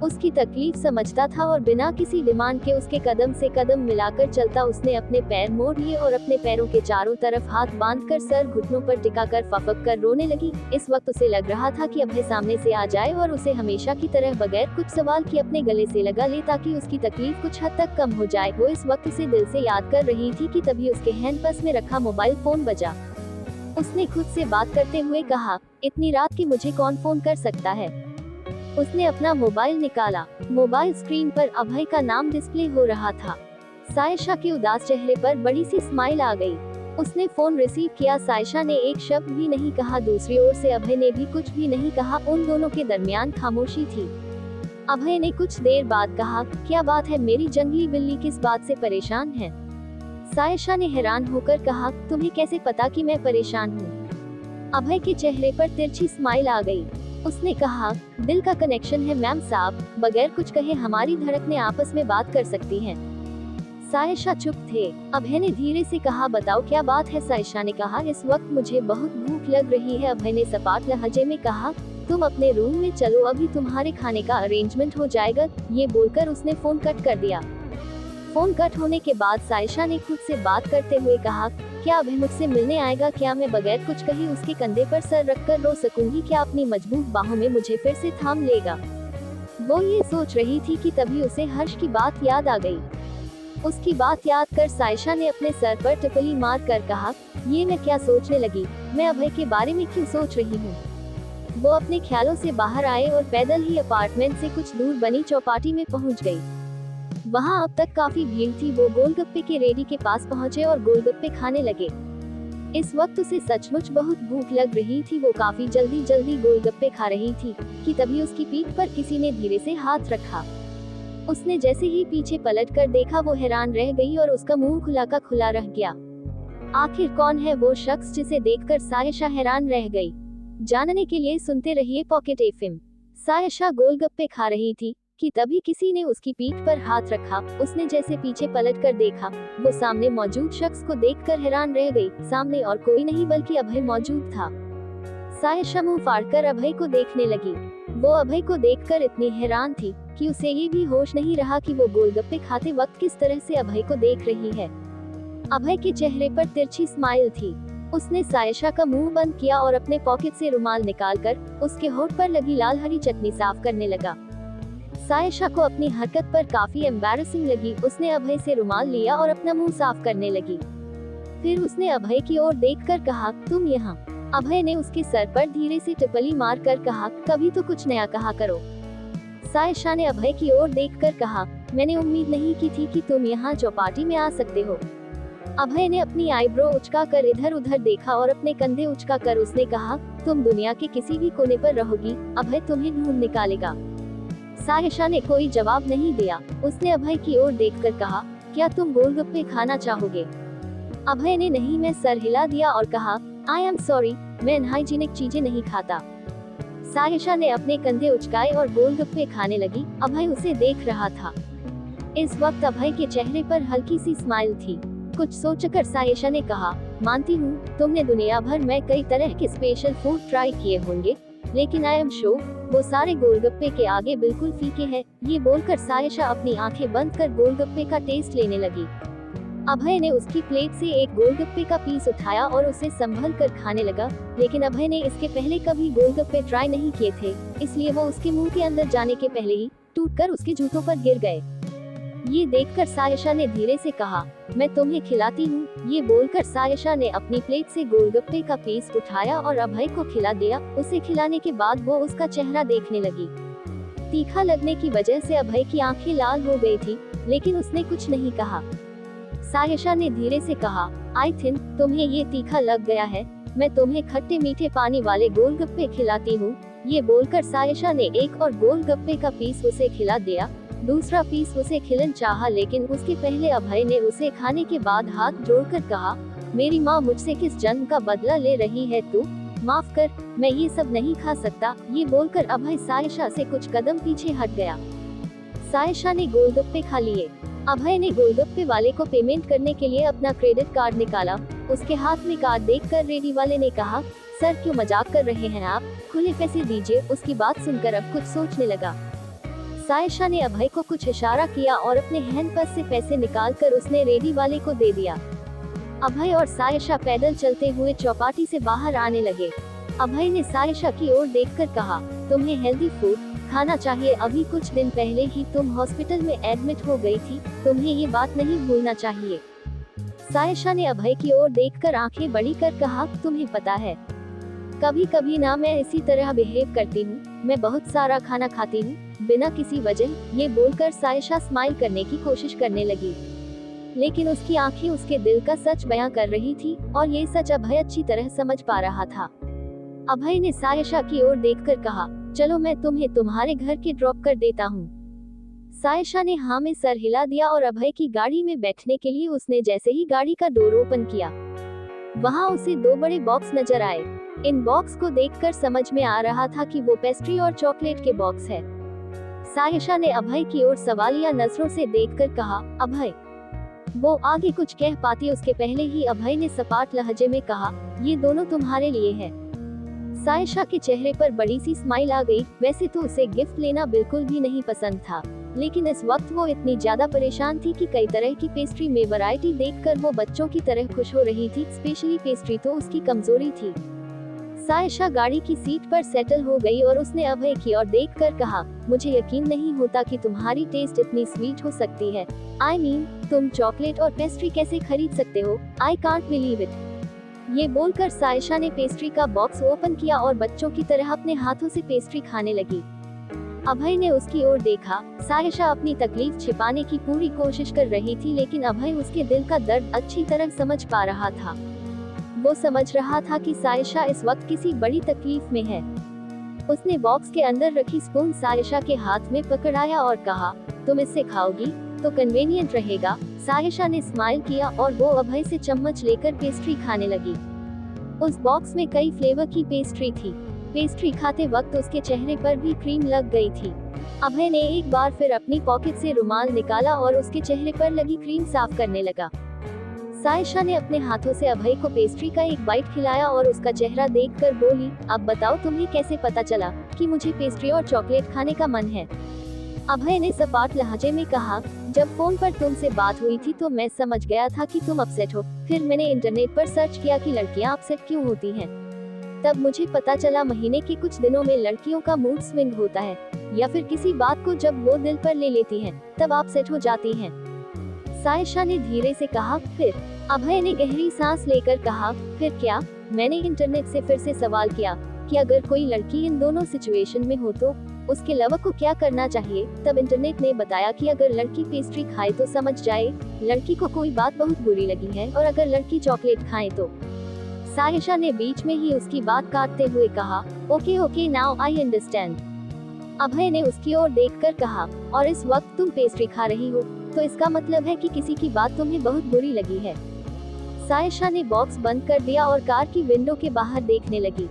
उसकी तकलीफ समझता था और बिना किसी डिमांड के उसके कदम से कदम मिलाकर चलता। उसने अपने पैर मोड़ लिए और अपने पैरों के चारों तरफ हाथ बांधकर सर घुटनों पर टिकाकर फपक कर रोने लगी। इस वक्त उसे लग रहा था कि अभय सामने से आ जाए और उसे हमेशा की तरह बगैर कुछ सवाल किए अपने गले से लगा ले, ताकि उसकी तकलीफ कुछ हद तक कम हो जाए। वो इस वक्त उसे दिल से याद कर रही थी कि तभी उसके हैंडपर्स में रखा मोबाइल फोन बजा। उसने खुद से बात करते हुए कहा, इतनी रात के मुझे कौन फोन कर सकता है। उसने अपना मोबाइल निकाला। मोबाइल स्क्रीन पर अभय का नाम डिस्प्ले हो रहा था। सायशा के उदास चेहरे पर बड़ी सी स्माइल आ गई। उसने फोन रिसीव किया। सायशा ने एक शब्द भी नहीं कहा। दूसरी ओर से अभय ने भी कुछ भी नहीं कहा। उन दोनों के दरमियान खामोशी थी। अभय ने कुछ देर बाद कहा, क्या बात है, मेरी जंगली बिल्ली किस बात से परेशान है। सायशा ने हैरान होकर कहा, तुम्हें कैसे पता कि मैं परेशान हूँ। अभय के चेहरे पर तिरछी स्माइल आ गई। उसने कहा, दिल का कनेक्शन है मैम साहब, बगैर कुछ कहे हमारी धड़कनें आपस में बात कर सकती हैं। सायशा चुप थे। अभय ने धीरे से कहा, बताओ क्या बात है। सायशा ने कहा, इस वक्त मुझे बहुत भूख लग रही है। अभय ने सपाट लहजे में कहा, तुम अपने रूम में चलो, अभी तुम्हारे खाने का अरेंजमेंट हो जाएगा। ये बोलकर उसने फोन कट कर दिया। फोन कट होने के बाद सायशा ने खुद से बात करते हुए कहा, क्या अभय मुझसे मिलने आएगा। क्या मैं बगैर कुछ कहे उसके कंधे पर सर रखकर रो सकूंगी। क्या अपनी मजबूत बाहों में मुझे फिर से थाम लेगा। वो ये सोच रही थी कि तभी उसे हर्ष की बात याद आ गई। उसकी बात याद कर सायशा ने अपने सर पर टिपली मार कर कहा, ये मैं क्या सोचने लगी, मैं अभय के बारे में क्यों सोच रही हूँ। वो अपने ख्यालों से बाहर आए और पैदल ही अपार्टमेंट से कुछ दूर बनी चौपाटी में पहुँच गयी। वहाँ अब तक काफी भीड़ थी। वो गोलगप्पे के रेडी के पास पहुँचे और गोलगप्पे खाने लगे। इस वक्त उसे सचमुच बहुत भूख लग रही थी। वो काफी जल्दी गोलगप्पे खा रही थी कि तभी उसकी पीठ पर किसी ने धीरे से हाथ रखा। उसने जैसे ही पीछे पलट कर देखा, वो हैरान रह गई और उसका मुंह खुला का खुला रह गया। आखिर कौन है वो शख्स जिसे देखकर सायशा हैरान रह गई। जानने के लिए सुनते रहिए पॉकेट एफएम। सायशा गोलगप्पे खा रही थी कि तभी किसी ने उसकी पीठ पर हाथ रखा। उसने जैसे पीछे पलटकर देखा, वो सामने मौजूद शख्स को देखकर हैरान रह गई। सामने और कोई नहीं बल्कि अभय मौजूद था। सायशा मुंह फाड़कर अभय को देखने लगी। वो अभय को देखकर इतनी हैरान थी कि उसे ये भी होश नहीं रहा कि वो गोलगप्पे खाते वक्त किस तरह से अभय को देख रही है। अभय के चेहरे पर तिरछी स्माइल थी। उसने सायशा का मुंह बंद किया और अपने पॉकेट से रुमाल निकालकर उसके होठ पर लगी लाल हरी चटनी साफ करने लगा। सायशा को अपनी हरकत पर काफी एम्बैरेसिंग लगी। उसने अभय से रुमाल लिया और अपना मुंह साफ करने लगी। फिर उसने अभय की ओर देखकर कहा, तुम यहाँ। अभय ने उसके सर पर धीरे से टिपली मार कर कहा, कभी तो कुछ नया कहा करो। सायशा ने अभय की ओर देखकर कहा, मैंने उम्मीद नहीं की थी कि तुम यहाँ चौपाटी में आ सकते हो। अभय ने अपनी आईब्रो उचकाकर इधर उधर देखा और अपने कंधे उचकाकर उसने कहा, तुम दुनिया के किसी भी कोने पर रहोगी, अभय तुम्हें ढूंढ निकालेगा। सायशा ने कोई जवाब नहीं दिया। उसने अभय की ओर देखकर कहा, क्या तुम गोलगप्पे खाना चाहोगे। अभय ने नहीं में सर हिला दिया और कहा, आई एम सॉरी, मैं अनहाइजीनिक चीजें नहीं खाता। सायशा ने अपने कंधे उचकाए और गोलगप्पे खाने लगी। अभय उसे देख रहा था। इस वक्त अभय के चेहरे पर हल्की सी स्माइल थी। कुछ सोचकर सायशा ने कहा, मानती हूँ तुमने दुनिया भर में कई तरह के स्पेशल फूड ट्राई किए होंगे, लेकिन आई एम श्योर वो सारे गोलगप्पे के आगे बिल्कुल फीके हैं। ये बोलकर सायशा अपनी आंखें बंद कर गोलगप्पे का टेस्ट लेने लगी। अभय ने उसकी प्लेट से एक गोलगप्पे का पीस उठाया और उसे संभल कर खाने लगा, लेकिन अभय ने इसके पहले कभी गोलगप्पे ट्राई नहीं किए थे, इसलिए वो उसके मुंह के अंदर जाने के पहले ही टूटकर उसके जूतों पर गिर गए। ये देखकर सायशा ने धीरे से कहा, मैं तुम्हें खिलाती हूँ। ये बोलकर सायशा ने अपनी प्लेट से गोलगप्पे का पीस उठाया और अभय को खिला दिया। उसे खिलाने के बाद वो उसका चेहरा देखने लगी। तीखा लगने की वजह से अभय की आंखें लाल हो गई थी, लेकिन उसने कुछ नहीं कहा। सायशा ने धीरे से कहा, आई थिंक तुम्हें ये तीखा लग गया है, मैं तुम्हें खट्टे मीठे पानी वाले गोलगप्पे खिलाती हूँ। ये बोलकर सायशा ने एक और गोलगप्पे का पीस उसे खिला दिया। दूसरा पीस उसे खिलन चाहा, लेकिन उसके पहले अभय ने उसे खाने के बाद हाथ जोड़कर कहा, मेरी माँ मुझसे किस जन्म का बदला ले रही है तू, माफ कर, मैं ये सब नहीं खा सकता। ये बोलकर अभय सायशा से कुछ कदम पीछे हट गया। सायशा ने गोलगप्पे खा लिए। अभय ने गोलगप्पे वाले को पेमेंट करने के लिए अपना क्रेडिट कार्ड निकाला। उसके हाथ में कार्ड देखकर रेडी वाले ने कहा, सर क्यों मजाक कर रहे हैं आप, खुले पैसे दीजिए। उसकी बात सुनकर अब कुछ सोचने लगा। सायशा ने अभय को कुछ इशारा किया और अपने हैंडपर्स से पैसे निकालकर उसने रेडी वाले को दे दिया। अभय और सायशा पैदल चलते हुए चौपाटी से बाहर आने लगे। अभय ने सायशा की ओर देखकर कहा, तुम्हें हेल्दी फूड खाना चाहिए, अभी कुछ दिन पहले ही तुम हॉस्पिटल में एडमिट हो गई थी, तुम्हें ये बात नहीं भूलना चाहिए। सायशा ने अभय की ओर देखकर आंखें बड़ी कर कहा, तुम्हें पता है कभी कभी ना मैं इसी तरह बिहेव करती हूँ, मैं बहुत सारा खाना खाती हूँ बिना किसी वजह। ये बोलकर सायशा स्माइल करने की कोशिश करने लगी, लेकिन उसकी आंखें उसके दिल का सच बयां कर रही थी और ये सच अभय अच्छी तरह समझ पा रहा था। अभय ने सायशा की ओर देखकर कहा, चलो मैं तुम्हें तुम्हारे घर के ड्रॉप कर देता हूँ। सायशा ने हाँ में सर हिला दिया और अभय की गाड़ी में बैठने के लिए उसने जैसे ही गाड़ी का डोर ओपन किया, वहाँ उसे दो बड़े बॉक्स नजर आए। इन बॉक्स को देखकर समझ में आ रहा था कि वो पेस्ट्री और चॉकलेट के बॉक्स है। सायशा ने अभय की ओर सवालिया नजरों से देखकर कहा, अभय। वो आगे कुछ कह पाती उसके पहले ही अभय ने सपाट लहजे में कहा, ये दोनों तुम्हारे लिए है। सायशा के चेहरे पर बड़ी सी स्माइल आ गई। वैसे तो उसे गिफ्ट लेना बिल्कुल भी नहीं पसंद था, लेकिन इस वक्त वो इतनी ज्यादा परेशान थी कि कई तरह की पेस्ट्री में वैरायटी देखकर वो बच्चों की तरह खुश हो रही थी। स्पेशली पेस्ट्री तो उसकी कमजोरी थी। सायशा गाड़ी की सीट पर सेटल हो गई और उसने अभय की ओर देखकर कहा, मुझे यकीन नहीं होता कि तुम्हारी टेस्ट इतनी स्वीट हो सकती है। I mean, तुम चॉकलेट और पेस्ट्री कैसे खरीद सकते हो? I can't believe it। ये बोलकर सायशा ने पेस्ट्री का बॉक्स ओपन किया और बच्चों की तरह अपने हाथों से पेस्ट्री खाने लगी। अभय ने उसकी ओर देखा। सायशा अपनी तकलीफ छिपाने की पूरी कोशिश कर रही थी, लेकिन अभय उसके दिल का दर्द अच्छी तरह समझ पा रहा था। वो समझ रहा था कि सायशा इस वक्त किसी बड़ी तकलीफ में है। उसने बॉक्स के अंदर रखी स्पून सायशा के हाथ में पकड़ाया और कहा, तुम इससे खाओगी तो कन्वीनियंट रहेगा। सायशा ने स्माइल किया और वो अभय से चम्मच लेकर पेस्ट्री खाने लगी। उस बॉक्स में कई फ्लेवर की पेस्ट्री थी। पेस्ट्री खाते वक्त उसके चेहरे पर भी क्रीम लग गई थी। अभय ने एक बार फिर अपनी पॉकेट से रुमाल निकाला और उसके चेहरे पर लगी क्रीम साफ करने लगा। सायशा ने अपने हाथों से अभय को पेस्ट्री का एक बाइट खिलाया और उसका चेहरा देखकर बोली, अब बताओ तुम्हें कैसे पता चला कि मुझे पेस्ट्री और चॉकलेट खाने का मन है? अभय ने सपाट लहजे में कहा, जब फोन पर तुमसे बात हुई थी तो मैं समझ गया था कि तुम अपसेट हो। फिर मैंने इंटरनेट पर सर्च किया कि लड़कियां अपसेट क्यों होती हैं। तब मुझे पता चला महीने के कुछ दिनों में लड़कियों का मूड स्विंग होता है, या फिर किसी बात को जब वो दिल पर ले लेती हैं, तब अपसेट हो जाती हैं। सायशा ने धीरे से कहा, फिर? अभय ने गहरी सांस लेकर कहा, फिर क्या? मैंने इंटरनेट से फिर से सवाल किया कि अगर कोई लड़की इन दोनों सिचुएशन में हो तो उसके अलावा को क्या करना चाहिए। तब इंटरनेट ने बताया कि अगर लड़की पेस्ट्री खाए तो समझ जाए लड़की को कोई बात बहुत बुरी लगी है, और अगर लड़की चॉकलेट खाए तो। सायशा ने बीच में ही उसकी बात काटते हुए कहा, ओके नाउ आई अंडरस्टैंड। अभय ने उसकी ओर देखकर कहा, और इस वक्त तुम पेस्ट्री खा रही हो तो इसका मतलब है कि किसी की बात तुम्हें बहुत बुरी लगी है। सायशा ने बॉक्स बंद कर दिया और कार की विंडो के बाहर देखने लगी।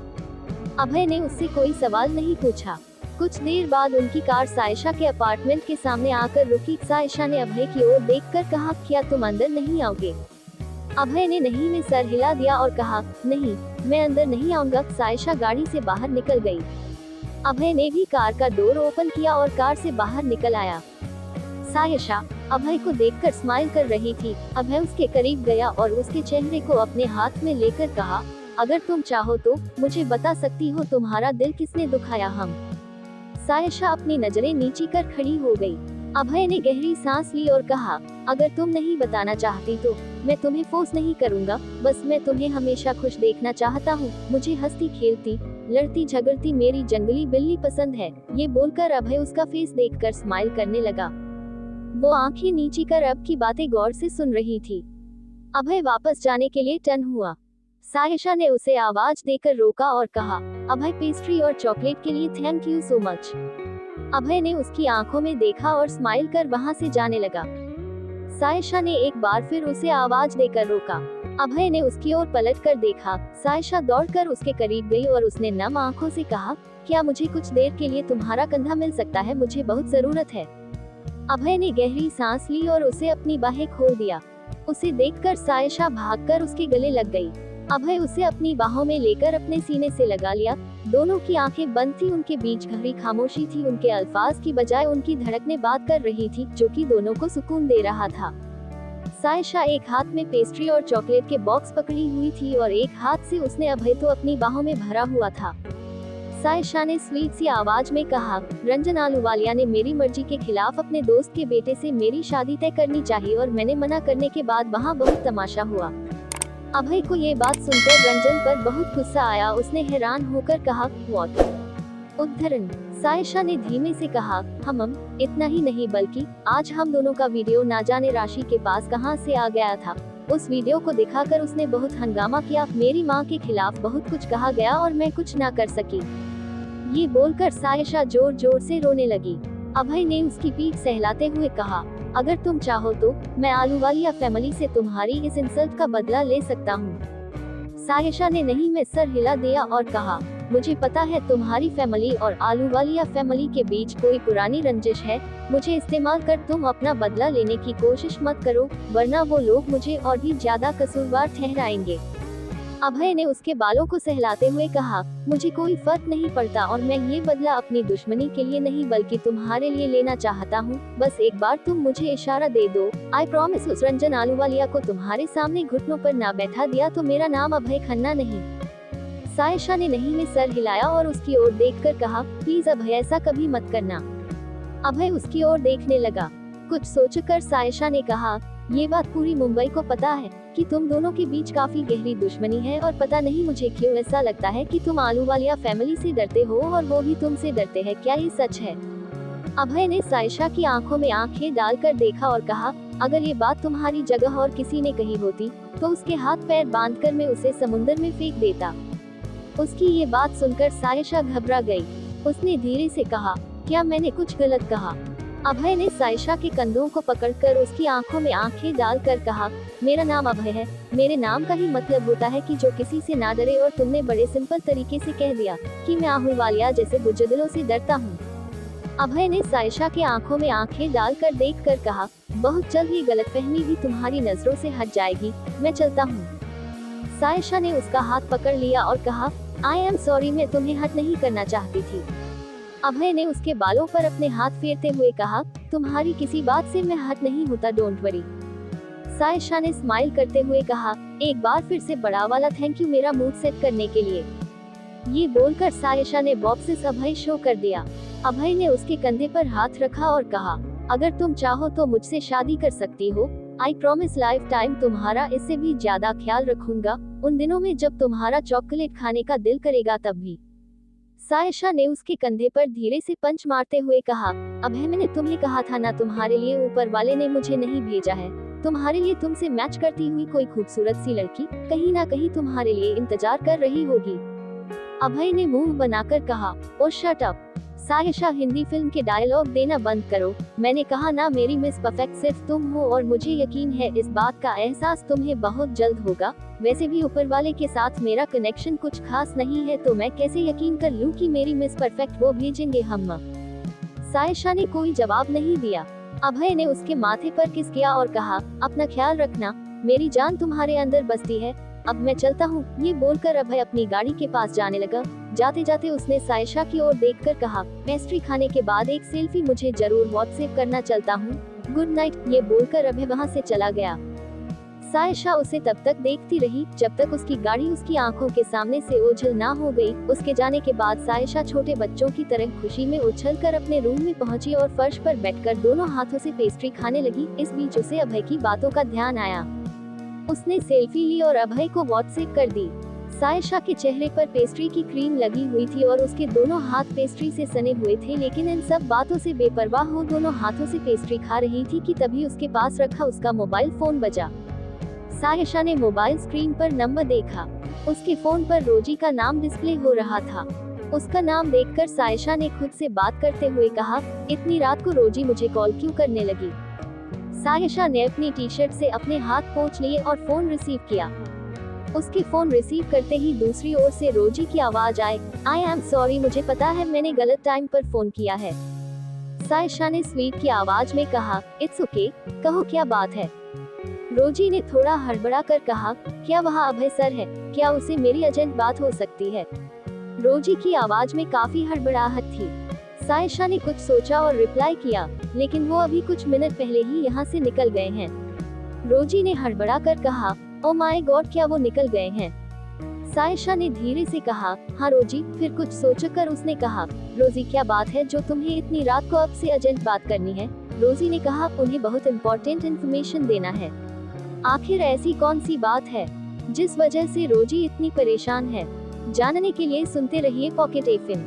अभय ने उससे कोई सवाल नहीं पूछा। कुछ देर बाद उनकी कार सायशा के अपार्टमेंट के सामने आकर रुकी। सायशा ने अभय की ओर देखकर कहा, क्या तुम अंदर नहीं आओगे? अभय ने नहीं में सर हिला दिया और कहा, नहीं, मैं अंदर नहीं आऊंगा। सायशा गाड़ी से बाहर निकल गई। अभय ने भी कार का डोर ओपन किया और कार से बाहर निकल आया। सायशा अभय को देखकर स्माइल कर रही थी। अभय उसके करीब गया और उसके चेहरे को अपने हाथ में लेकर कहा, अगर तुम चाहो तो मुझे बता सकती हो तुम्हारा दिल किसने दुखाया? हम। सायशा अपनी नजरें नीची कर खड़ी हो गई। अभय ने गहरी सांस ली और कहा, अगर तुम नहीं बताना चाहती तो मैं तुम्हें फोर्स नहीं करूंगा, बस मैं तुम्हें हमेशा खुश देखना चाहता हूँ। मुझे हंसती खेलती लड़ती झगड़ती मेरी जंगली बिल्ली पसंद है। ये बोलकर अभय उसका फेस देखकर स्माइल करने लगा। वो आंखें नीची कर अब की बातें गौर से सुन रही थी। अभय वापस जाने के लिए टर्न हुआ। सायशा ने उसे आवाज देकर रोका और कहा, अभय पेस्ट्री और चॉकलेट के लिए थैंक यू सो मच। अभय ने उसकी आंखों में देखा और स्माइल कर वहां से जाने लगा। सायशा ने एक बार फिर उसे आवाज देकर रोका। अभय ने उसकी ओर पलट कर देखा। सायशा दौड़कर उसके करीब गई और उसने नम आंखों से कहा, क्या मुझे कुछ देर के लिए तुम्हारा कंधा मिल सकता है? मुझे बहुत जरूरत है। अभय ने गहरी सांस ली और उसे अपनी बाहें खोल दिया। उसे देखकर सायशा भागकर उसके गले लग गई। अभय उसे अपनी बाहों में लेकर अपने सीने से लगा लिया। दोनों की आंखें बंद थी, उनके बीच गहरी खामोशी थी। उनके अल्फाज की बजाय उनकी धड़कनें बात कर रही थी, जो कि दोनों को सुकून दे रहा था। सायशा एक हाथ में पेस्ट्री और चॉकलेट के बॉक्स पकड़ी हुई थी और एक हाथ से उसने अभय तो अपनी बाहों में भरा हुआ था। सायशा ने स्वीट सी आवाज में कहा, रंजन आलूवालिया ने मेरी मर्जी के खिलाफ अपने दोस्त के बेटे से मेरी शादी तय करनी चाहिए और मैंने मना करने के बाद वहाँ बहुत तमाशा हुआ। अभय को ये बात सुनकर रंजन पर बहुत गुस्सा आया। उसने हैरान होकर कहा, व्हाट? उद्धरण। सायशा ने धीमे से कहा, हम इतना ही नहीं बल्कि आज हम दोनों का वीडियो ना जाने राशि के पास कहां से आ गया था। उस वीडियो को दिखाकर उसने बहुत हंगामा किया। मेरी मां के खिलाफ बहुत कुछ कहा गया और मैं कुछ ना कर सकी। ये बोलकर सायशा जोर जोर से रोने लगी। अभय ने उसकी पीठ सहलाते हुए कहा, अगर तुम चाहो तो मैं आलूवालिया फैमिली से तुम्हारी इस इंसल्ट का बदला ले सकता हूँ। सायशा ने नहीं में सर हिला दिया और कहा, मुझे पता है तुम्हारी फैमिली और आलूवालिया फैमिली के बीच कोई पुरानी रंजिश है। मुझे इस्तेमाल कर तुम अपना बदला लेने की कोशिश मत करो, वरना वो लोग मुझे और भी ज्यादा कसूरवार ठहराएंगे। अभय ने उसके बालों को सहलाते हुए कहा, मुझे कोई फर्क नहीं पड़ता और मैं ये बदला अपनी दुश्मनी के लिए नहीं बल्कि तुम्हारे लिए लेना चाहता हूँ। बस एक बार तुम मुझे इशारा दे दो। I promise. उस रंजन आलूवालिया को तुम्हारे सामने घुटनों पर ना बैठा दिया तो मेरा नाम अभय खन्ना नहीं। सायशा ने नहीं में सर हिलाया और उसकी ओर देखकर कहा, प्लीज अभय ऐसा कभी मत करना। अभय उसकी ओर देखने लगा। कुछ सोचकर सायशा ने कहा, ये बात पूरी मुंबई को पता है कि तुम दोनों के बीच काफी गहरी दुश्मनी है और पता नहीं मुझे क्यों ऐसा लगता है कि तुम आलूवालिया फैमिली से डरते हो और वो भी तुमसे डरते हैं। क्या ये सच है? अभय ने सायशा की आंखों में आंखें डालकर देखा और कहा, अगर ये बात तुम्हारी जगह और किसी ने कही होती तो उसके हाथ पैर बांधकर मैं उसे समुद्र में फेंक देता। उसकी ये बात सुनकर सायशा घबरा गई। उसने धीरे से कहा, क्या मैंने कुछ गलत कहा? अभय ने सायशा के कंधों को पकड़कर उसकी आंखों में आंखें डालकर कहा, मेरा नाम अभय है। मेरे नाम का ही मतलब होता है कि जो किसी से ना डरे और तुमने बड़े सिंपल तरीके से कह दिया कि मैं आलूवालिया जैसे बुजदिलों से डरता हूँ। अभय ने सायशा के आंखों में आंखें डालकर देखकर कहा, बहुत जल्द ये गलतफहमी भी तुम्हारी नजरों से हट जाएगी। मैं चलता हूँ। सायशा ने उसका हाथ पकड़ लिया और कहा, आई एम सॉरी, मैं तुम्हें हर्ट नहीं करना चाहती थी। अभय ने उसके बालों पर अपने हाथ फेरते हुए कहा, तुम्हारी किसी बात से मैं हर्ट नहीं होता, डोंट वरी। सायशा ने स्माइल करते हुए कहा, एक बार फिर से बड़ा वाला थैंक यू मेरा मूड सेट करने के लिए। ये बोलकर सायशा ने बॉक्सेस अभय शो कर दिया। अभय ने उसके कंधे पर हाथ रखा और कहा, अगर तुम चाहो तो मुझसे शादी कर सकती हो। आई प्रॉमिस लाइफ टाइम तुम्हारा इससे भी ज्यादा ख्याल रखूंगा, उन दिनों में जब तुम्हारा चॉकलेट खाने का दिल करेगा तब भी। सायशा ने उसके कंधे पर धीरे से पंच मारते हुए कहा, अभय मैंने तुम्हें कहा था ना, तुम्हारे लिए ऊपर वाले ने मुझे नहीं भेजा है। तुम्हारे लिए तुमसे मैच करती हुई कोई खूबसूरत सी लड़की कहीं ना कहीं तुम्हारे लिए इंतजार कर रही होगी। अभय ने मुंह बनाकर कहा, oh shut up. Saisha, Hindi film के डायलॉग देना बंद करो। मैंने कहा ना, मेरी मिस परफेक्ट सिर्फ तुम हो और मुझे यकीन है इस बात का एहसास तुम्हें बहुत जल्द होगा। वैसे भी ऊपर वाले के साथ मेरा कनेक्शन कुछ खास नहीं है, तो मैं कैसे यकीन कर लूं कि मेरी मिस परफेक्ट वो भेजेंगे हम। सायशा ने कोई जवाब नहीं दिया। अभय ने उसके माथे पर किस किया और कहा, अपना ख्याल रखना, मेरी जान तुम्हारे अंदर बसती है। अब मैं चलता हूँ। ये बोलकर अभय अपनी गाड़ी के पास जाने लगा। जाते जाते उसने सायशा की ओर देखकर कहा, पेस्ट्री खाने के बाद एक सेल्फी मुझे जरूर व्हाट्सएप करना, चलता हूँ। Good night. ये बोलकर अभय वहाँ से चला गया। सायशा उसे तब तक देखती रही जब तक उसकी गाड़ी उसकी आंखों के सामने से ओझल ना हो गई। उसके जाने के बाद सायशा छोटे बच्चों की तरह खुशी में उछलकर अपने रूम में पहुंची और फर्श पर बैठकर दोनों हाथों से पेस्ट्री खाने लगी। इस बीच उसे अभय की बातों का ध्यान आया। उसने सेल्फी ली और अभय को व्हाट्सएप कर दी। सायशा के चेहरे पर पेस्ट्री की क्रीम लगी हुई थी और उसके दोनों हाथ पेस्ट्री से सने हुए थे, लेकिन इन सब बातों से बेपरवाह हो दोनों हाथों से पेस्ट्री खा रही थी कि तभी उसके पास रखा उसका मोबाइल फोन बजा। सायशा ने मोबाइल स्क्रीन पर नंबर देखा। उसके फोन पर रोजी का नाम डिस्प्ले हो रहा था। उसका नाम देखकर सायशा ने खुद से बात करते हुए कहा, इतनी रात को रोजी मुझे कॉल क्यों करने लगी। सायशा ने अपनी टी शर्ट से अपने हाथ पोंछ लिए और फोन रिसीव किया। उसके फोन रिसीव करते ही दूसरी ओर से रोजी की आवाज आई एम सॉरी, मुझे पता है मैंने गलत टाइम पर फोन किया है। सायशा ने स्वीट की आवाज में कहा, इट्स ओके, कहो क्या बात है। रोजी ने थोड़ा हड़बड़ा कर कहा, क्या वहाँ अभय सर है, क्या उसे मेरी अर्जेंट बात हो सकती है। रोजी की आवाज में काफी हड़बड़ाहट थी। सायशा ने कुछ सोचा और रिप्लाई किया, लेकिन वो अभी कुछ मिनट पहले ही यहाँ से निकल गए हैं। रोजी ने हड़बड़ा कर कहा, ओ माय गॉड, क्या वो निकल गए हैं। सायशा ने धीरे से कहा, हाँ रोजी। फिर कुछ सोचकर उसने कहा, रोजी क्या बात है जो तुम्हें इतनी रात को अब से अर्जेंट बात करनी है। रोजी ने कहा, उन्हें बहुत इम्पोर्टेंट इन्फॉर्मेशन देना है। आखिर ऐसी कौन सी बात है जिस वजह से रोजी इतनी परेशान है। जानने के लिए सुनते रहिए पॉकेट एफएम।